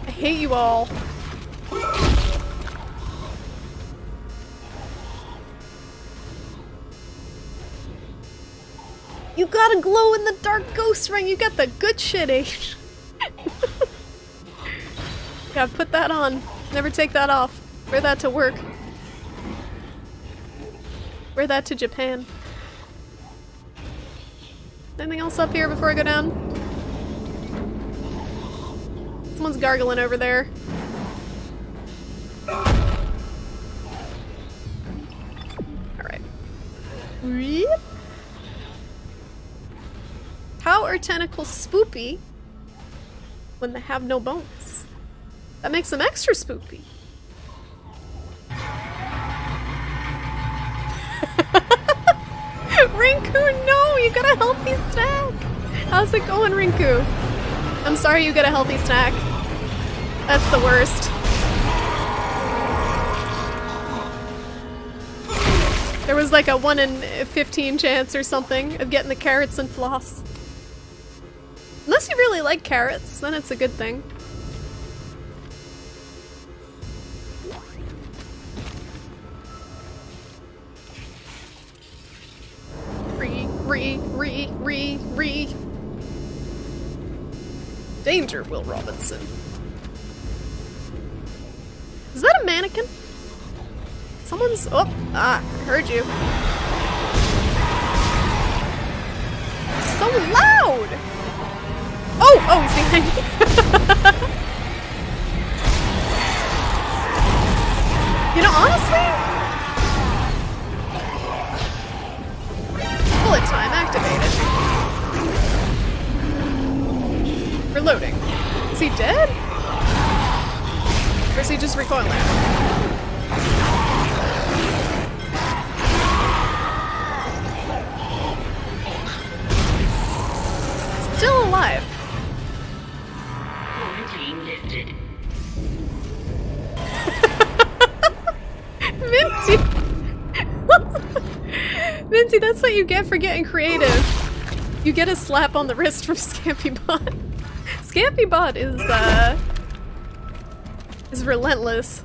I hate you all. You got a glow in the dark ghost ring. You got the good shit, H. Gotta put that on. Never take that off. Wear that to work. Wear that to Japan. Anything else up here before I go down? Someone's gargling over there. Alright. Yep. How are tentacles spoopy when they have no bones? That makes them extra spoopy. Rinku, no! You got a healthy snack! How's it going, Rinku? I'm sorry you got a healthy snack. That's the worst. There was like a 1 in 15 chance or something of getting the carrots and floss. Unless you really like carrots, then it's a good thing. Re. Danger, Will Robinson. Is that a mannequin? Someone's... Oh, heard you. So loud! Oh, he's behind me. You know, honestly... Bullet time activated. Reloading. Is he dead? Or is he just recoiling? Still alive. Quarantine lifted. Minty! Minty, that's what you get for getting creative. You get a slap on the wrist from ScampyBot. ScampyBot is relentless.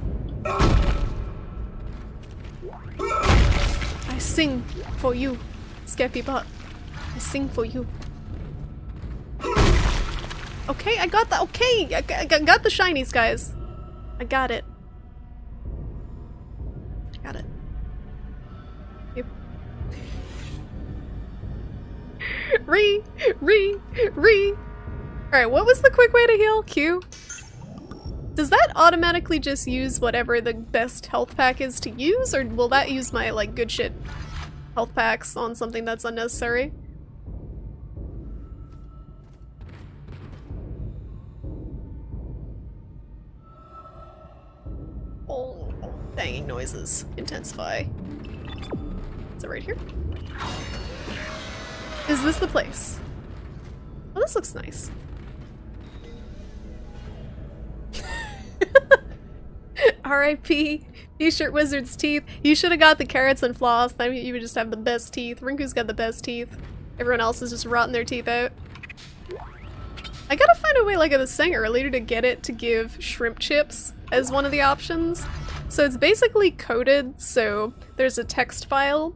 I sing for you, ScampyBot. I sing for you. Okay, I got that. Okay, I got the shinies, guys. I got it. I got it. Yep. Re. Alright, what was the quick way to heal? Q? Does that automatically just use whatever the best health pack is to use, or will that use my, like, good shit health packs on something that's unnecessary? Oh, banging noises intensify. Is it right here? Is this the place? Oh, this looks nice. R.I.P. T-shirt wizard's teeth. You should have got the carrots and floss. Then you would just have the best teeth. Rinku's got the best teeth. Everyone else is just rotting their teeth out. I gotta find a way, like I was saying earlier, to get it to give shrimp chips as one of the options. So it's basically coded, so there's a text file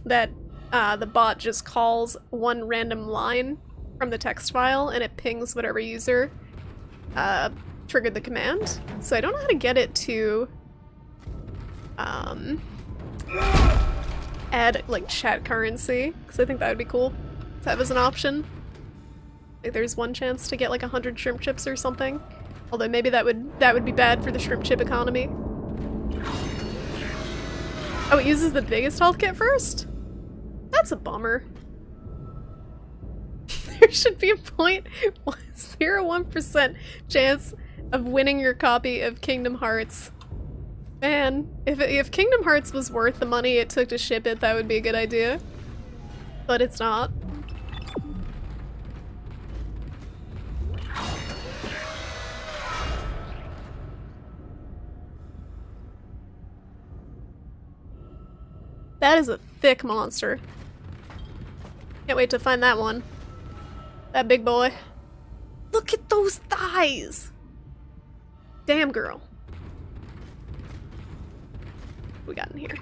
that the bot just calls one random line from the text file, and it pings whatever user triggered the command. So I don't know how to get it to add like chat currency, because I think that would be cool to have as an option. Like there's one chance to get like 100 shrimp chips or something. Although maybe that would be bad for the shrimp chip economy. Oh, it uses the biggest health kit first? That's a bummer. There should be a 0.01% chance of winning your copy of Kingdom Hearts. Man, if Kingdom Hearts was worth the money it took to ship it, that would be a good idea. But it's not. That is a thick monster. Can't wait to find that one. That big boy. Look at those thighs! Damn, girl. What we got in here?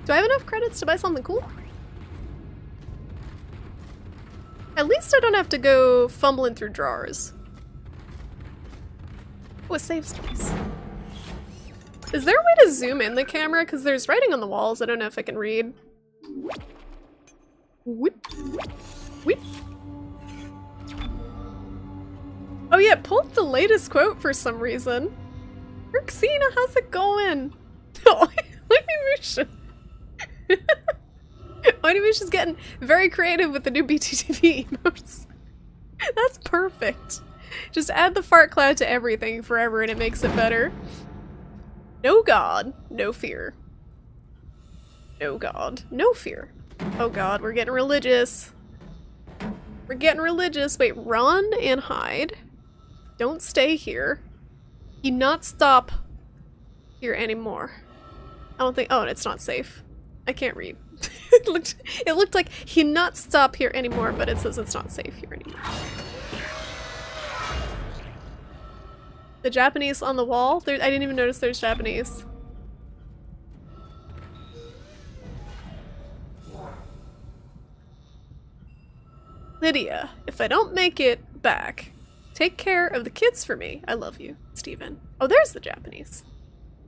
Do I have enough credits to buy something cool? At least I don't have to go fumbling through drawers. Oh, a save space. Is there a way to zoom in the camera? Because there's writing on the walls. I don't know if I can read. Whip. Whip. Oh yeah, pulled the latest quote for some reason. Erxina, how's it going? Oh, Onimusha. Onimusha's getting very creative with the new BTTV emotes. That's perfect. Just add the fart cloud to everything forever and it makes it better. No God, no fear. No God, no fear. Oh God, we're getting religious. We're getting religious. Wait, run and hide. Don't stay here. You not stop here anymore. I don't think- oh, it's not safe. I can't read. It looked like he not stop here anymore, but it says it's not safe here anymore. The Japanese on the wall? I didn't even notice there's Japanese. Lydia, if I don't make it back, take care of the kids for me. I love you, Steven. Oh, there's the Japanese.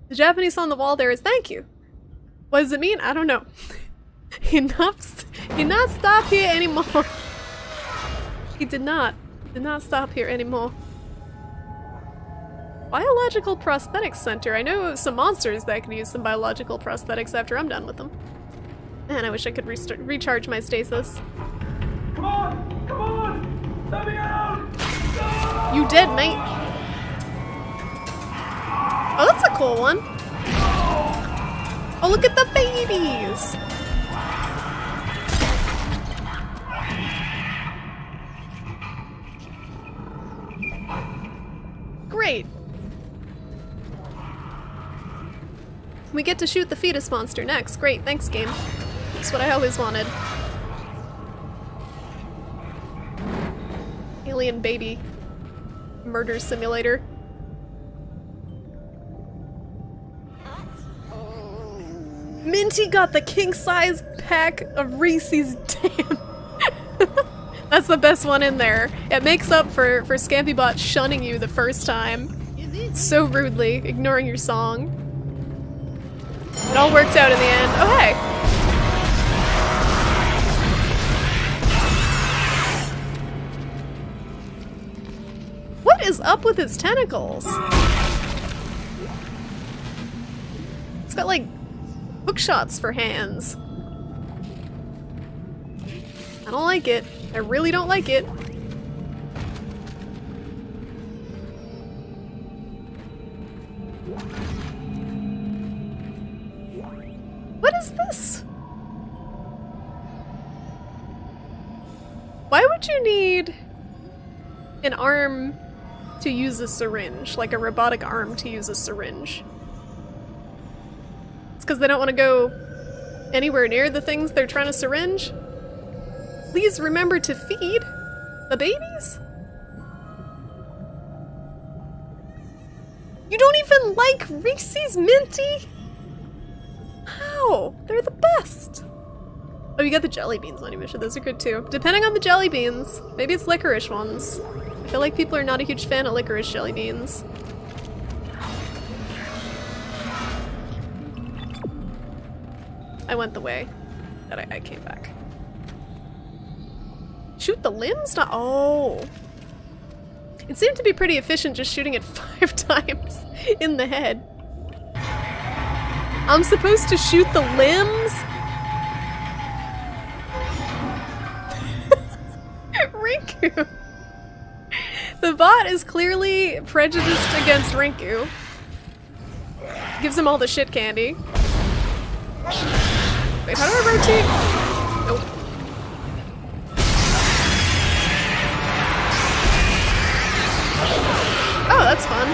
The Japanese on the wall there is thank you. What does it mean? I don't know. He not stop here anymore. He did not stop here anymore. Biological Prosthetics Center. I know some monsters that can use some biological prosthetics after I'm done with them. Man, I wish I could recharge my stasis. Come on! Come on! Let me out! No! You dead, mate. Oh, that's a cool one. Oh, look at the babies! Great. We get to shoot the fetus monster next. Great, thanks game. That's what I always wanted. Alien baby murder simulator. Minty got the king-size pack of Reese's. Damn. That's the best one in there. It makes up for Scampybot shunning you the first time. So rudely, ignoring your song. It all works out in the end. Oh, hey! What is up with its tentacles? It's got like hook shots for hands. I don't like it. I really don't like it. an arm to use a syringe, like a robotic arm to use a syringe. It's because they don't want to go anywhere near the things they're trying to syringe. Please remember to feed the babies? You don't even like Reese's Minty? How? They're the best. Oh, you got the jelly beans on your mission. Those are good too. Depending on the jelly beans. Maybe it's licorice ones. I feel like people are not a huge fan of licorice jelly beans. I went the way that I came back. Shoot the limbs? Not— oh. It seemed to be pretty efficient just shooting it 5 times in the head. I'm supposed to shoot the limbs? Rinku! The bot is clearly prejudiced against Rinku. Gives him all the shit candy. Wait, how do I rotate? Nope. Oh, that's fun.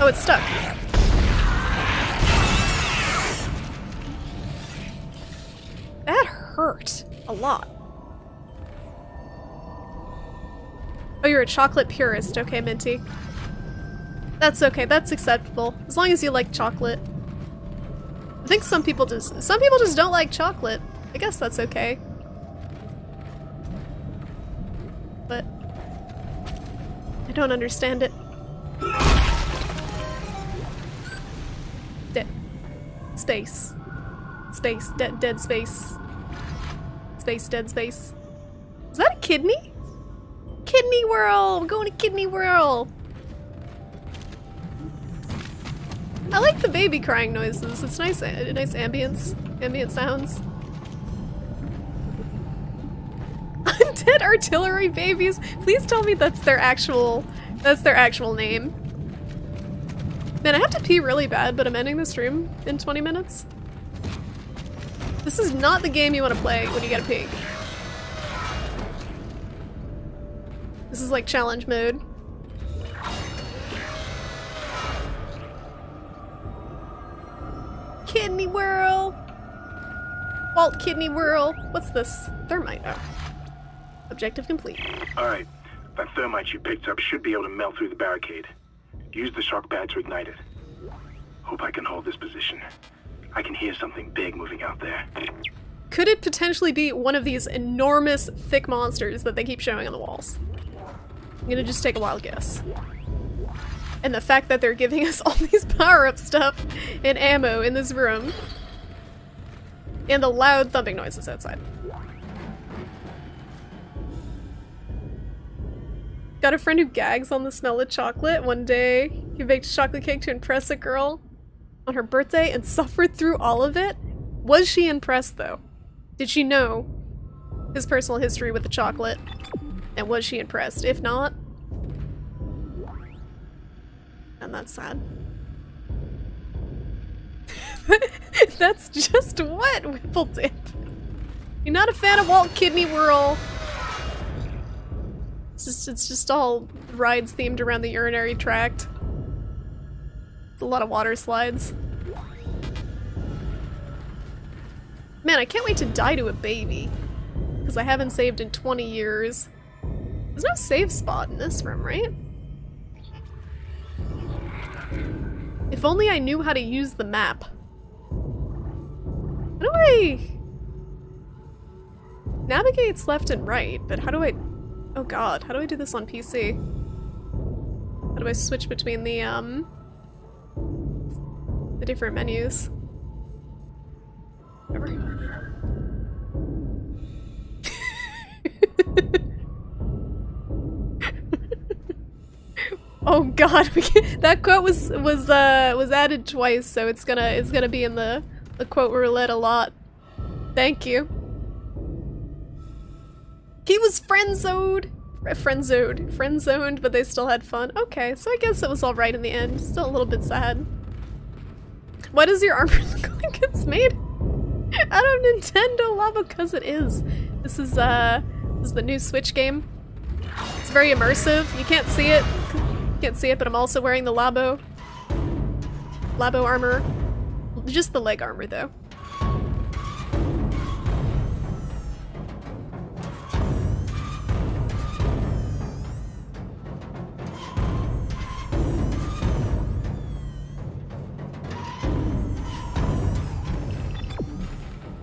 Oh, it's stuck. That hurt a lot. Oh, you're a chocolate purist. Okay, Minty. That's okay. That's acceptable. As long as you like chocolate. I think some people just don't like chocolate. I guess that's okay. But I don't understand it. Dead space. Space. Dead space. Space, dead space. Is that a kidney? Kidney Whirl! We're going to Kidney Whirl! I like the baby crying noises. It's nice, nice ambient sounds. Undead artillery babies. Please tell me that's their actual name. Man, I have to pee really bad, but I'm ending the stream in 20 minutes. This is not the game you want to play when you gotta pee. This is like challenge mode. Kidney Whirl! Walt Kidney Whirl. What's this? Thermite. Oh. Objective complete. Alright. That thermite you picked up should be able to melt through the barricade. Use the shock pad to ignite it. Hope I can hold this position. I can hear something big moving out there. Could it potentially be one of these enormous, thick monsters that they keep showing on the walls? I'm gonna just take a wild guess. And the fact that they're giving us all these power-up stuff and ammo in this room. And the loud thumping noises outside. Got a friend who gags on the smell of chocolate. One day, he baked a chocolate cake to impress a girl on her birthday and suffered through all of it. Was she impressed, though? Did she know his personal history with the chocolate? And was she impressed? If not, and that's sad. That's just what, Whippledip? You're not a fan of Walt Kidney Whirl? It's just all rides themed around the urinary tract. It's a lot of water slides. Man, I can't wait to die to a baby. Because I haven't saved in 20 years. There's no save spot in this room, right? If only I knew how to use the map. How do I... Navigate's left and right, but how do I... Oh god, how do I do this on PC? How do I switch between the different menus? Whatever. Oh god, that quote was added twice, so it's gonna be in the quote roulette a lot. Thank you. He was friend-zoned, but they still had fun. Okay, so I guess it was all right in the end. Still a little bit sad. Why does your armor look like it's made out of Nintendo Labo because it is. This is the new Switch game. It's very immersive. You can't see it. Can't see it, but I'm also wearing the Labo armor. Just the leg armor though.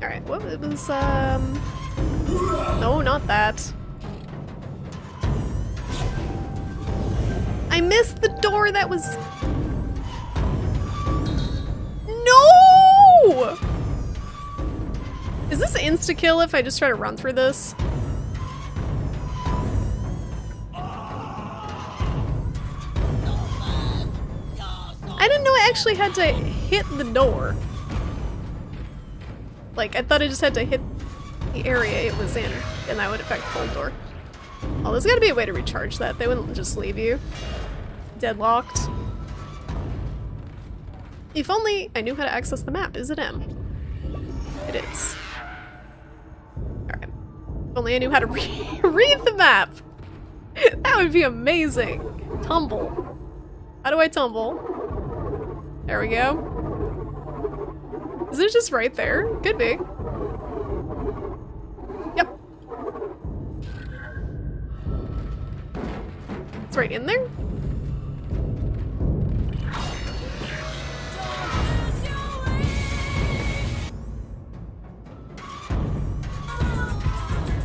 Alright, what was, no, not that. I missed the door that was... No! Is this insta-kill if I just try to run through this? I didn't know I actually had to hit the door. Like, I thought I just had to hit the area it was in, and that would affect the whole door. Oh, there's gotta be a way to recharge that. They wouldn't just leave you deadlocked. If only I knew how to access the map. Is it M? It is. Alright. If only I knew how to read the map! That would be amazing! Tumble. How do I tumble? There we go. Is it just right there? Could be. Yep. It's right in there?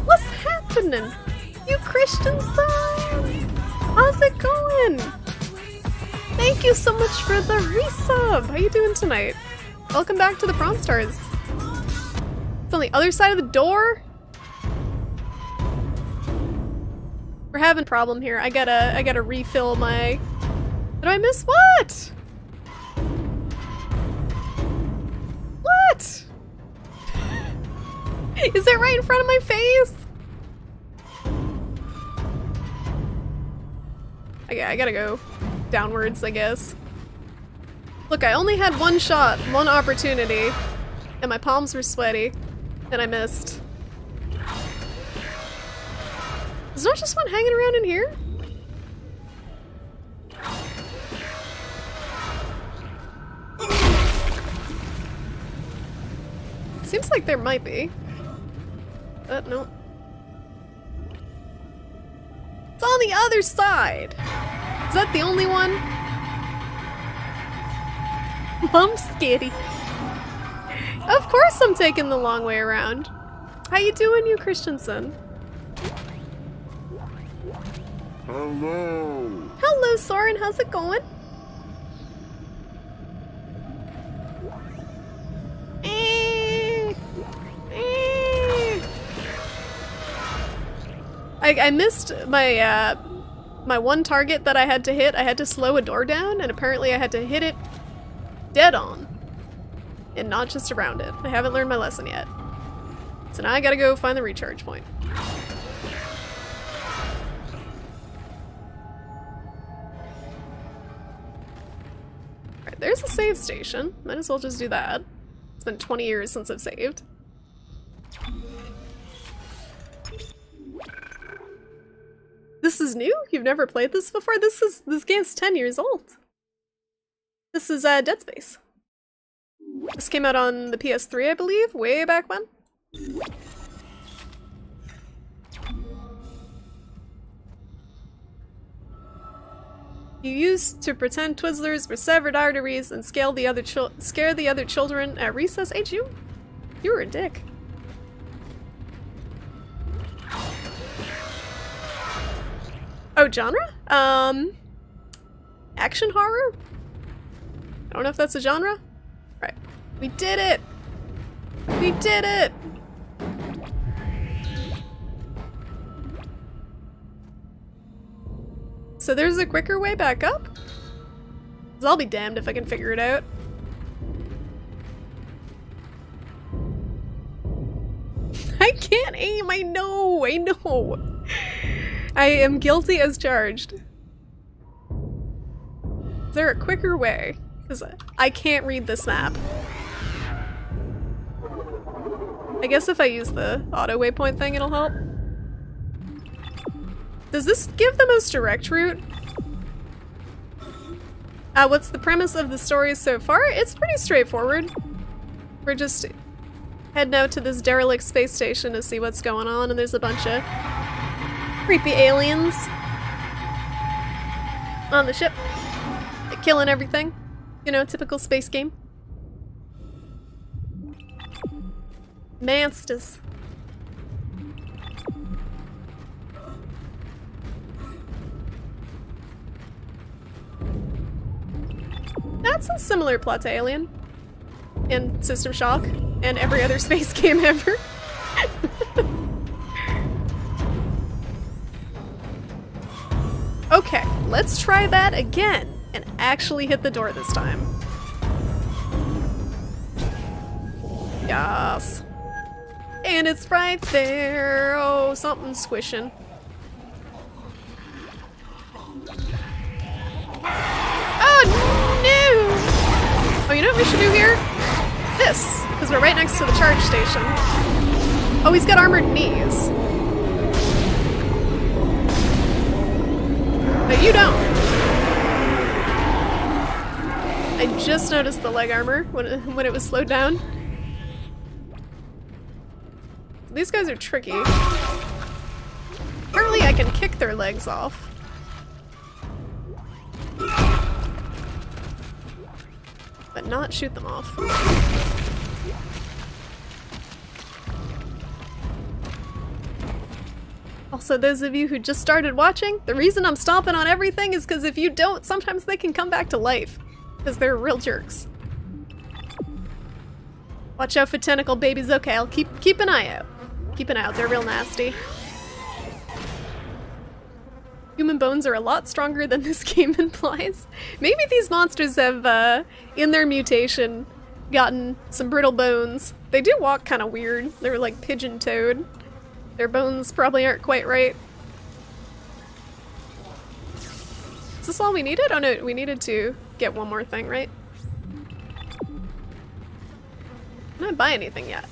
What's happening? You Christian son? How's it going? Thank you so much for the resub! How you doing tonight? Welcome back to the Prawn Stars. It's on the other side of the door? We're having a problem here. I gotta refill my... Did I miss what? What? Is that right in front of my face? I gotta go downwards, I guess. Look, I only had one shot, one opportunity, and my palms were sweaty, and I missed. Is there just one hanging around in here? Seems like there might be. But no. It's on the other side! Is that the only one? I'm scared. Of course I'm taking the long way around. How you doing, you Christensen? Hello. Hello, Soren. How's it going? I missed my my one target that I had to hit. I had to slow a door down, and apparently I had to hit it dead on and not just around it. I haven't learned my lesson yet. So now I gotta go find the recharge point. Alright, there's a save station. Might as well just do that. It's been 20 years since I've saved. This is new? You've never played this before? This game's 10 years old. This is Dead Space. This came out on the PS3, I believe, way back when. You used to pretend Twizzlers were severed arteries and scare the other children at recess. Hey, you were a dick. Oh, genre? Action horror? I don't know if that's a genre. Right. We did it! We did it! So there's a quicker way back up? 'Cause I'll be damned if I can figure it out. I can't aim, I know! I am guilty as charged. Is there a quicker way? Because I can't read this map. I guess if I use the auto waypoint thing, it'll help. Does this give the most direct route? What's the premise of the story so far? It's pretty straightforward. We're just heading out to this derelict space station to see what's going on, and there's a bunch of creepy aliens on the ship. They're killing everything. You know, typical space game. Monsters. That's a similar plot to Alien. And System Shock. And every other space game ever. Okay, let's try that again. And actually hit the door this time. Yes. And it's right there. Oh, something's squishing. Oh, no! Oh, you know what we should do here? This, because we're right next to the charge station. Oh, he's got armored knees. But you don't. I just noticed the leg armor when it was slowed down. These guys are tricky. Apparently I can kick their legs off. But not shoot them off. Also, those of you who just started watching, the reason I'm stomping on everything is because if you don't, sometimes they can come back to life. Because they're real jerks. Watch out for tentacle babies. Okay, I'll keep an eye out. Keep an eye out, they're real nasty. Human bones are a lot stronger than this game implies. Maybe these monsters have, in their mutation, gotten some brittle bones. They do walk kind of weird. They're like pigeon-toed. Their bones probably aren't quite right. Is this all we needed? Oh no, we needed to get one more thing, right? Can I buy anything yet?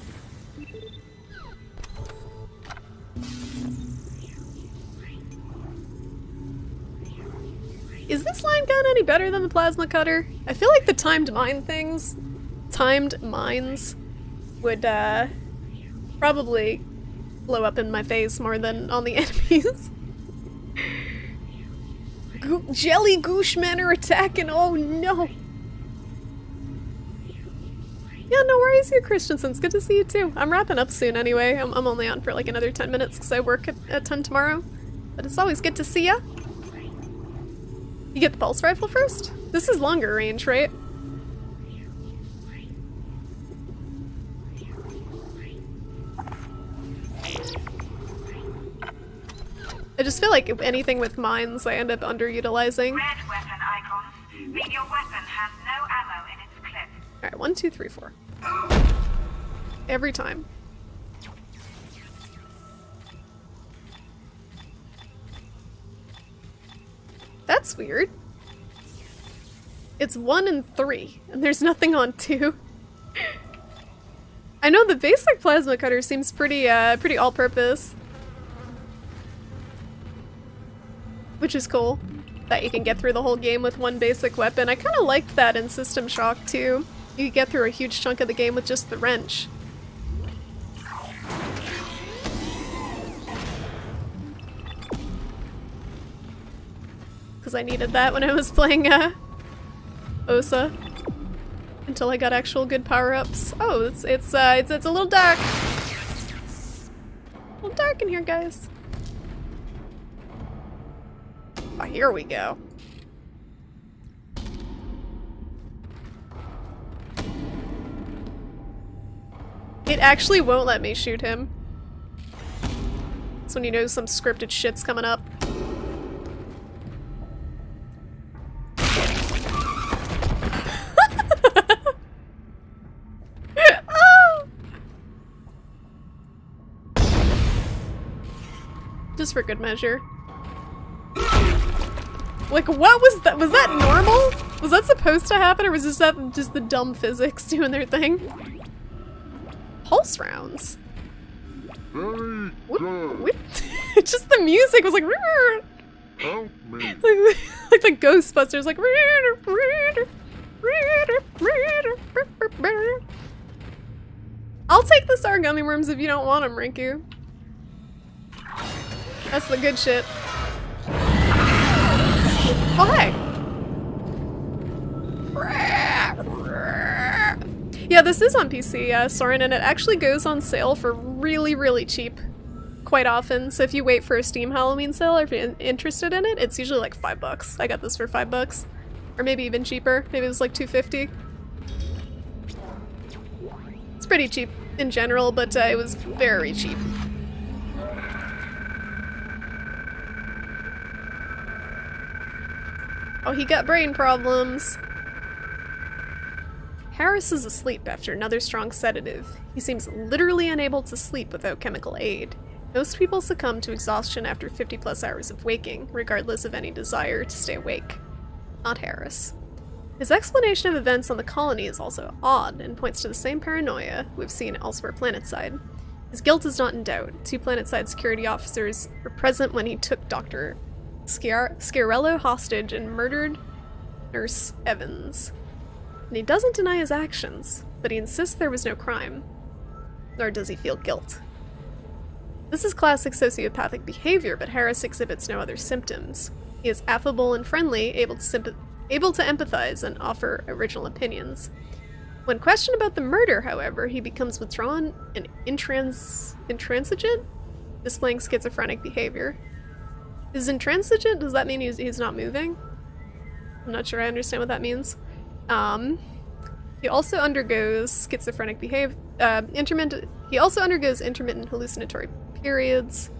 Is this line gun any better than the plasma cutter? I feel like the timed mines would probably blow up in my face more than on the enemies. Jelly Gooshmen are attacking, oh no! Yeah, no worries here, Christensen. It's good to see you too. I'm wrapping up soon anyway. I'm only on for like another 10 minutes because I work at 10 tomorrow. But it's always good to see ya. You get the pulse rifle first? This is longer range, right? I just feel like if anything with mines, I end up underutilizing. Red weapon icons mean your weapon has no ammo in its clip. Alright, 1, 2, 3, 4. Every time. That's weird. It's 1 and 3, and there's nothing on 2. I know the basic plasma cutter seems pretty all-purpose. Which is cool. That you can get through the whole game with one basic weapon. I kinda liked that in System Shock too. You could get through a huge chunk of the game with just the wrench. Because I needed that when I was playing Osa. Until I got actual good power-ups. Oh, it's a little dark. A little dark in here, guys. Oh, here we go. It actually won't let me shoot him. That's when you know some scripted shit's coming up. Oh! Just for good measure. Like, what was that? Was that normal? Was that supposed to happen, or was that just the dumb physics doing their thing? Pulse rounds? Whoop. Just the music was like. Help me. Like the Ghostbusters, like. I'll take the Star gummy worms if you don't want them, Rinku. That's the good shit. Oh, hey. Yeah, this is on PC, Soren, and it actually goes on sale for really, really cheap quite often. So if you wait for a Steam Halloween sale or if you're interested in it, it's usually like $5. I got this for $5. Or maybe even cheaper. Maybe it was like $2.50. It's pretty cheap in general, but it was very cheap. Oh, he got brain problems. Harris is asleep after another strong sedative. He seems literally unable to sleep without chemical aid. Most people succumb to exhaustion after 50+ hours of waking, regardless of any desire to stay awake. Not Harris. His explanation of events on the colony is also odd and points to the same paranoia we've seen elsewhere planetside. His guilt is not in doubt. 2 planetside security officers were present when he took Dr. Schiarello hostage and murdered Nurse Evans. And he doesn't deny his actions, but he insists there was no crime. Nor does he feel guilt. This is classic sociopathic behavior, but Harris exhibits no other symptoms. He is affable and friendly, able to empathize and offer original opinions. When questioned about the murder, however, he becomes withdrawn and intransigent, displaying schizophrenic behavior. Is intransigent? Does that mean he's not moving? I'm not sure I understand what that means. He also undergoes schizophrenic he also undergoes intermittent hallucinatory periods.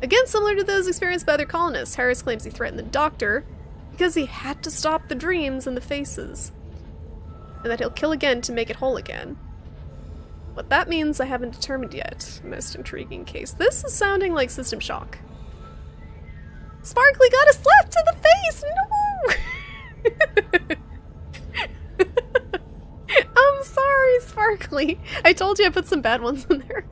Again, similar to those experienced by other colonists, Harris claims he threatened the doctor because he had to stop the dreams and the faces, and that he'll kill again to make it whole again. What that means, I haven't determined yet. Most intriguing case. This is sounding like System Shock. Sparkly got a slap to the face! No! I'm sorry, Sparkly. I told you I put some bad ones in there.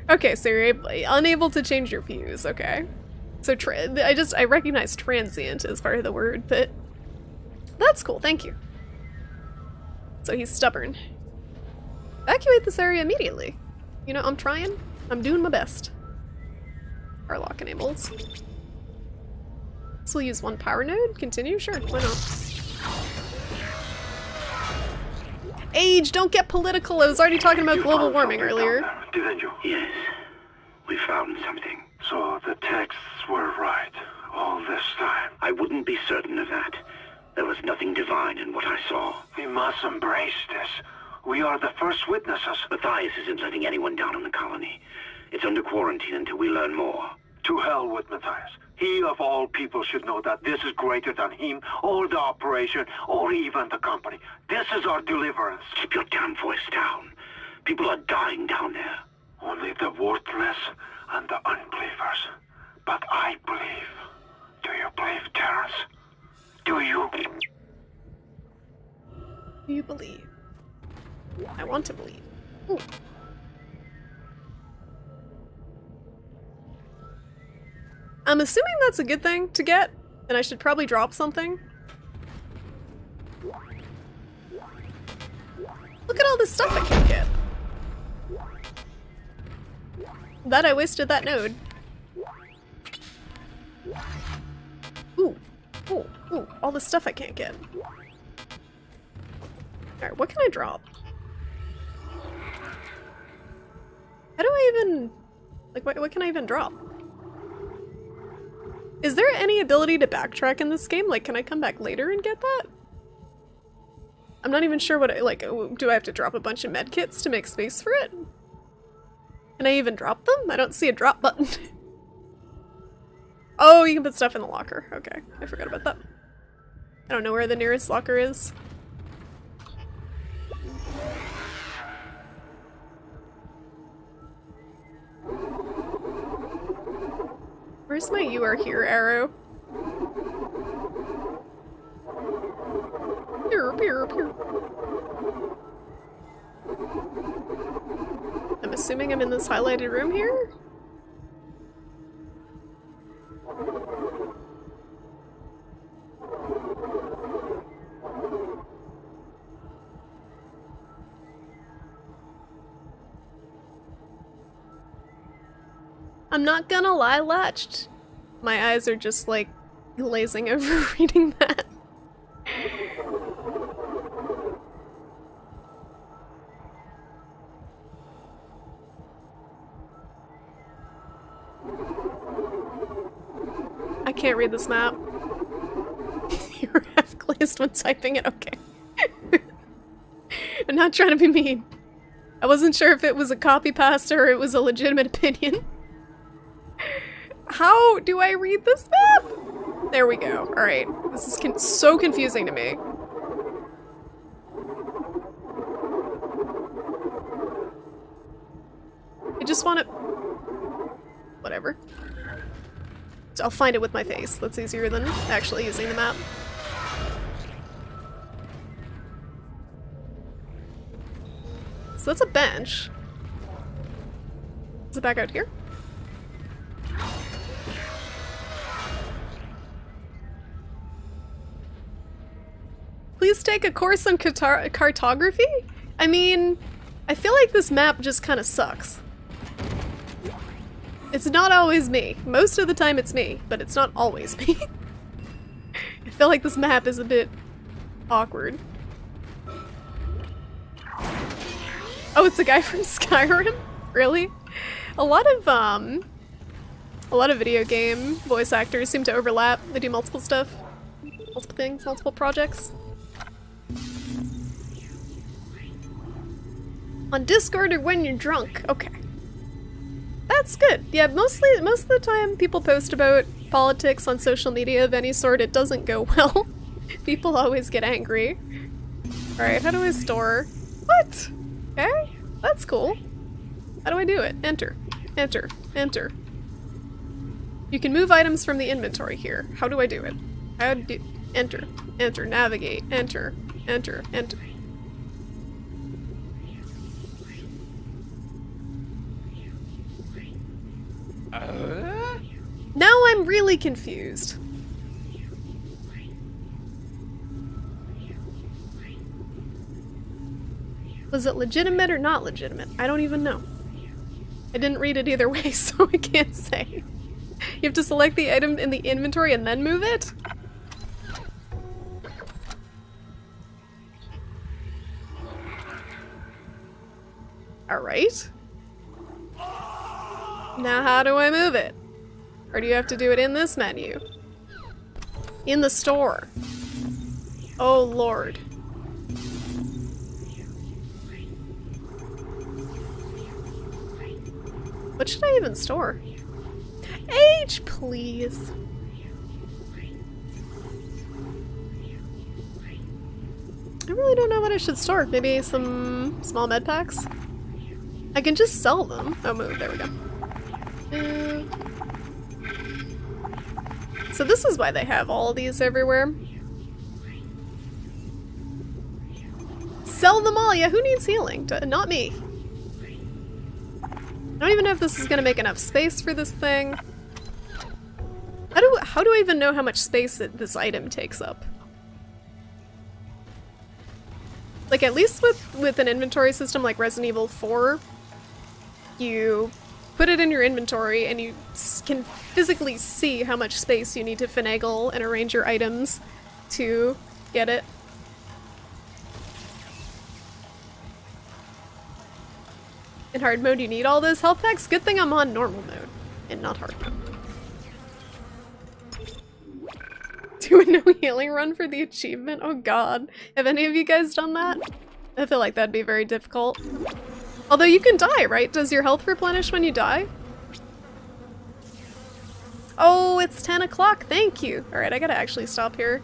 Okay, so you're unable to change your views, okay. So I recognize transient as part of the word, but that's cool, thank you. So he's stubborn. Evacuate this area immediately. You know, I'm trying. I'm doing my best. Our lock enables. So we'll use 1 power node? Continue? Sure, why not? Age, don't get political. I was already talking about global warming earlier. Didn't you? Yes. We found something. So the texts were right all this time. I wouldn't be certain of that. There was nothing divine in what I saw. We must embrace this. We are the first witnesses. Matthias isn't letting anyone down in the colony. It's under quarantine until we learn more. To hell with Matthias. He of all people should know that this is greater than him, or the operation, or even the company. This is our deliverance. Keep your damn voice down. People are dying down there. Only the worthless and the unbelievers. But I believe. Do you believe, Terrence? Do you? Do you believe? I want to believe. Ooh. I'm assuming that's a good thing to get, and I should probably drop something. Look at all this stuff I can get. That I wasted that node. Ooh, ooh, ooh, all this stuff I can't get. Alright, what can I drop? How do I even... like, what can I even drop? Is there any ability to backtrack in this game? Like, can I come back later and get that? I'm not even sure what do I have to drop a bunch of medkits to make space for it? Can I even drop them? I don't see a drop button. Oh, you can put stuff in the locker. Okay, I forgot about that. I don't know where the nearest locker is. Where's my "you are here" arrow? Here, here, here. assuming I'm in this highlighted room here? I'm not gonna lie, Latched. My eyes are just like glazing over reading that. I can't read this map. You're half glazed when typing it, okay. I'm not trying to be mean. I wasn't sure if it was a copy pasta or it was a legitimate opinion. How do I read this map? There we go. Alright. This is so confusing to me. I just want to... Whatever. I'll find it with my face. That's easier than actually using the map. So that's a bench. Is it back out here? Please take a course on cartography? I mean, I feel like this map just kind of sucks. It's not always me. Most of the time it's me, but it's not always me. I feel like this map is a bit awkward. Oh, it's a guy from Skyrim? Really? A lot of video game voice actors seem to overlap. They do multiple stuff. Multiple things, multiple projects. On Discord or when you're drunk. Okay. That's good. Yeah, most of the time people post about politics on social media of any sort, it doesn't go well. People always get angry. Alright, how do I store? What? Okay, that's cool. How do I do it? Enter. Enter. Enter. You can move items from the inventory here. How do I do it? How do... Enter. Enter. Navigate. Enter. Enter. Enter. Now I'm really confused. Was it legitimate or not legitimate? I don't even know. I didn't read it either way, so I can't say. You have to select the item in the inventory and then move it? Alright. Now how do I move it? Or do you have to do it in this menu? In the store. Oh lord. What should I even store? H, please. I really don't know what I should store. Maybe some small med packs? I can just sell them. Oh, move. There we go. So this is why they have all of these everywhere. Sell them all! Yeah, who needs healing? Not me. I don't even know if this is gonna make enough space for this thing. How do I even know how much space this item takes up? Like, at least with an inventory system like Resident Evil 4, you put it in your inventory and you can physically see how much space you need to finagle and arrange your items to get it. In hard mode you need all those health packs? Good thing I'm on normal mode and not hard mode. Do a no healing run for the achievement? Oh god. Have any of you guys done that? I feel like that'd be very difficult. Although you can die, right? Does your health replenish when you die? Oh, it's 10 o'clock. Thank you. Alright, I gotta actually stop here.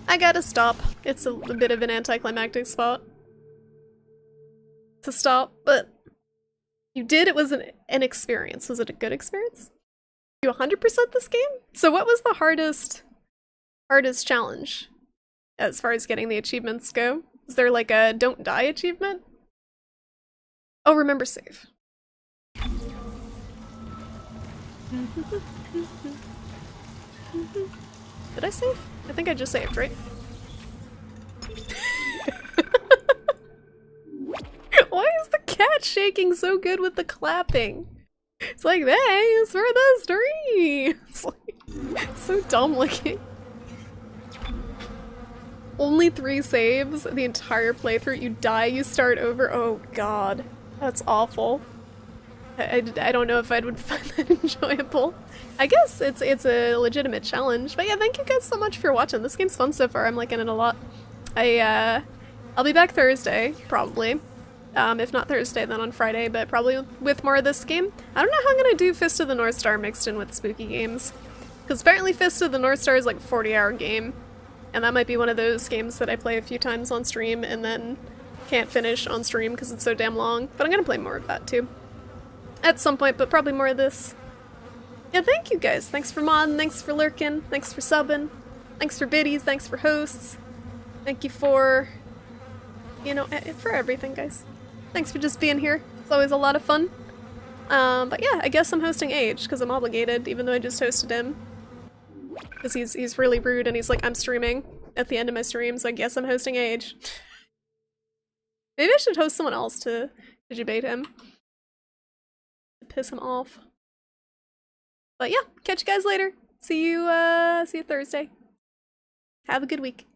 I gotta stop. It's a bit of an anticlimactic spot to stop, but you did. It was an experience. Was it a good experience? You 100% this game? So what was the hardest challenge as far as getting the achievements go? Is there like a don't die achievement? Oh, remember save. Did I save? I think I just saved, right? Why is the cat shaking so good with the clapping? It's like, thanks for the stream! It's like, so dumb looking. Only 3 saves the entire playthrough. You die, you start over. Oh god. That's awful. I don't know if I would find that enjoyable. I guess it's a legitimate challenge. But yeah, thank you guys so much for watching. This game's fun so far. I'm liking it a lot. I'll be back Thursday, probably. If not Thursday, then on Friday, but probably with more of this game. I don't know how I'm gonna do Fist of the North Star mixed in with spooky games. Because apparently Fist of the North Star is like a 40-hour game. And that might be one of those games that I play a few times on stream and then can't finish on stream because it's so damn long. But I'm gonna play more of that too. At some point, but probably more of this. Yeah, thank you guys. Thanks for modding, thanks for lurking, thanks for subbing, thanks for biddies, thanks for hosts. Thank you for, you know, for everything, guys. Thanks for just being here. It's always a lot of fun. But yeah, I guess I'm hosting Age because I'm obligated, even though I just hosted him. Because he's really rude and he's like, I'm streaming at the end of my stream, so I guess I'm hosting Age. Maybe I should host someone else to debate him. Piss him off. But yeah, catch you guys later. See you Thursday. Have a good week.